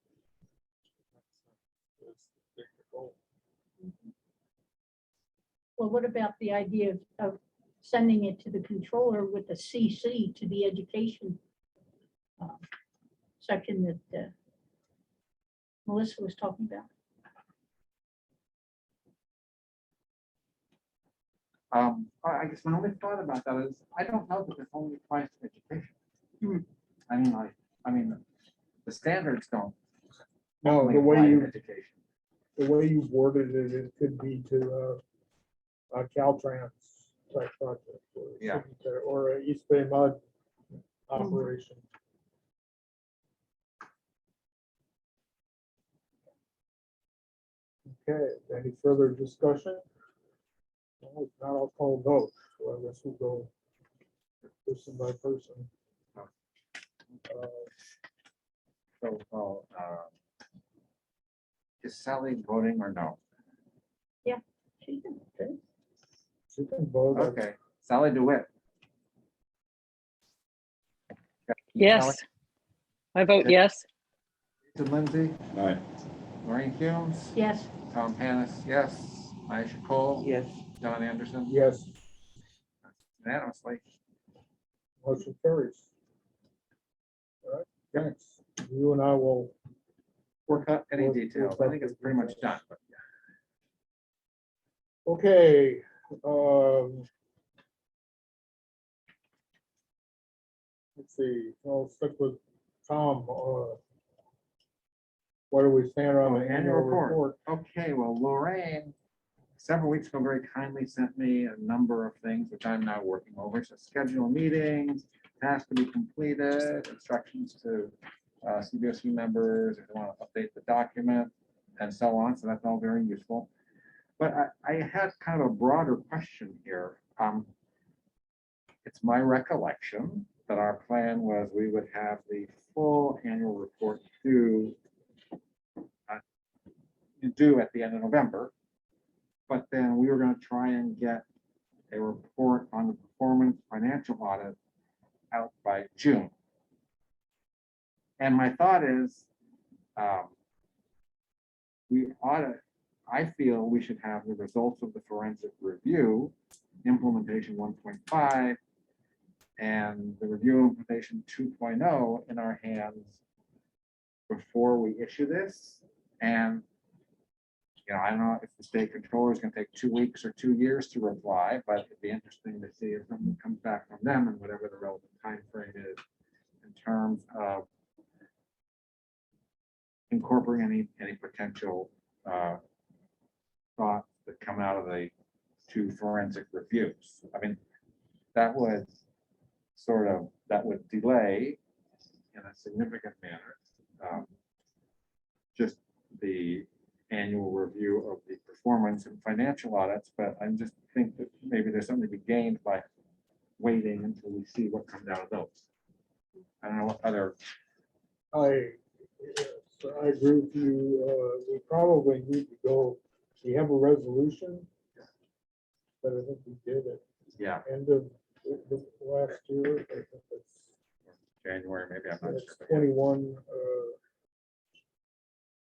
That's the goal. Well, what about the idea of sending it to the controller with a CC to the education section that Melissa was talking about? I guess my only thought about that is, I don't know that this only applies to education. Hmm. I mean, The standards don't. No, only the way apply to you, education. the way you worded it, it could be to Caltrans type project. Yeah. Or a East Bay Mud operation. Okay, any further discussion? Well, if not, I'll call a vote. So I guess we'll go person by person. So, is Sally voting or no? She can, okay. She can vote. Okay, Sally DeWitt. Yes. I vote yes. Jason Lindsay, Aye. Lorraine Humes, Yes, Tom Panis, yes. Aisha Cole. Yes. Don Anderson. Yes, Unanimously. motion carries. All right, thanks. You and I will, Work out any We'll- details. we'll I think it's pretty much done, but okay. Let's see, I'll stick with Tom. Where do we stand on Oh, the annual report? Okay, well, Lorraine, several weeks ago, very kindly sent me a number of things which I'm now working over. So schedule meetings, tasks to be completed, instructions to CBOC members, if they want to update the document and so on. So that's all very useful. But I had kind of a broader question here. It's my recollection that our plan was we would have the full annual report due at the end of November. But then we were going to try and get a report on the performance financial audit out by June. And my thought is, I feel we should have the results of the forensic review, implementation 1.5, and the review implementation 2.0 in our hands before we issue this. And I don't know if the state controller is going to take 2 weeks or 2 years to reply, but it'd be interesting to see if something comes back from them and whatever the relevant time frame is in terms of incorporating any potential thoughts that come out of the 2 forensic reviews. I mean, that would delay in a significant manner just the annual review of the performance and financial audits, but I just think that maybe there's something to be gained by waiting until we see what comes out of those. I don't know what other. I agree with you. We probably need to go, we have a resolution, but I think we did it Yeah, end of the last year. I think it's January, maybe, I'm not it's sure. 21.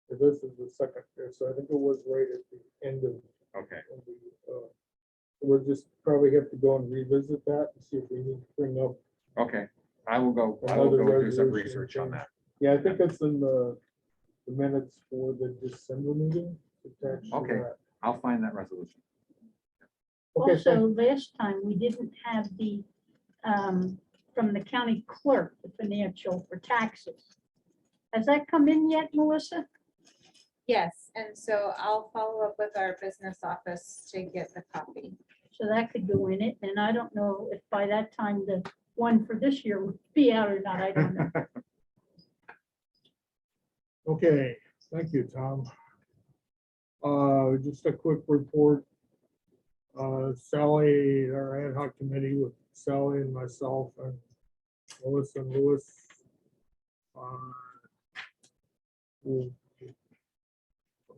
This is the second year, so I think it was right at the end of. Okay, We'll just probably have to go and revisit that and see if we need to bring up. okay, I will go do Another some resolution research on change. that. Yeah, I think it's in the minutes for the December meeting. Attached to Okay. that. I'll find that resolution. Okay, also, last time, we didn't have the, from the county clerk, the financial for taxes. Has that come in yet, Melissa? Yes, and so I'll follow up with our business office to get the copy. So that could go in it, and I don't know if by that time the one for this year would be out or not, I don't know. Okay, thank you, Tom. Just a quick report. Sally, our ad hoc committee with Sally and myself and Melissa and Lewis.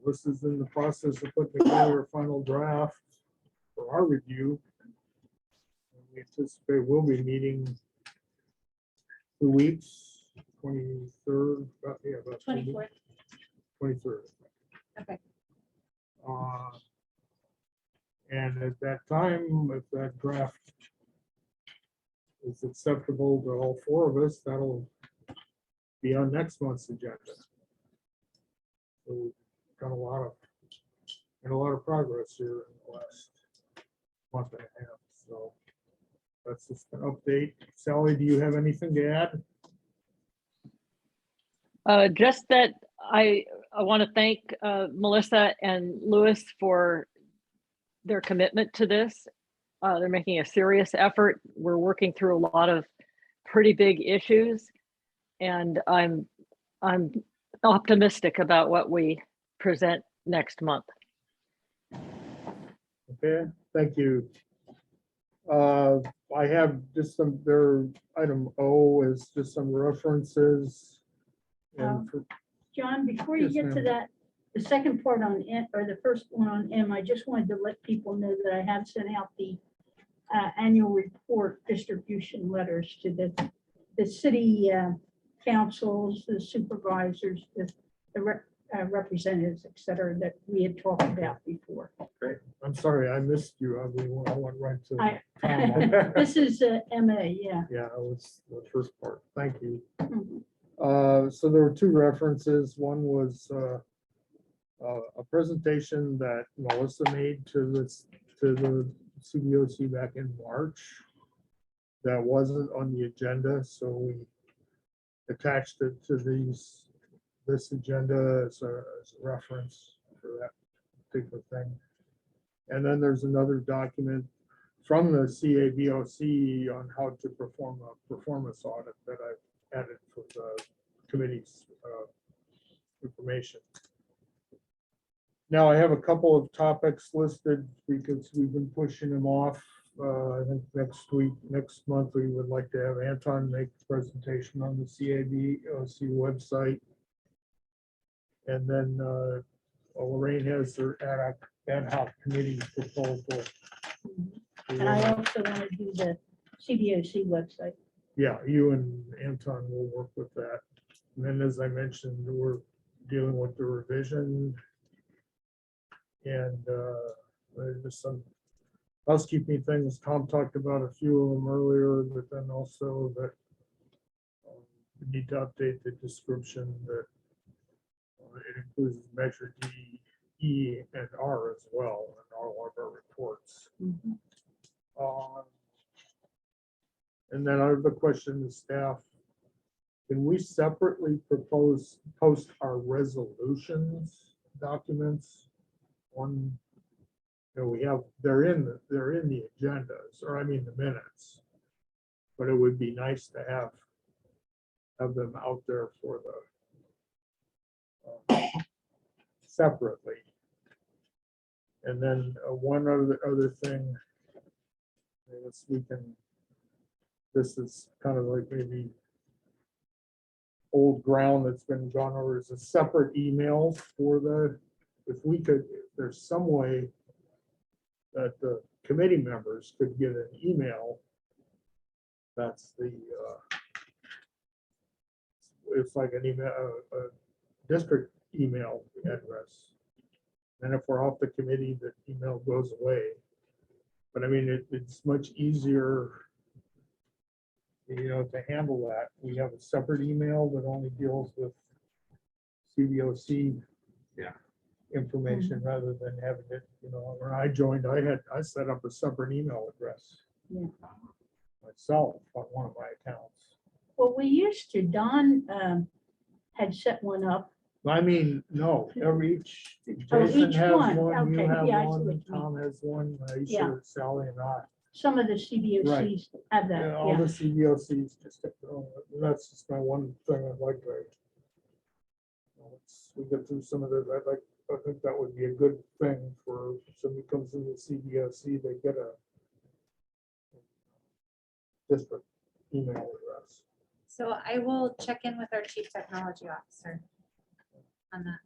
This is in the process of putting together a final draft for our review. We anticipate we'll be meeting 2 weeks, 23rd, about 2 weeks. 24th. 23rd. Okay. And at that time, if that draft is acceptable to all 4 of us, that'll be on next month's agenda. So we've got a lot of progress here in the last month and a half. So that's just an update. Sally, do you have anything to add? Just that I want to thank Melissa and Louis for their commitment to this. They're making a serious effort. We're working through a lot of pretty big issues, and I'm optimistic about what we present next month. Okay, thank you. I have just some, item O is just some references. And for, John, before you Yes, get to ma'am. that, the second part on N, or the first one on M, I just wanted to let people know that I have sent out the annual report distribution letters to the city councils, the supervisors, the representatives, et cetera, that we had talked about before. I'm sorry, I missed you. I went right to. I- Tom. This is MA, yeah. Yeah, that was the first part. Thank you. Mhm. So there were two references. One was a presentation that Melissa made to the CBOC back in March. That wasn't on the agenda, so we attached it to this agenda as a reference for that particular thing. And then there's another document from the CABOC on how to perform a performance audit that I've added for the committee's information. Now I have a couple of topics listed because we've been pushing them off. I think next month, we would like to have Anton make a presentation on the CABOC website. And then Lorraine has her ad hoc committee proposal. And I also want to do the CBOC website. Yeah, you and Anton will work with that. And then, as I mentioned, we're dealing with the revision. And there's just some housekeeping things. Tom talked about a few of them earlier, but then also that we need to update the description that it includes measure D, E, and R as well in all of our reports. And then I have a question to staff. Can we separately post our resolutions documents on, we have, they're in the agendas, or I mean the minutes. But it would be nice to have them out there for the separately. And then one other thing, I guess we can, this is kind of like maybe old ground that's been gone over, is a separate email for the, if we could, if there's some way that the committee members could get an email, that's the, it's like an email, a district email address. And if we're off the committee, the email goes away. But I mean, it's much easier, to handle that. We have a separate email that only deals with CBOC information rather than having it, when I joined, I set up a separate email address myself on one of my accounts. Well, we used to, Don had set one up. I mean, no, each Oh, Jason each has one. one, you Okay, have yeah, I see what one, you mean. Tom has one, Yeah. Aisha, Sally and I. Some of the CBOCs have that, All yeah. the CBOCs just, that's just my one thing I'd like to. We get through some of this, I think that would be a good thing for somebody comes into the CBOC, they get a district email address. So I will check in with our chief technology officer on that.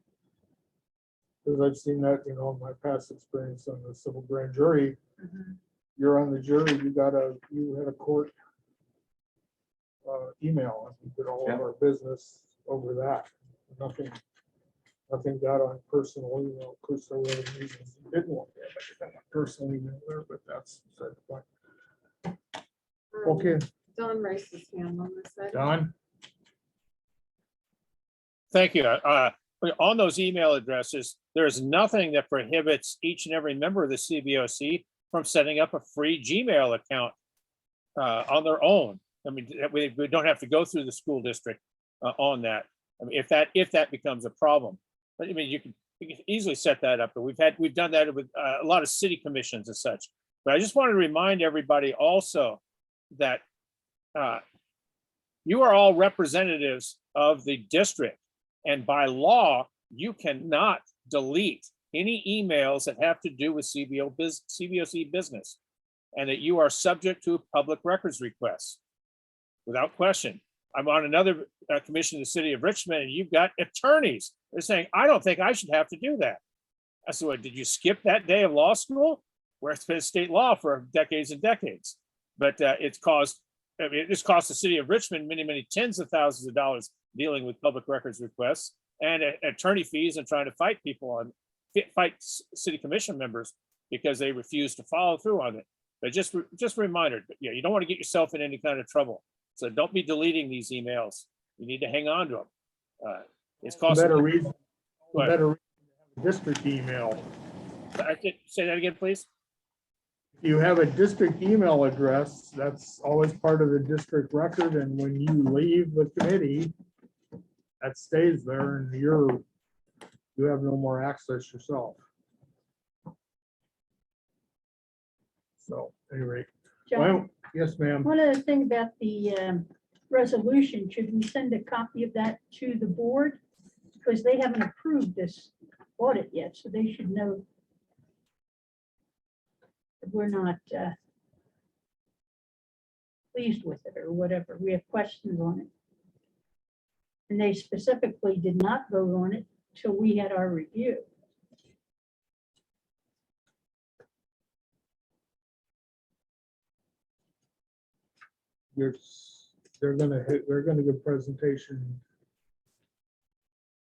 Because I've seen that, in my past experience on the civil grand jury, you're on the jury, you had a court email, and we did all of our business over that. Nothing got on personal email. Of course, there were reasons you didn't want to have personal email there, but that's beside the point. Okay, Don raised his hand on this side. Don? Thank you. On those email addresses, there's nothing that prohibits each and every member of the CBOC from setting up a free Gmail account on their own. I mean, we don't have to go through the school district on that. I mean, if that becomes a problem. But I mean, you can easily set that up, but we've done that with a lot of city commissions and such. But I just want to remind everybody also that you are all representatives of the district, and by law, you cannot delete any emails that have to do with CBOC business, and that you are subject to public records requests without question. I'm on another commission in the city of Richmond, and you've got attorneys. They're saying, I don't think I should have to do that. I said, what, did you skip that day of law school? Where it's been state law for decades and decades. But it's cost the city of Richmond many, many tens of thousands of dollars dealing with public records requests and attorney fees and trying to fight city commission members because they refuse to follow through on it. But just a reminder, yeah, you don't want to get yourself in any kind of trouble. So don't be deleting these emails. You need to hang on to them. It's costing. Better reason to have a district email. Say that again, please. If you have a district email address, that's always part of the district record, and when you leave the committee, that stays there, and you have no more access yourself. So, anyway, John, well, yes, ma'am. one other thing about the resolution, should we send a copy of that to the board? Because they haven't approved this audit yet, so they should know that we're not pleased with it or whatever. We have questions on it. And they specifically did not vote on it till we had our review. They're gonna give presentation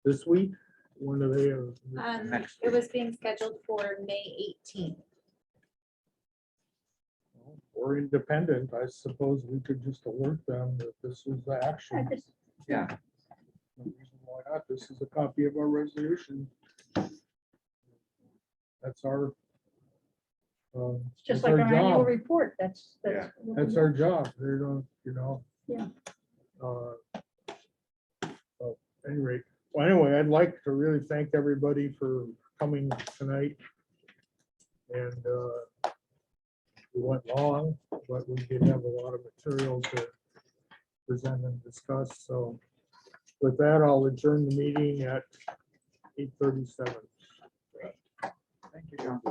this week. When do they have? Next It was being scheduled for May 18th. Or independent, I suppose we could just alert them that this is the I action. just- Yeah, No reason why not? This is a copy of our resolution. That's our. It's just that's like our annual job. report. That's. Yeah. what That's we our do. job. They don't, Yeah. So, anyway, well, anyway, I'd like to really thank everybody for coming tonight. And we went long, but we did have a lot of material to present and discuss. So with that, I'll adjourn the meeting at 8:37. thank you, John.